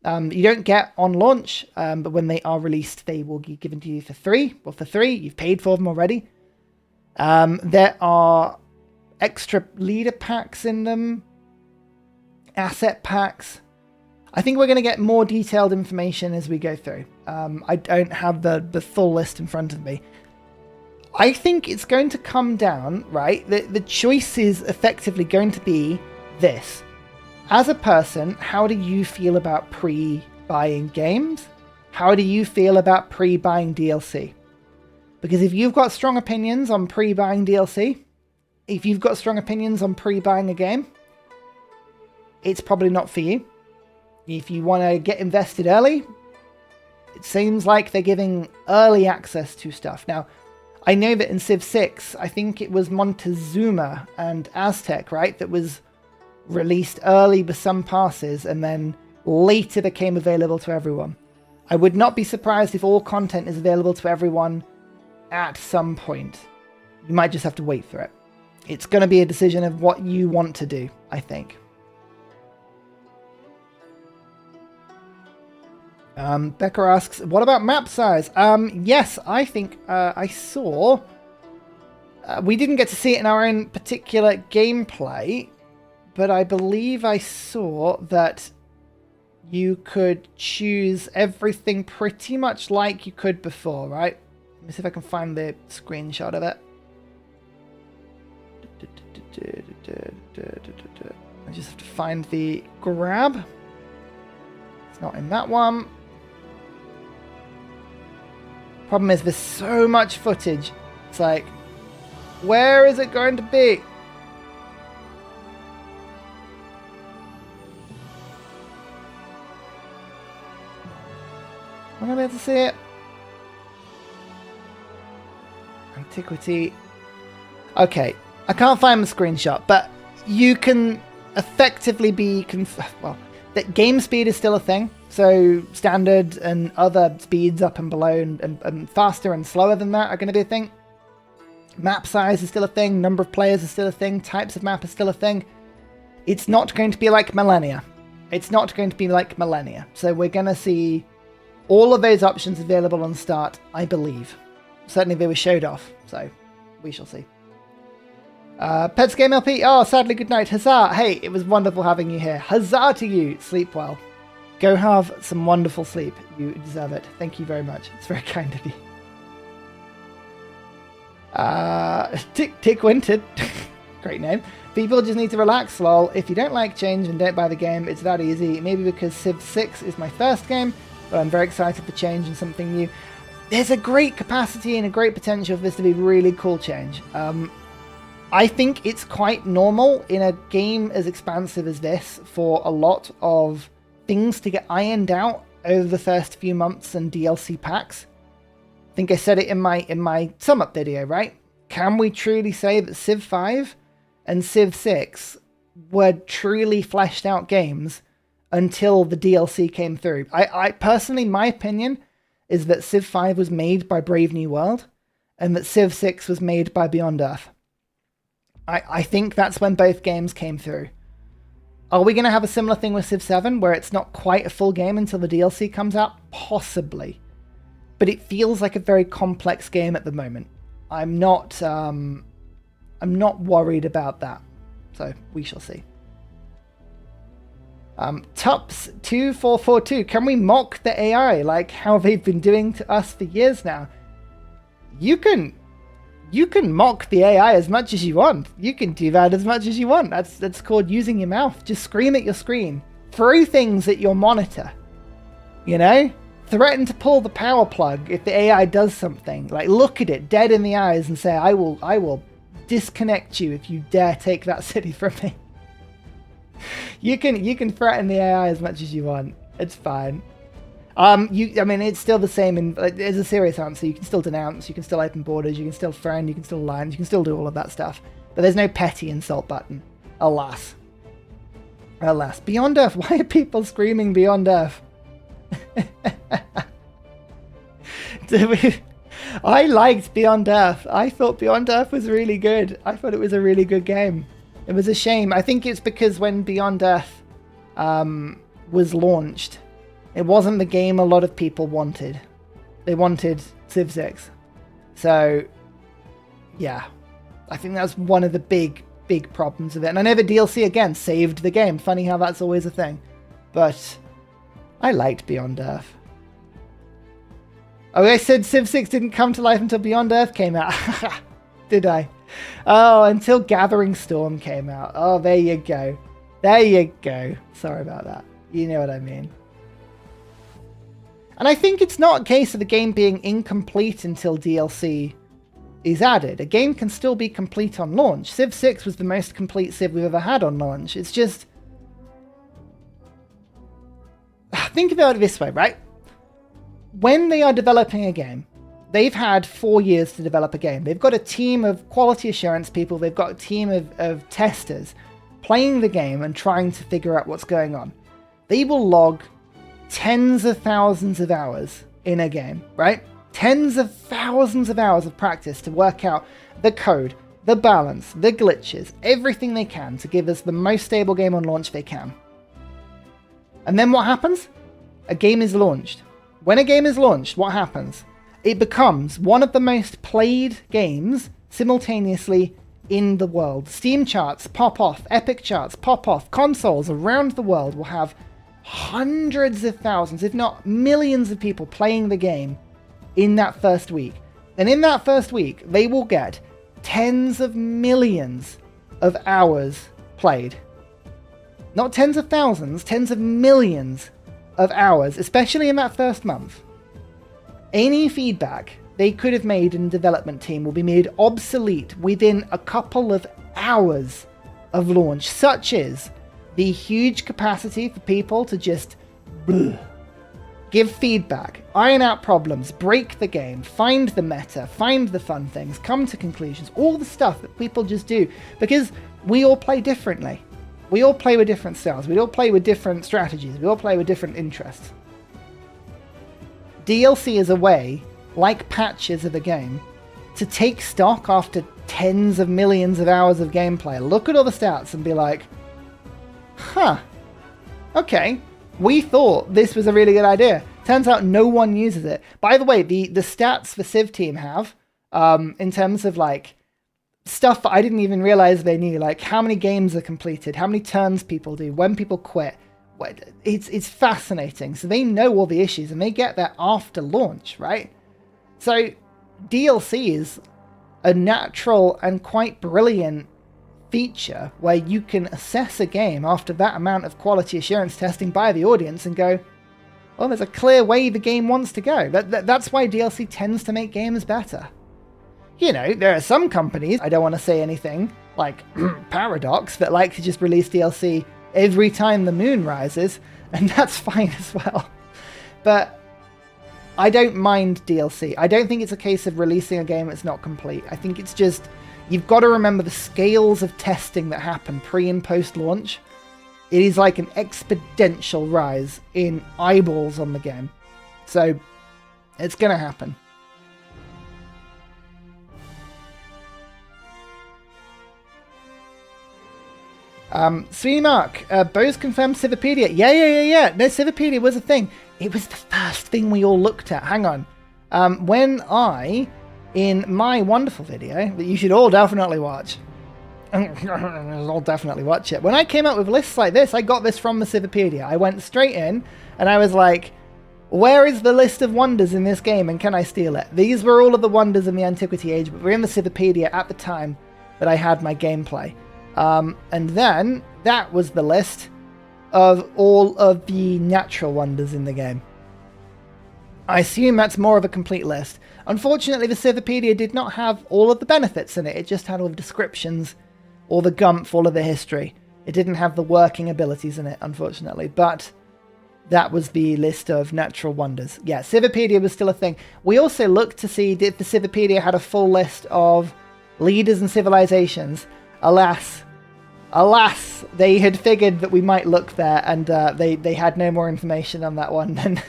You don't get on launch, but when they are released, they will be given to you for 3. Well, for 3, you've paid for them already. There are extra leader packs in them, asset packs. I think we're going to get more detailed information as we go through. I don't have the full list in front of me. I think it's going to come down, right? The choice is effectively going to be this. As a person, how do you feel about pre-buying games? How do you feel about pre-buying DLC? Because if you've got strong opinions on pre-buying DLC, if you've got strong opinions on pre-buying a game, it's probably not for you. If you want to get invested early, it seems like they're giving early access to stuff. Now, I know that in Civ 6, I think it was Montezuma and Aztec, right, that was released early with some passes and then later became available to everyone. I would not be surprised if all content is available to everyone at some point. You might just have to wait for it. It's going to be a decision of what you want to do, I think. Becca asks, what about map size? Yes, I think I saw... we didn't get to see it in our own particular gameplay, but I believe I saw that you could choose everything pretty much like you could before, right? Let me see if I can find the screenshot of it. I just have to find the grab. It's not in that one. Problem is, there's so much footage. It's like, where is it going to be? Am I going to be able to see it? Antiquity. Okay, I can't find the screenshot, but you can effectively be... well, that game speed is still a thing. So standard and other speeds up and below and faster and slower than that are going to be a thing. Map size is still a thing. Number of players is still a thing. Types of map is still a thing. It's not going to be like Millennia. It's not going to be like Millennia. So we're going to see all of those options available on start, I believe. Certainly they were showed off. So we shall see. Pets Game LP. Oh, sadly, good night. Huzzah. Hey, it was wonderful having you here. Huzzah to you. Sleep well. Go have some wonderful sleep. You deserve it. Thank you very much. It's very kind of you. Tick Wintered. Great name. People just need to relax, lol. If you don't like change and don't buy the game, it's that easy. Maybe because Civ 6 is my first game, but I'm very excited for change and something new. There's a great capacity and a great potential for this to be really cool change. I think it's quite normal in a game as expansive as this for a lot of things to get ironed out over the first few months and DLC packs. I think I said it in my sum up video, right? Can we truly say that Civ 5 and Civ 6 were truly fleshed out games until the DLC came through? I personally, my opinion is that Civ 5 was made by Brave New World and that Civ 6 was made by Beyond Earth. I think that's when both games came through. Are we going to have a similar thing with Civ 7 where it's not quite a full game until the DLC comes out? Possibly. But it feels like a very complex game at the moment. I'm not worried about that. So we shall see. Tups2442, can we mock the AI like how they've been doing to us for years now? You can mock the AI as much as you want. You can do that as much as you want. That's called using your mouth. Just scream at your screen. Throw things at your monitor. You know? Threaten to pull the power plug if the AI does something. Like, look at it dead in the eyes and say, I will disconnect you if you dare take that city from me. You can threaten the AI as much as you want. It's fine. I mean, it's still the same. And there's a serious answer. You can still denounce. You can still open borders. You can still friend. You can still line. You can still do all of that stuff. But there's no petty insult button. Alas. Alas. Beyond Earth. Why are people screaming Beyond Earth? I liked Beyond Earth. I thought Beyond Earth was really good. I thought it was a really good game. It was a shame. I think it's because when Beyond Earth was launched, it wasn't the game a lot of people wanted. They wanted Civ 6. So, yeah. I think that's one of the big problems of it. And I know the DLC, again, saved the game. Funny how that's always a thing. But I liked Beyond Earth. Oh, I said Civ 6 didn't come to life until Beyond Earth came out. Did I? Oh, until Gathering Storm came out. Oh, there you go. There you go. Sorry about that. You know what I mean. And I think it's not a case of the game being incomplete until DLC is added. A game can still be complete on launch. Civ 6 was the most complete Civ we've ever had on launch. It's just... Think about it this way, right? When they are developing a game, they've had 4 years to develop a game. They've got a team of quality assurance people. They've got a team of testers playing the game and trying to figure out what's going on. They will log tens of thousands of hours in a game, right? Tens of thousands of hours of practice to work out the code, the balance, the glitches, everything they can to give us the most stable game on launch they can. And then what happens? A game is launched. When a game is launched, what happens? It becomes one of the most played games simultaneously in the world. Steam charts pop off, Epic charts pop off, consoles around the world will have hundreds of thousands, if not millions of people playing the game in that first week. And in that first week, they will get tens of millions of hours played. Not tens of thousands, tens of millions of hours, especially in that first month. Any feedback they could have made in the development team will be made obsolete within a couple of hours of launch, such as the huge capacity for people to just give feedback, iron out problems, break the game, find the meta, find the fun things, come to conclusions, all the stuff that people just do, because we all play differently. We all play with different styles, we all play with different strategies, we all play with different interests. DLC is a way, like patches of a game, to take stock after tens of millions of hours of gameplay, look at all the stats and be like, huh, okay, we thought this was a really good idea. Turns out no one uses it. By the way, the stats the Civ team have, in terms of like stuff that I didn't even realize they knew, like how many games are completed, how many turns people do, when people quit. It's fascinating. So they know all the issues and they get that after launch, right? So DLC is a natural and quite brilliant feature where you can assess a game after that amount of quality assurance testing by the audience and go, well, there's a clear way the game wants to go. That's why DLC tends to make games better. You know, there are some companies, I don't want to say anything, like Paradox, that like to just release DLC every time the moon rises, and that's fine as well. But I don't mind DLC. I don't think it's a case of releasing a game that's not complete. I think it's just, you've got to remember the scales of testing that happen pre and post launch. It is like an exponential rise in eyeballs on the game. So it's going to happen. Sweetie Mark, Bose confirmed Civipedia. Yeah. No, Civipedia was a thing. It was the first thing we all looked at. Hang on. When I, in my wonderful video, that you should all definitely watch, I'll definitely watch it. When I came out with lists like this, I got this from the Civipedia. I went straight in, and I was like, where is the list of wonders in this game, and can I steal it? These were all of the wonders in the Antiquity Age, but we're in the Civipedia at the time that I had my gameplay. And then that was the list of all of the natural wonders in the game. I assume that's more of a complete list. Unfortunately, the Civipedia did not have all of the benefits in it. It just had all the descriptions, all the gumph, all of the history. It didn't have the working abilities in it, unfortunately. But that was the list of natural wonders. Yeah, Civipedia was still a thing. We also looked to see if the Civipedia had a full list of leaders and civilizations. Alas, they had figured that we might look there, and they had no more information on that one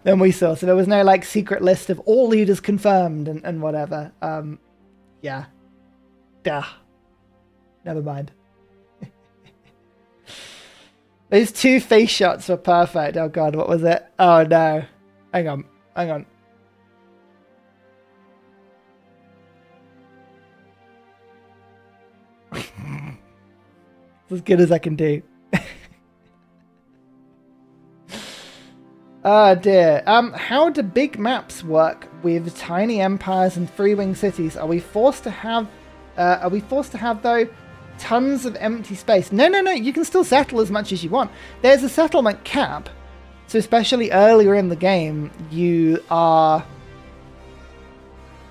than we saw. So there was no like secret list of all leaders confirmed and whatever. Yeah. Duh. Never mind. Those 2 face shots were perfect. Oh god, what was it? Oh no. Hang on. Hang on. It's as good as I can do. Oh dear. How do big maps work with tiny empires and free-wing cities? Are we forced to have though tons of empty space? No. You can still settle as much as you want. There's a settlement cap. So especially earlier in the game, you are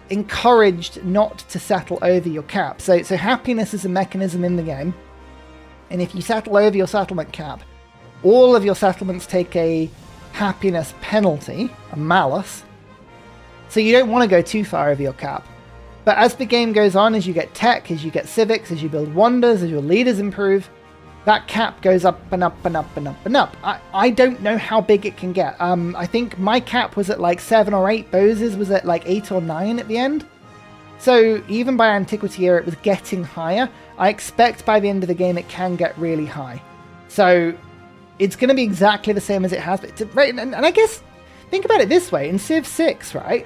encouraged not to settle over your cap. So happiness is a mechanism in the game. And if you settle over your settlement cap, all of your settlements take a happiness penalty, a malus. So you don't want to go too far over your cap. But as the game goes on, as you get tech, as you get civics, as you build wonders, as your leaders improve, that cap goes up and up and up and up and up. I don't know how big it can get. I think my cap was at like 7 or 8. Bose's was at like 8 or 9 at the end. So even by Antiquity Era, it was getting higher. I expect by the end of the game, it can get really high. So it's going to be exactly the same as it has. Right, and I guess, think about it this way. In Civ 6, right?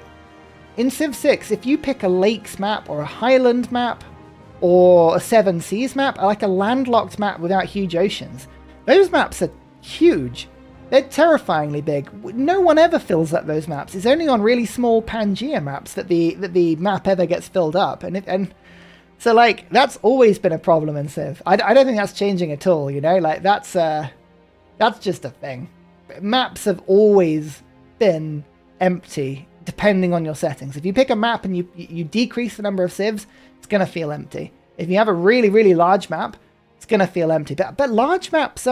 In Civ 6, if you pick a Lakes map or a Highland map or a Seven Seas map, like a landlocked map without huge oceans, those maps are huge. They're terrifyingly big. No one ever fills up those maps. It's only on really small Pangea maps that the map ever gets filled up. And so, like, that's always been a problem in Civ. I don't think that's changing at all, you know? Like, that's just a thing. Maps have always been empty, depending on your settings. If you pick a map and you decrease the number of civs, it's going to feel empty. If you have a really, really large map, it's going to feel empty. But large maps,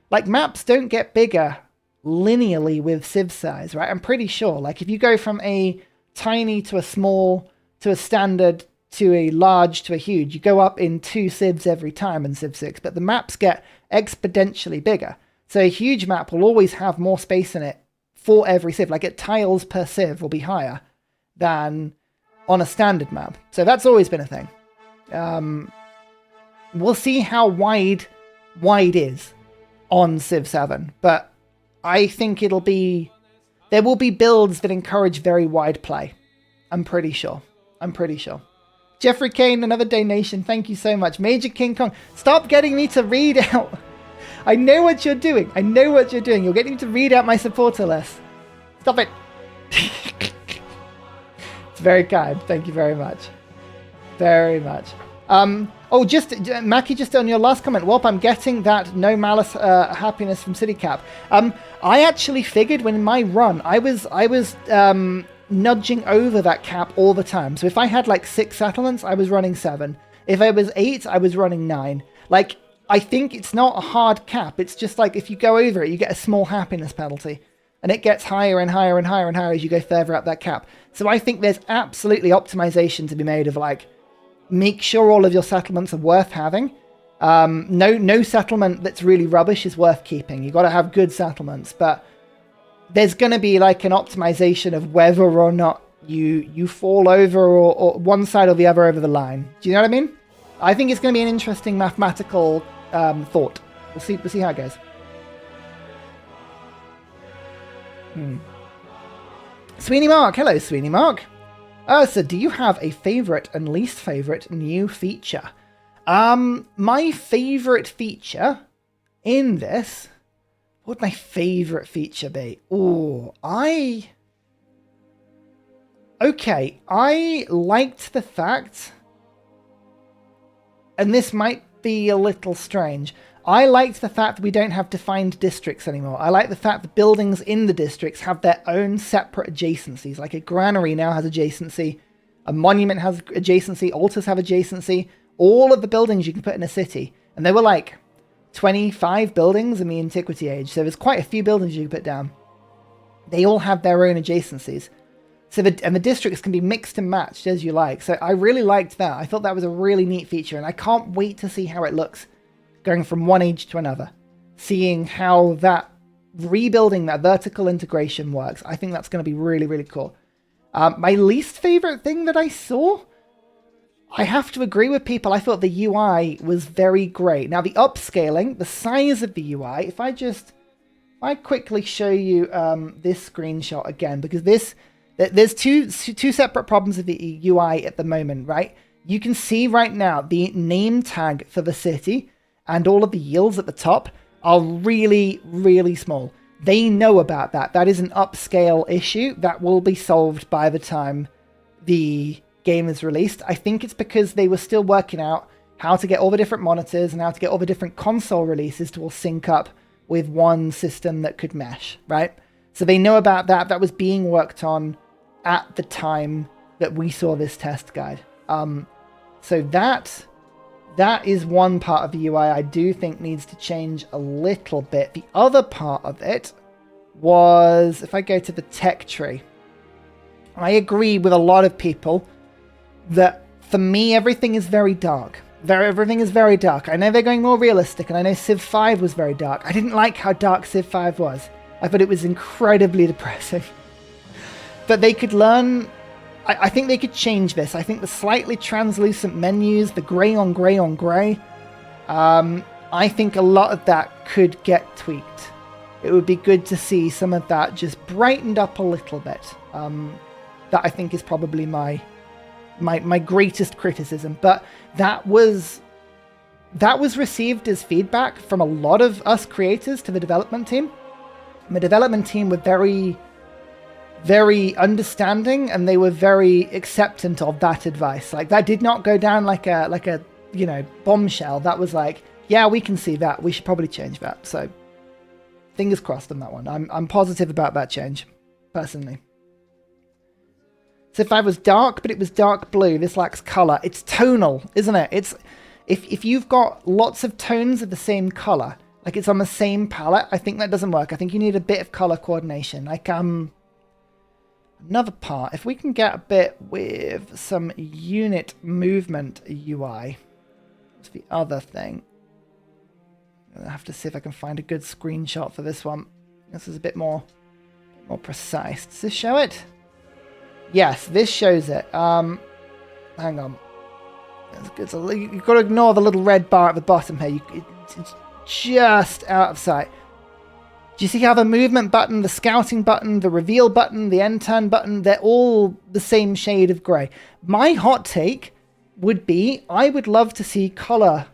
like, maps don't get bigger linearly with civ size, right? I'm pretty sure. Like, if you go from a tiny to a small to a standard to a large to a huge, you go up in 2 civs every time in Civ 6, but the maps get exponentially bigger. So a huge map will always have more space in it for every civ. Like, it tiles per civ will be higher than on a standard map. So that's always been a thing. We'll see how wide is on Civ 7, but I think there will be builds that encourage very wide play. I'm pretty sure. Jeffrey Kane, another donation. Thank you so much. Major King Kong, stop getting me to read out. I know what you're doing. You're getting me to read out my supporter list. Stop it. It's very kind. Thank you very much. Very much. Mackie, just on your last comment, Welp, I'm getting that no malice happiness from City Cap. I actually figured when in my run, I was nudging over that cap all the time. So if I had like 6 settlements, I was running 7. If I was 8, I was running 9. Like, I think it's not a hard cap. It's just like if you go over it, you get a small happiness penalty. And it gets higher and higher and higher and higher as you go further up that cap. So I think there's absolutely optimization to be made of, like, make sure all of your settlements are worth having. No settlement that's really rubbish is worth keeping. You've got to have good settlements, but there's going to be like an optimization of whether or not you fall over or one side or the other over the line. Do you know what I mean? I think it's going to be an interesting mathematical thought. We'll see how it goes. Sweeney Mark. Hello, Sweeney Mark. Ursa, do you have a favorite and least favorite new feature? My favorite feature in this, what would my favorite feature be? I liked the fact, and this might be a little strange, I liked the fact that we don't have defined districts anymore. I like the fact that buildings in the districts have their own separate adjacencies. Like a granary now has adjacency, a monument has adjacency, altars have adjacency. All of the buildings you can put in a city. And there were like 25 buildings in the Antiquity Age. So there's quite a few buildings you can put down. They all have their own adjacencies. So the districts can be mixed and matched as you like. So I really liked that. I thought that was a really neat feature. And I can't wait to see how it looks going from one age to another. Seeing how that rebuilding that vertical integration works. I think that's going to be really, really cool. My least favorite thing that I saw, I have to agree with people. I thought the UI was very great. Now, the upscaling, the size of the UI, if I quickly show you this screenshot again, because there's two separate problems with the UI at the moment, right? You can see right now the name tag for the city and all of the yields at the top are really, really small. They know about that. That is an upscale issue that will be solved by the time the game is released. I think it's because they were still working out how to get all the different monitors and how to get all the different console releases to all sync up with one system that could mesh, right? So they know about that. That was being worked on at the time that we saw this test guide. So that is one part of the UI I do think needs to change a little bit. The other part of it was, if I go to the tech tree, I agree with a lot of people that for me, everything is very dark. Everything is very dark. I know they're going more realistic, and I know Civ 5 was very dark. I didn't like how dark Civ 5 was. I thought it was incredibly depressing. But they could learn... I think they could change this. I think the slightly translucent menus, the grey on grey on grey, I think a lot of that could get tweaked. It would be good to see some of that just brightened up a little bit. That I think is probably my greatest criticism. But that was received as feedback from a lot of us creators to the development team. And the development team were very, very understanding, and they were very acceptant of that advice. Like, that did not go down like a bombshell. That was like, yeah, we can see that. We should probably change that. So fingers crossed on that one. I'm positive about that change, personally. Civ 5 was dark, but it was dark blue. This lacks color. It's tonal, isn't it? It's if you've got lots of tones of the same color, like it's on the same palette, I think that doesn't work. I think you need a bit of color coordination. Like another part, if we can get a bit with some unit movement UI. What's the other thing? I have to see if I can find a good screenshot for this one. This is a bit more precise. Does this show it? Yes, this shows it. Hang on. You've got to ignore the little red bar at the bottom here. It's just out of sight. Do you see how the movement button, the scouting button, the reveal button, the end turn button, they're all the same shade of grey? My hot take would be, I would love to see color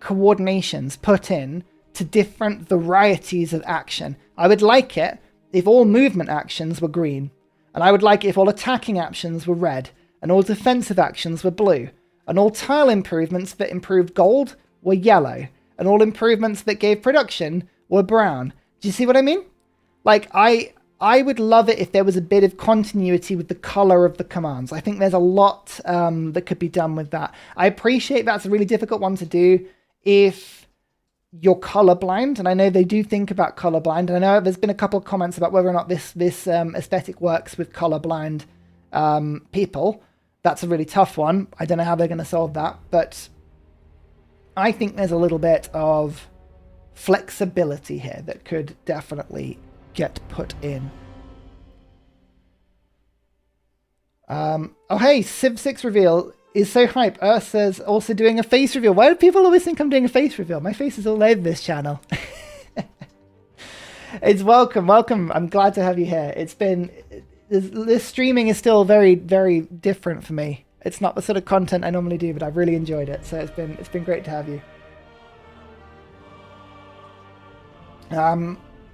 coordinations put in to different varieties of action. I would like it if all movement actions were green. And I would like it if all attacking actions were red, and all defensive actions were blue, and all tile improvements that improved gold were yellow, and all improvements that gave production were brown. Do you see what I mean? Like, I would love it if there was a bit of continuity with the color of the commands. I think there's a lot that could be done with that. I appreciate that's a really difficult one to do if you're colorblind, and I know they do think about colorblind. And I know there's been a couple of comments about whether or not this aesthetic works with colorblind people. That's a really tough one. I don't know how they're going to solve that, but I think there's a little bit of flexibility here that could definitely get put in. Oh hey, Civ 6 reveal is so hype. Ursa's also doing a face reveal. Why do people always think I'm doing a face reveal? My face is all over this channel. It's welcome. I'm glad to have you here. It's been... This streaming is still very, very different for me. It's not the sort of content I normally do, but I've really enjoyed it. So it's been great to have you.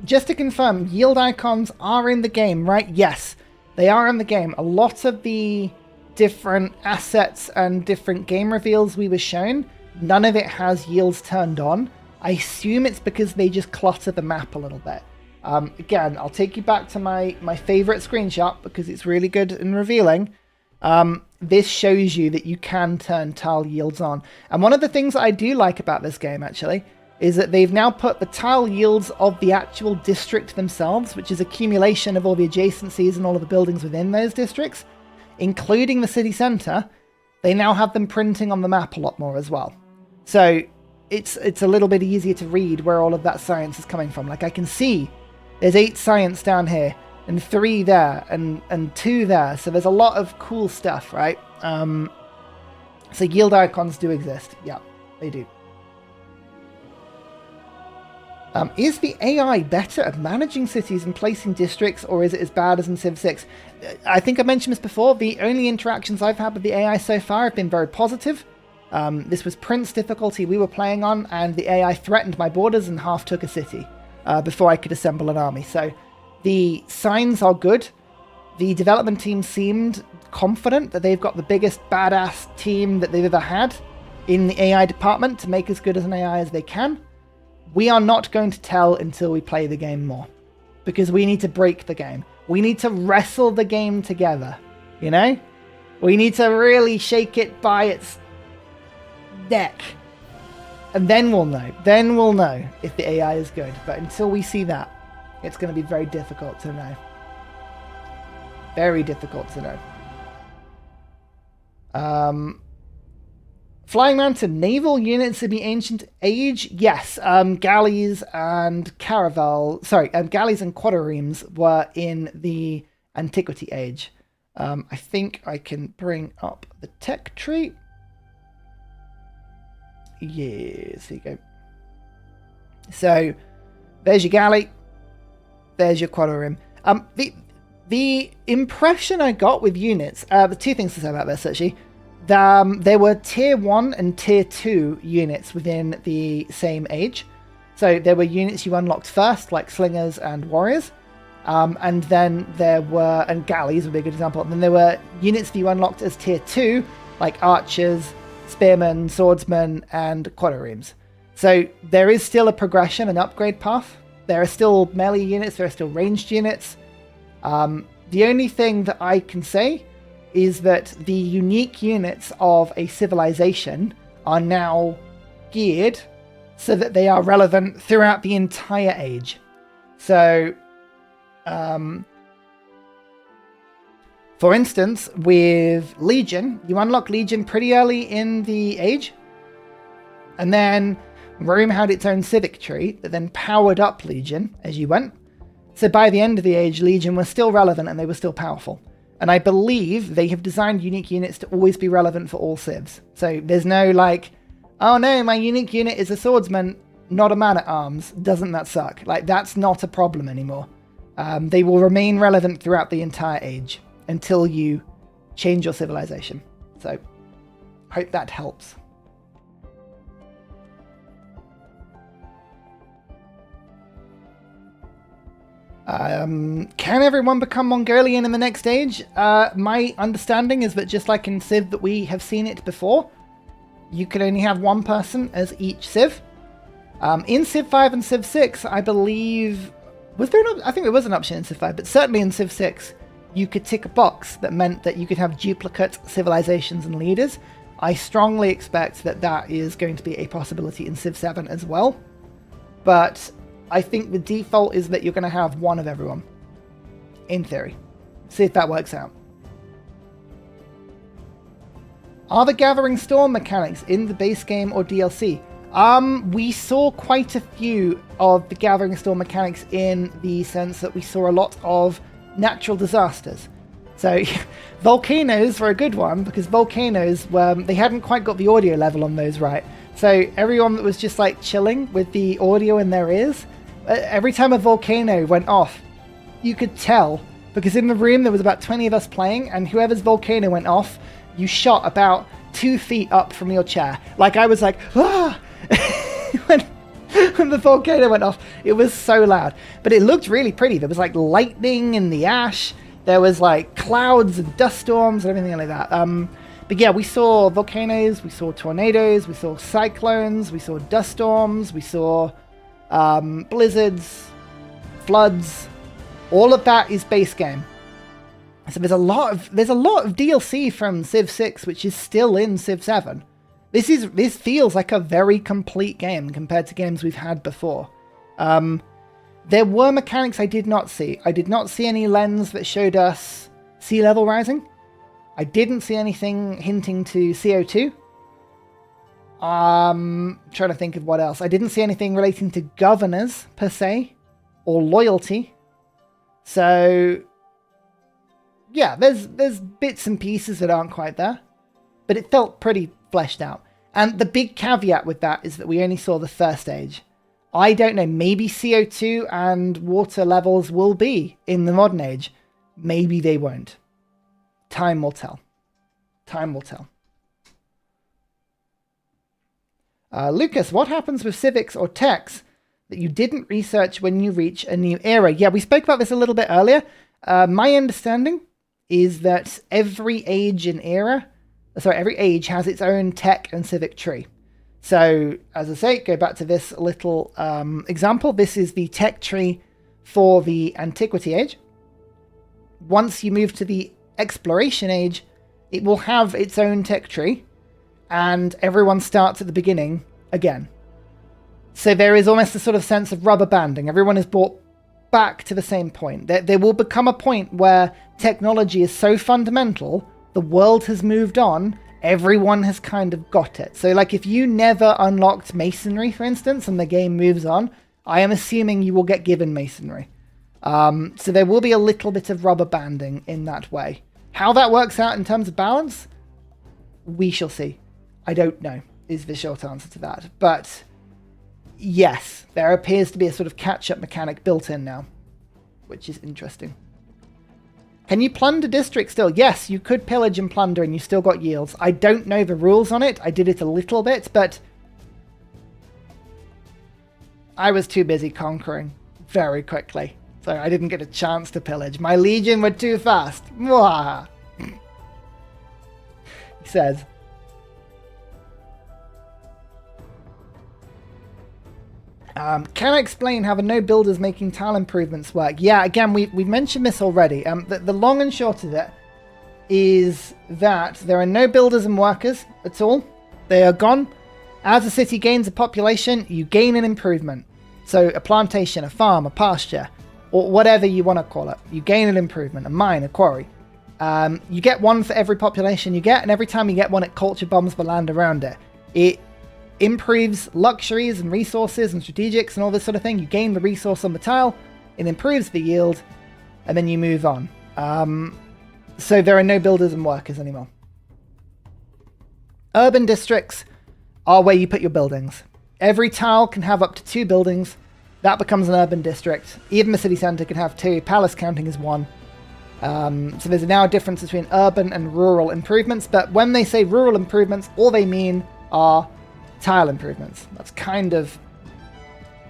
Just to confirm, yield icons are in the game, right? Yes, they are in the game. A lot of the different assets and different game reveals we were shown, none of it has yields turned on. I assume it's because they just clutter the map a little bit. Again, I'll take you back to my favorite screenshot because it's really good and revealing. This shows you that you can turn tile yields on. And one of the things that I do like about this game, actually, is that they've now put the tile yields of the actual district themselves, which is accumulation of all the adjacencies and all of the buildings within those districts, including the city centre. They now have them printing on the map a lot more as well. So it's a little bit easier to read where all of that science is coming from. Like, I can see There's 8 science down here, and 3 there, and 2 there. So there's a lot of cool stuff, right? So yield icons do exist. Yeah, they do. Is the AI better at managing cities and placing districts, or is it as bad as in Civ 6? I think I mentioned this before. The only interactions I've had with the AI so far have been very positive. This was Prince difficulty we were playing on, and the AI threatened my borders and half took a city before I could assemble an army. So the signs are good. The development team seemed confident that they've got the biggest badass team that they've ever had in the AI department to make as good as an AI as they can. We are not going to tell until we play the game more, because we need to break the game. We need to wrestle the game together, you know? We need to really shake it by its neck. And then we'll know. Then we'll know if the AI is good. But until we see that, it's going to be very difficult to know. Very difficult to know. Flying around to naval units in the ancient age? Yes. Galleys and galleys and quadriremes were in the antiquity age. I think I can bring up the tech tree. Yes, here you go. So there's your galley. There's your quadrireme. The impression I got with units, the 2 things to say about this actually. There were tier 1 and tier 2 units within the same age. So there were units you unlocked first, like slingers and warriors. And then there were, and galleys would be a good example. And then there were units that you unlocked as tier 2, like archers, spearmen, swordsmen, and quadriremes. So there is still a progression, an upgrade path. There are still melee units, there are still ranged units. The only thing that I can say is that the unique units of a civilization are now geared so that they are relevant throughout the entire age. So, for instance, with Legion, you unlock Legion pretty early in the age. And then Rome had its own civic tree that then powered up Legion as you went. So by the end of the age, Legion was still relevant and they were still powerful. And I believe they have designed unique units to always be relevant for all civs. So there's no like, oh no, my unique unit is a swordsman, not a man-at-arms. Doesn't that suck? Like, that's not a problem anymore. They will remain relevant throughout the entire age until you change your civilization. So, hope that helps. Can everyone become Mongolian in the next age? My understanding is that just like in Civ that we have seen it before, you can only have one person as each Civ. In Civ 5 and Civ 6, I believe... I think there was an option in Civ 5, but certainly in Civ 6, you could tick a box that meant that you could have duplicate civilizations and leaders. I strongly expect that that is going to be a possibility in Civ 7 as well. But I think the default is that you're going to have one of everyone. In theory. See if that works out. Are the Gathering Storm mechanics in the base game or DLC? We saw quite a few of the Gathering Storm mechanics in the sense that we saw a lot of natural disasters. So volcanoes were a good one because volcanoes were, they hadn't quite got the audio level on those right. So everyone that was just like chilling with the audio in their ears, every time a volcano went off, you could tell, because in the room there was about 20 of us playing, and whoever's volcano went off, you shot about 2 feet up from your chair. Like I was like, ah! when the volcano went off, it was so loud. But it looked really pretty. There was like lightning in the ash. There was like clouds and dust storms and everything like that. But yeah, we saw volcanoes, we saw tornadoes, we saw cyclones, we saw dust storms, we saw blizzards, floods. All of that is base game. So there's a lot of DLC from Civ 6 which is still in Civ 7. This feels like a very complete game compared to games we've had before. There were mechanics I did not see. I did not see any lens that showed us sea level rising. I didn't see anything hinting to CO2. Trying to think of what else. I didn't see anything relating to governors, per se, or loyalty. So yeah, there's bits and pieces that aren't quite there, but it felt pretty fleshed out. And the big caveat with that is that we only saw the first age. I don't know, maybe CO2 and water levels will be in the modern age. Maybe they won't. Time will tell. Time will tell. Lucas, what happens with civics or techs that you didn't research when you reach a new era? Yeah, we spoke about this a little bit earlier. My understanding is that every age has its own tech and civic tree. So, as I say, go back to this little example. This is the tech tree for the Antiquity Age. Once you move to the Exploration Age, it will have its own tech tree, and everyone starts at the beginning again. So there is almost a sort of sense of rubber banding. Everyone is brought back to the same point. There will become a point where technology is so fundamental, the world has moved on, everyone has kind of got it. So like if you never unlocked masonry, for instance, and the game moves on, I am assuming you will get given masonry. So there will be a little bit of rubber banding in that way. How that works out in terms of balance, we shall see. I don't know, is the short answer to that. But yes, there appears to be a sort of catch-up mechanic built in now, which is interesting. Can you plunder districts still? Yes, you could pillage and plunder and you still got yields. I don't know the rules on it. I did it a little bit, but I was too busy conquering very quickly. So I didn't get a chance to pillage. My legion were too fast. Mwah! He says. Can I explain how the no builders making tile improvements work? Yeah, again, we've mentioned this already. The long and short of it is that there are no builders and workers at all. They are gone. As a city gains a population, you gain an improvement. So a plantation, a farm, a pasture, or whatever you want to call it. You gain an improvement, a mine, a quarry. You get one for every population you get, and every time you get one, it culture bombs the land around it. It improves luxuries and resources and strategics and all this sort of thing. You gain the resource on the tile, it improves the yield, and then you move on. So there are no builders and workers anymore. Urban districts are where you put your buildings. Every tile can have up to 2 buildings. That becomes an urban district. Even the city centre can have 2. Palace counting is 1. So there's now a difference between urban and rural improvements. But when they say rural improvements, all they mean are tile improvements. That's kind of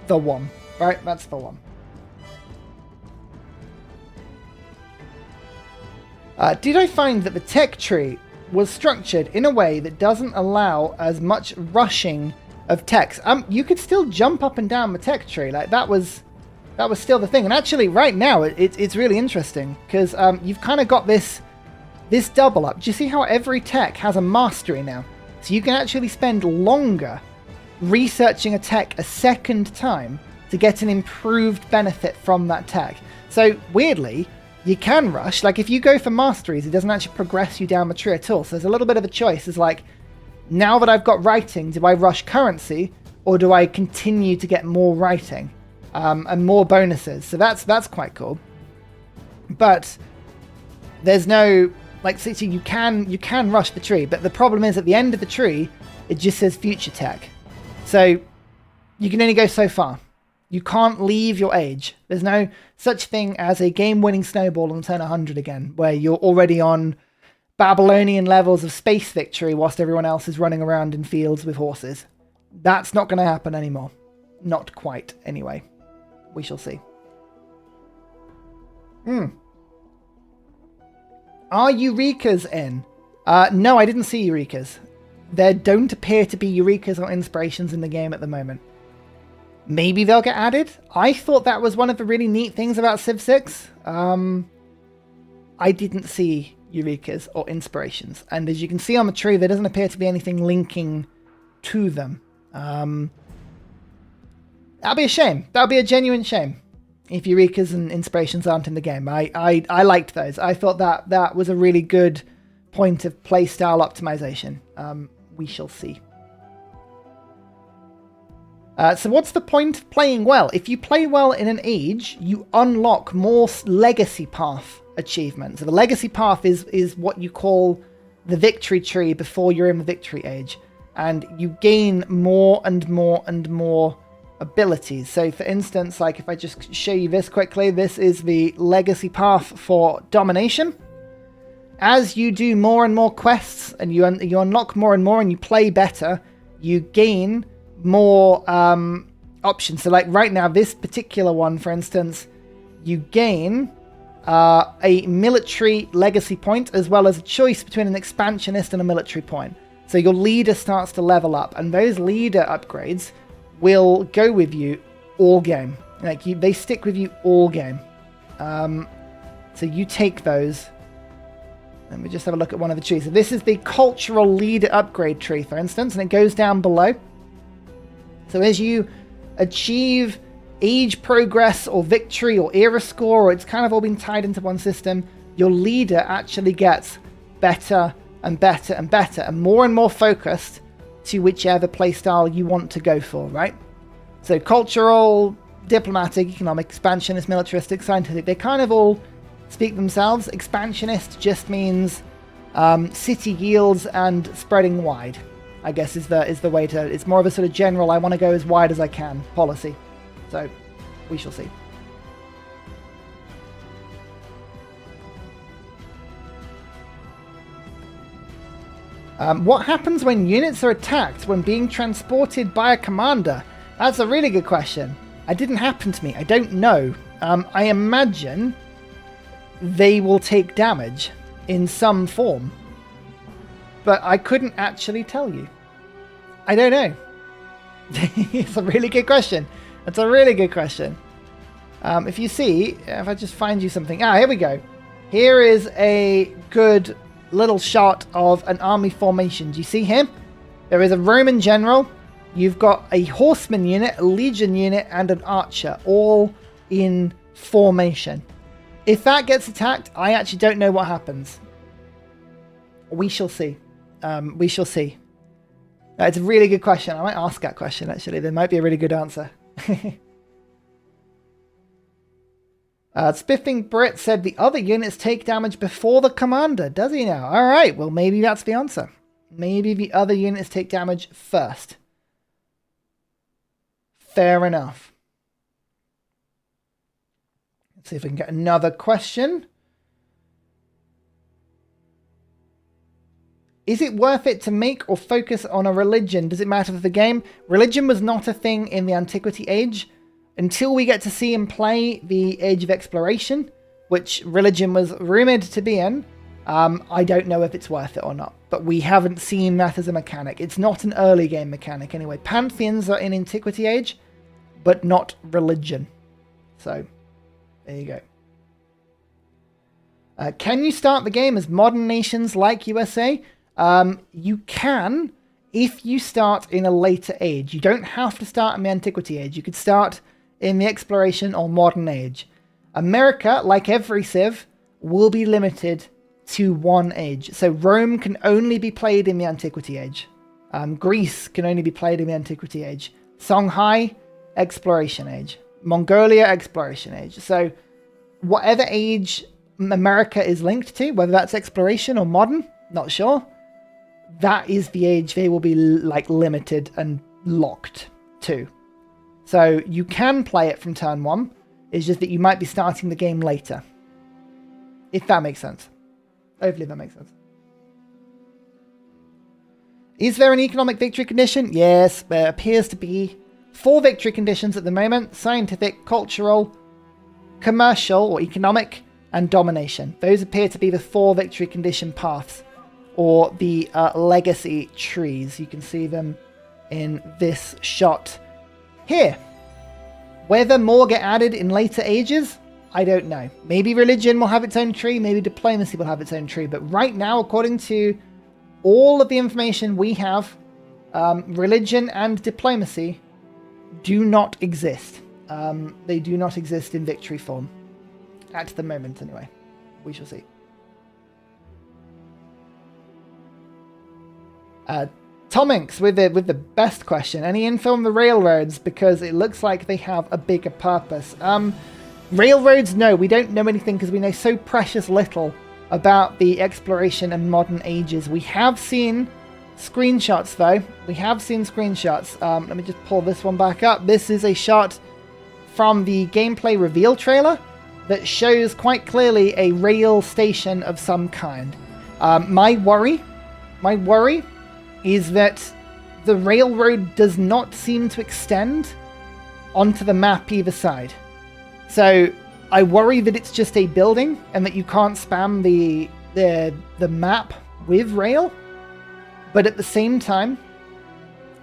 the one, right? That's the one. Did I find that the tech tree was structured in a way that doesn't allow as much rushing of techs? You could still jump up and down the tech tree. Like that was still the thing. And actually, right now it's really interesting because you've kind of got this double up. Do you see how every tech has a mastery now? So you can actually spend longer researching a tech a second time to get an improved benefit from that tech. So weirdly, you can rush. Like if you go for masteries, it doesn't actually progress you down the tree at all. So there's a little bit of a choice. It's like, now that I've got writing, do I rush currency or do I continue to get more writing and more bonuses? So that's quite cool. But there's no... Like, so you can rush the tree, but the problem is at the end of the tree, it just says future tech. So you can only go so far. You can't leave your age. There's no such thing as a game-winning snowball on turn 100 again, where you're already on Babylonian levels of space victory whilst everyone else is running around in fields with horses. That's not going to happen anymore. Not quite, anyway. We shall see. Are Eurekas in? No, I didn't see Eurekas. There don't appear to be Eurekas or inspirations in the game at the moment. Maybe they'll get added. I thought that was one of the really neat things about Civ 6. I didn't see Eurekas or inspirations. And as you can see on the tree, there doesn't appear to be anything linking to them. That'll be a shame. That'll be a genuine shame if Eurekas and inspirations aren't in the game. I liked those. I thought that was a really good point of playstyle optimization. We shall see. So what's the point of playing well? If you play well in an age, you unlock more legacy path achievements. So the legacy path is what you call the victory tree before you're in the victory age. And you gain more and more and more abilities. So for instance, like if I just show you this quickly, this is the legacy path for domination. As you do more and more quests and you unlock more and more and you play better, you gain more options. So like right now, this particular one, for instance, you gain a military legacy point as well as a choice between an expansionist and a military point. So your leader starts to level up, and those leader upgrades will go with you all game. Like they stick with you all game. So you take those. Let me just have a look at one of the trees. So this is the cultural leader upgrade tree, for instance, and it goes down below. So as you achieve age progress or victory or era score, or it's kind of all been tied into one system, your leader actually gets better and better and better and more focused to whichever playstyle you want to go for, right? So cultural, diplomatic, economic, expansionist, militaristic, scientific, they kind of all speak themselves. Expansionist just means city yields and spreading wide, I guess is the way to. It's more of a sort of general, I want to go as wide as I can policy. So we shall see. What happens when units are attacked when being transported by a commander? That's a really good question. It didn't happen to me. I don't know. I imagine they will take damage in some form. But I couldn't actually tell you. I don't know. It's a really good question. It's a really good question. If you see, if I just find you something. Here we go. Here is a good little shot of an army formation. Do you see him? There is a Roman general. You've got a horseman unit, a legion unit, and an archer, all in formation. If that gets attacked, I actually don't know what happens. We shall see. We shall see. It's a really good question. I might ask that question, actually. There might be a really good answer. Spiffing Brit said the other units take damage before the commander. Does he now? All right. Well, maybe that's the answer. Maybe the other units take damage first. Fair enough. Let's see if we can get another question. Is it worth it to make or focus on a religion? Does it matter for the game? Religion was not a thing in the Antiquity Age. Until we get to see him play the Age of Exploration, which religion was rumoured to be in, I don't know if it's worth it or not. But we haven't seen that as a mechanic. It's not an early game mechanic anyway. Pantheons are in Antiquity Age, but not religion. So, there you go. Can you start the game as modern nations like USA? You can if you start in a later age. You don't have to start in the Antiquity Age. You could start in the Exploration or Modern Age. America, like every Civ, will be limited to one age. So Rome can only be played in the Antiquity Age. Greece can only be played in the Antiquity Age. Songhai, Exploration Age. Mongolia, Exploration Age. So whatever age America is linked to, whether that's Exploration or Modern, not sure, that is the age they will be like limited and locked to. So you can play it from turn 1. It's just that you might be starting the game later. If that makes sense. Hopefully that makes sense. Is there an economic victory condition? Yes, there appears to be 4 victory conditions at the moment. Scientific, cultural, commercial or economic, and domination. Those appear to be the 4 victory condition paths. Or the legacy trees. You can see them in this shot here. Whether more get added in later ages, I don't know. Maybe religion will have its own tree, maybe diplomacy will have its own tree, but right now, according to all of the information we have, religion and diplomacy do not exist. They do not exist in victory form. At the moment, anyway. We shall see. Tominx with the best question. Any info on the railroads? Because it looks like they have a bigger purpose. Railroads, no, we don't know anything because we know so precious little about the exploration and modern ages. We have seen screenshots, though. We have seen screenshots. Let me just pull this one back up. This is a shot from the gameplay reveal trailer that shows quite clearly a rail station of some kind. My worry is that the railroad does not seem to extend onto the map either side. So I worry that it's just a building and that you can't spam the map with rail. But at the same time,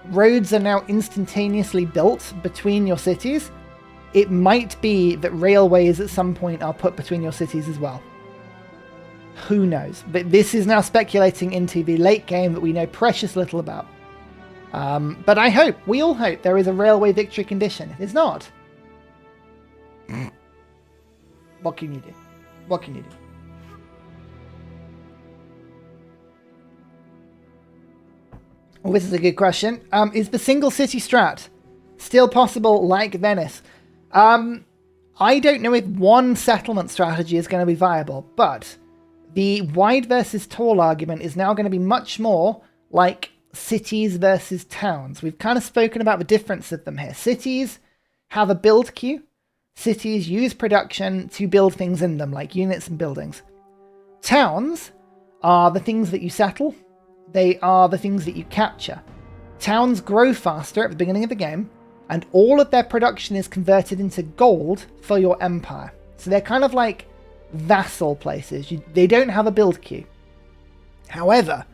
roads are now instantaneously built between your cities. It might be that railways at some point are put between your cities as well. Who knows? But this is now speculating into the late game that we know precious little about. But I hope, we all hope, there is a railway victory condition. If it's not, what can you do? What can you do? Well, this is a good question. Is the single city strat still possible like Venice? I don't know if one settlement strategy is going to be viable, but the wide versus tall argument is now going to be much more like cities versus towns. We've kind of spoken about the difference of them here. Cities have a build queue. Cities use production to build things in them, like units and buildings. Towns are the things that you settle. They are the things that you capture. Towns grow faster at the beginning of the game, and all of their production is converted into gold for your empire. So they're kind of like vassal places. They don't have a build queue. However,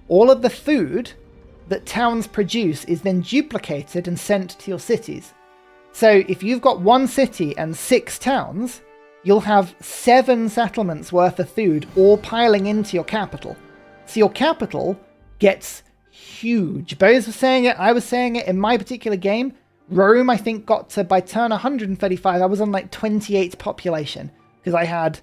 all of the food that towns produce is then duplicated and sent to your cities. So if you've got one city and 6 towns, you'll have 7 settlements worth of food all piling into your capital. So your capital gets huge. Bo's was saying it, I was saying it. In my particular game, Rome, I think, got to, by turn 135, I was on like 28 population, because I had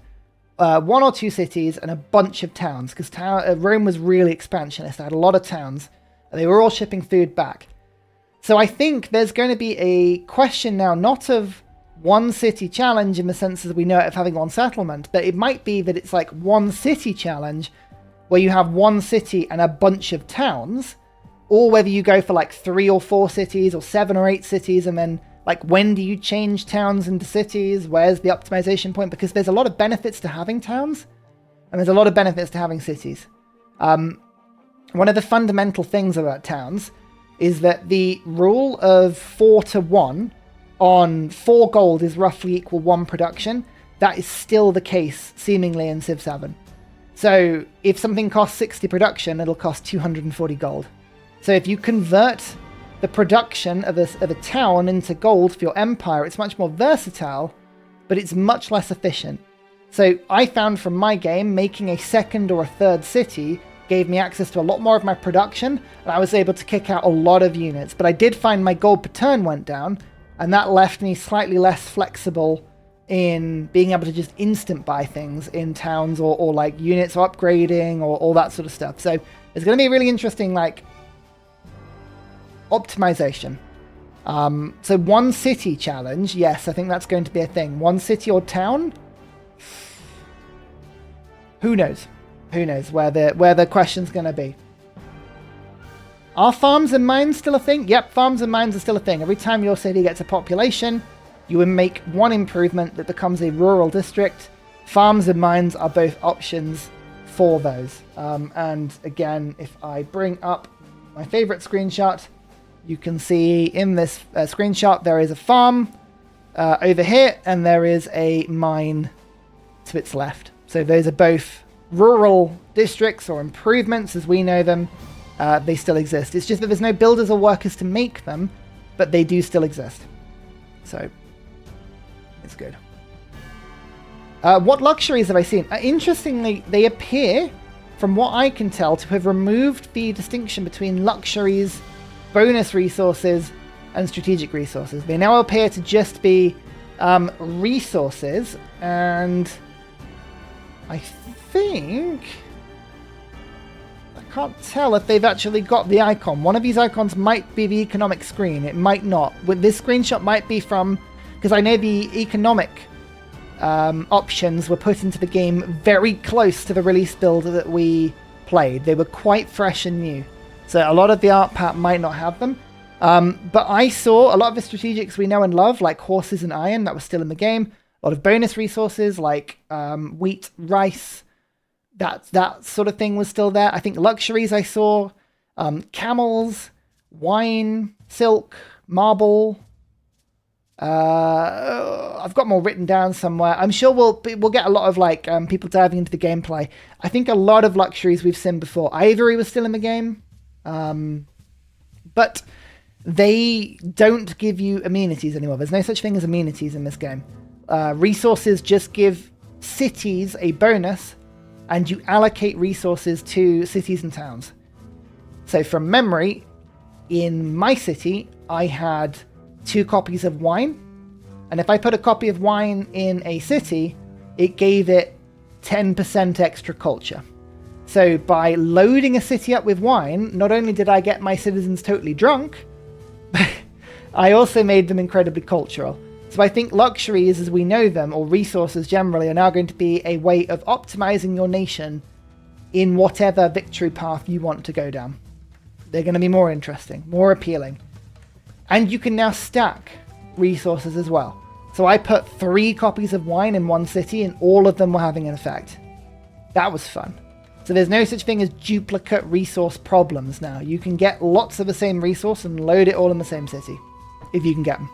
1 or 2 cities and a bunch of towns, because Rome was really expansionist. I had a lot of towns, and they were all shipping food back. So I think there's going to be a question now, not of one city challenge in the sense that we know it of having one settlement, but it might be that it's like one city challenge where you have one city and a bunch of towns, or whether you go for like 3 or 4 cities or 7 or 8 cities, and then like when do you change towns into cities? Where's the optimization point? Because there's a lot of benefits to having towns, and there's a lot of benefits to having cities. One of the fundamental things about towns is that the rule of 4 to 1 on 4 gold is roughly equal 1 production. That is still the case, seemingly, in Civ 7. So if something costs 60 production, it'll cost 240 gold. So if you convert the production of a town into gold for your empire, it's much more versatile, but it's much less efficient. So I found from my game, making a 2nd or a 3rd city gave me access to a lot more of my production, and I was able to kick out a lot of units. But I did find my gold per turn went down, and that left me slightly less flexible in being able to just instant buy things in towns, or like units or upgrading or all that sort of stuff. So it's going to be a really interesting like optimization. So one city challenge, yes, I think that's going to be a thing. One city or town, who knows? Who knows where the question's going to be. Are farms and mines still a thing? Yep, farms and mines are still a thing. Every time your city gets a population, you will make one improvement that becomes a rural district. Farms and mines are both options for those. And again, if I bring up my favorite screenshot, you can see in this screenshot there is a farm over here, and there is a mine to its left. So those are both rural districts or improvements as we know them. They still exist. It's just that there's no builders or workers to make them, but they do still exist. So it's good. What luxuries have I seen? Interestingly, they appear, from what I can tell, to have removed the distinction between luxuries, bonus resources, and strategic resources. They now appear to just be resources, and I think... I can't tell if they've actually got the icon. One of these icons might be the economic screen. It might not. With this screenshot might be from, because I know the economic options were put into the game very close to the release build that we played. They were quite fresh and new. So a lot of the art pack might not have them. But I saw a lot of the strategics we know and love, like horses and iron, that was still in the game. A lot of bonus resources like wheat, rice, that sort of thing was still there. I think luxuries I saw, camels, wine, silk, marble. I've got more written down somewhere. I'm sure we'll get a lot of like people diving into the gameplay. I think a lot of luxuries we've seen before. Ivory was still in the game, but they don't give you amenities anymore. There's no such thing as amenities in this game. Resources just give cities a bonus, and you allocate resources to cities and towns. So from memory, in my city, I had 2 copies of wine, and if I put a copy of wine in a city, it gave it 10% extra culture. So by loading a city up with wine, not only did I get my citizens totally drunk, but I also made them incredibly cultural. So I think luxuries as we know them, or resources generally, are now going to be a way of optimizing your nation in whatever victory path you want to go down. They're going to be more interesting, more appealing. And you can now stack resources as well. So I put 3 copies of wine in one city and all of them were having an effect. That was fun. So there's no such thing as duplicate resource problems now. You can get lots of the same resource and load it all in the same city, if you can get them.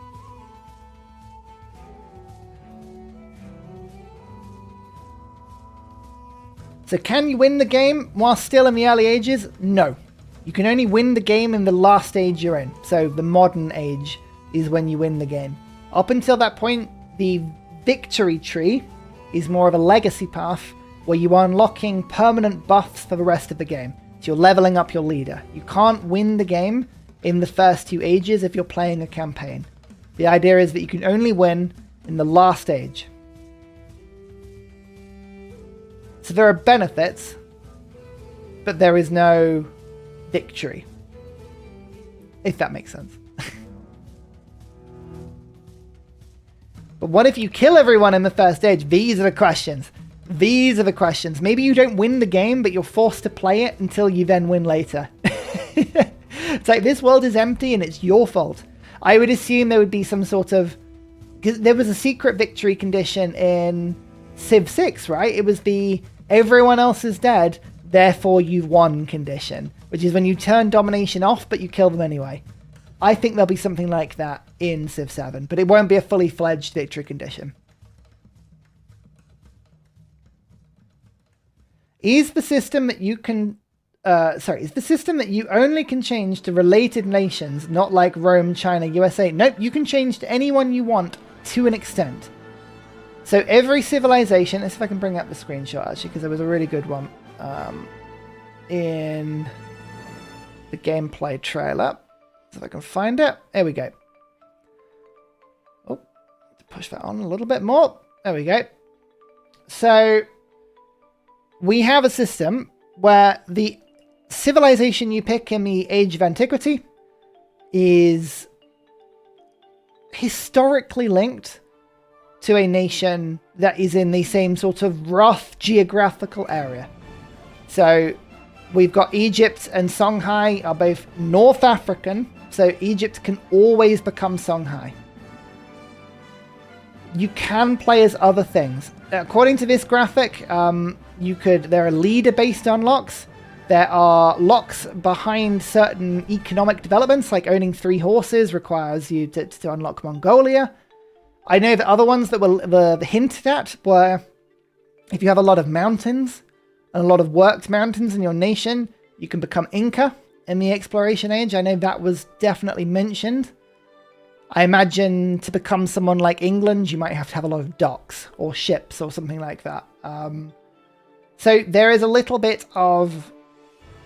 So can you win the game while still in the early ages? No. You can only win the game in the last age you're in. So the modern age is when you win the game. Up until that point, the victory tree is more of a legacy path where you are unlocking permanent buffs for the rest of the game. So you're leveling up your leader. You can't win the game in the first 2 ages if you're playing a campaign. The idea is that you can only win in the last age. So there are benefits, but there is no victory, if that makes sense. But what if you kill everyone in the first stage? These are the questions. These are the questions. Maybe you don't win the game, but you're forced to play it until you then win later. It's like, this world is empty and it's your fault. I would assume there would be some sort of... because there was a secret victory condition in Civ 6, right? It was the everyone else is dead, therefore you've won condition, which is when you turn domination off, but you kill them anyway. I think there'll be something like that in Civ 7, but it won't be a fully fledged victory condition. Is the system that you can... is the system that you only can change to related nations, not like Rome, China, USA? Nope, you can change to anyone you want to an extent. So every civilization... let's see if I can bring up the screenshot, actually, because there was a really good one in the gameplay trailer. So if I can find it. There we go. Oh, push that on a little bit more. There we go. So we have a system where the civilization you pick in the Age of Antiquity is historically linked to a nation that is in the same sort of rough geographical area. So we've got Egypt and Songhai are both North African, so Egypt can always become Songhai. You can play as other things. According to this graphic, there are leader-based unlocks. There are locks behind certain economic developments, like owning 3 horses requires you to unlock Mongolia. I know that other ones that were hinted at were if you have a lot of mountains and a lot of worked mountains in your nation, you can become Inca in the exploration age. I know that was definitely mentioned. I imagine to become someone like England, you might have to have a lot of docks or ships or something like that. So there is a little bit of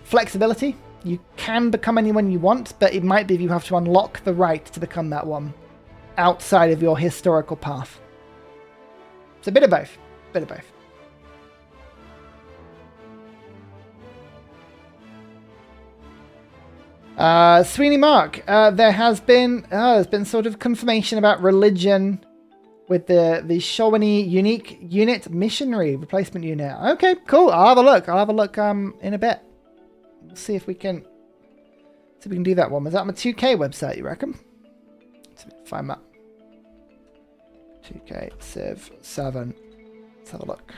flexibility. You can become anyone you want, but it might be you have to unlock the right to become that one outside of your historical path. It's a bit of both. Sweeney Mark, there's been sort of confirmation about religion with the Shawnee unique unit missionary replacement unit. Okay, cool. I'll have a look in a bit. We'll see if we can do that one. Was that on the 2K website, you reckon? Let's find that. 2K Civ 7. Let's have a look.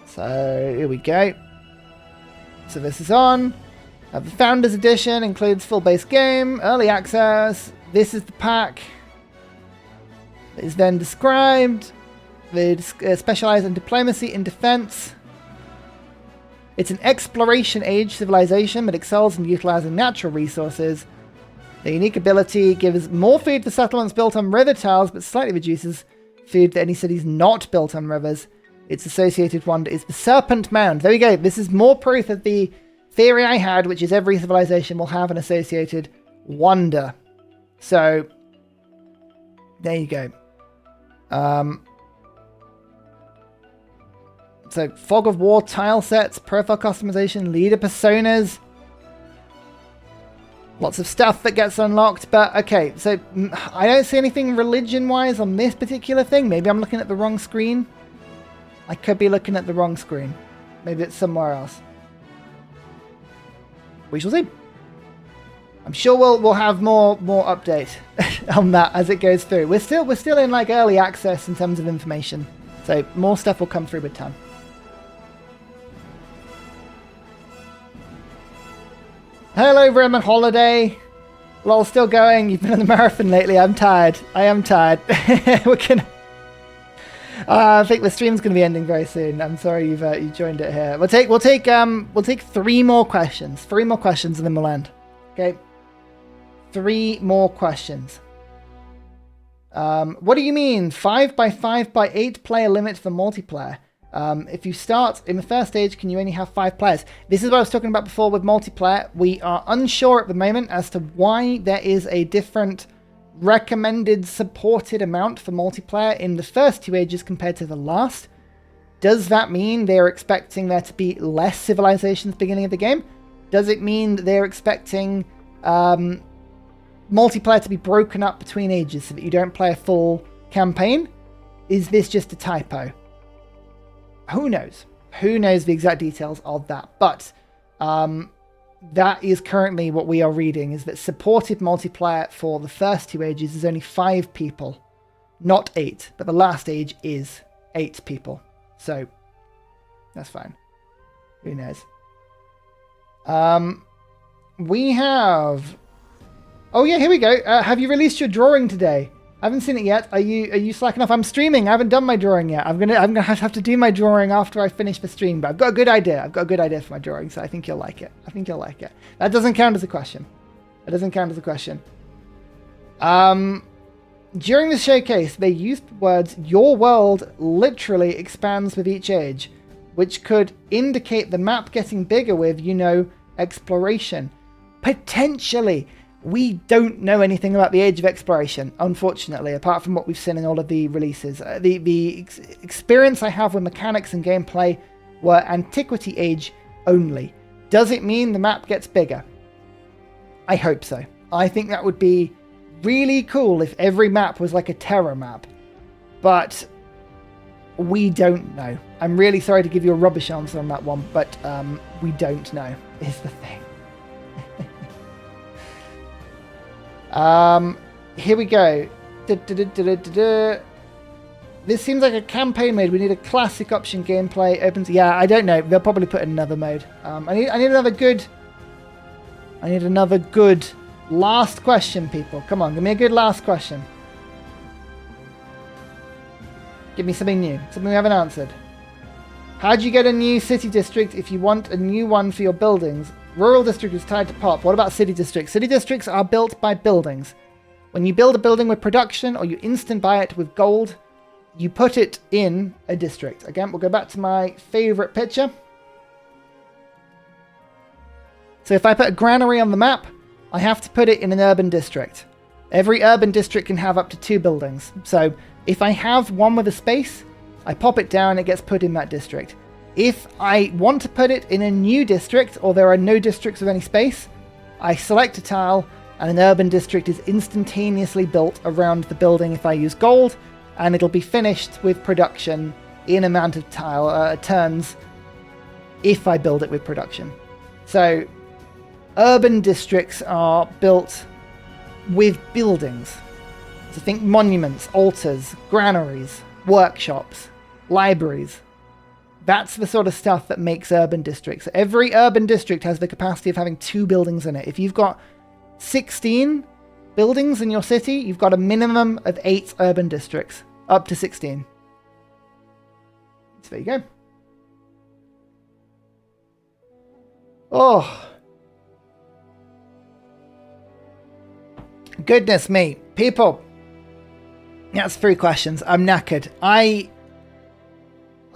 So here we go. So this is on. The Founders Edition includes full base game, early access. This is the pack. It is then described. They specialize in diplomacy and defense. It's an exploration age civilization that excels in utilizing natural resources. The unique ability gives more food for settlements built on river tiles, but slightly reduces food for any cities not built on rivers. Its associated wonder is the Serpent Mound. There we go. This is more proof of the theory I had, which is every civilization will have an associated wonder. So, there you go. So, Fog of War tile sets, profile customization, leader personas. Lots of stuff that gets unlocked. But, okay, so I don't see anything religion-wise on this particular thing. Maybe I'm looking at the wrong screen. I could be looking at the wrong screen. Maybe it's somewhere else. We shall see. I'm sure we'll have more update on that as it goes through. We're still in like early access in terms of information, so more stuff will come through with time. Hello, Roman Holiday. Lol, still going. You've been on the marathon lately. I'm tired. I am tired. We're gonna. I think the stream's going to be ending very soon. I'm sorry you joined it here. We'll take 3 more questions. 3 more questions and then we'll end. Okay. 3 more questions. What do you mean 5x5x8 player limit for multiplayer? If you start in the first stage, can you only have 5 players? This is what I was talking about before with multiplayer. We are unsure at the moment as to why there is a different recommended supported amount for multiplayer in the first 2 ages compared to the last. Does that mean they're expecting there to be less civilizations beginning of the game? Does it mean they're expecting multiplayer to be broken up between ages so that you don't play a full campaign? Is this just a typo? Who knows? Who knows the exact details of that? But that is currently what we are reading, is that supported multiplayer for the first 2 ages is only 5 people. Not 8, but the last age is 8 people. So, that's fine. Who knows? We have... Oh yeah, here we go. Have you released your drawing today? I haven't seen it yet. Are you slacking off? I'm streaming. I haven't done my drawing yet. I'm gonna have to do my drawing after I finish the stream. But I've got a good idea. I've got a good idea for my drawing, so I think you'll like it. That doesn't count as a question. During the showcase, they used the words "Your world literally expands with each age," which could indicate the map getting bigger with, exploration. Potentially. We don't know anything about the age of exploration, unfortunately, apart from what we've seen in all of the releases. The experience I have with mechanics and gameplay were Antiquity Age only. Does it mean the map gets bigger? I hope so. I think that would be really cool if every map was like a Terra map. But we don't know. I'm really sorry to give you a rubbish answer on that one, but we don't know, is the thing. Here we go. This seems like a campaign mode. We need a classic option gameplay. Opens. Yeah, I don't know. They'll probably put in another mode. I need another good. I need another good last question, people. Come on, give me a good last question. Give me something new. Something we haven't answered. How do you get a new city district if you want a new one for your buildings? Rural district is tied to pop. What about city districts? City districts are built by buildings. When you build a building with production or you instant buy it with gold, you put it in a district. Again, we'll go back to my favorite picture. So if I put a granary on the map, I have to put it in an urban district. Every urban district can have up to 2 buildings. So If I have one with a space, I pop it down, it gets put in that district. If I want to put it in a new district, or there are no districts with any space, I select a tile, and an urban district is instantaneously built around the building if I use gold, and it'll be finished with production in amount of tile turns if I build it with production. So urban districts are built with buildings. So think monuments, altars, granaries, workshops, libraries. That's the sort of stuff that makes urban districts. Every urban district has the capacity of having 2 buildings in it. If you've got 16 buildings in your city, you've got a minimum of 8 urban districts, up to 16. So there you go. Oh. Goodness me. People. That's 3 questions. I'm knackered.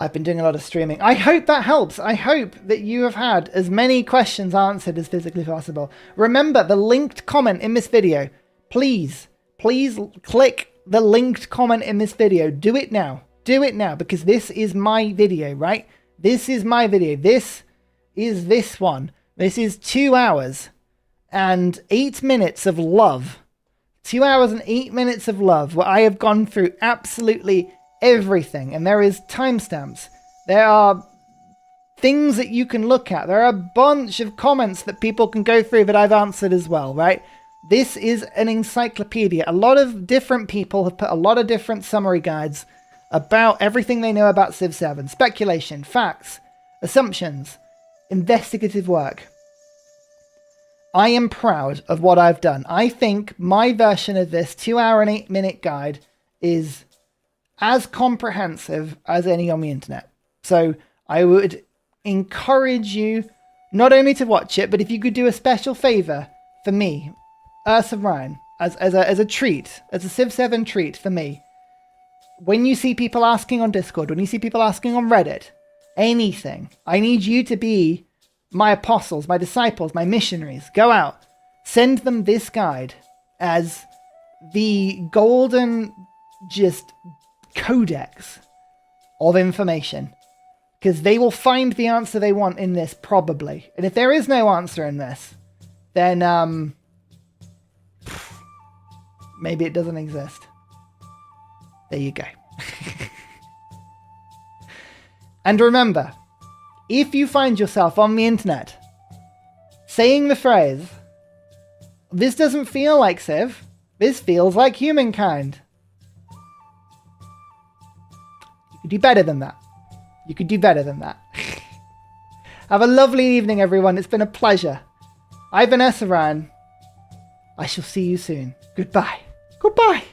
I've been doing a lot of streaming. I hope that helps. I hope that you have had as many questions answered as physically possible. Remember the linked comment in this video. Please click the linked comment in this video. Do it now. Do it now, because this is my video, right? This is my video. This is this one. This is 2 hours and 8 minutes of love. 2 hours and 8 minutes of love where I have gone through absolutely everything, and there is timestamps. There are things that you can look at. There are a bunch of comments that people can go through that I've answered as well, right? This is an encyclopedia. A lot of different people have put a lot of different summary guides about everything they know about Civ 7. Speculation, facts, assumptions, investigative work. I am proud of what I've done. I think my version of this 2 hour and 8 minute guide is as comprehensive as any on the internet. So I would encourage you not only to watch it, but if you could do a special favor for me, Ursa Ryan, as a treat, as a Civ 7 treat for me, when you see people asking on Discord, when you see people asking on Reddit, anything, I need you to be my apostles, my disciples, my missionaries. Go out, send them this guide as the golden just codex of information, because they will find the answer they want in this probably. And if there is no answer in this, then maybe it doesn't exist. There you go. And remember, if you find yourself on the internet saying the phrase, "This doesn't feel like Civ, this feels like humankind," you could do better than that. You could do better than that. Have a lovely evening, everyone. It's been a pleasure. I've been Ursa Ryan. I shall see you soon. Goodbye. Goodbye.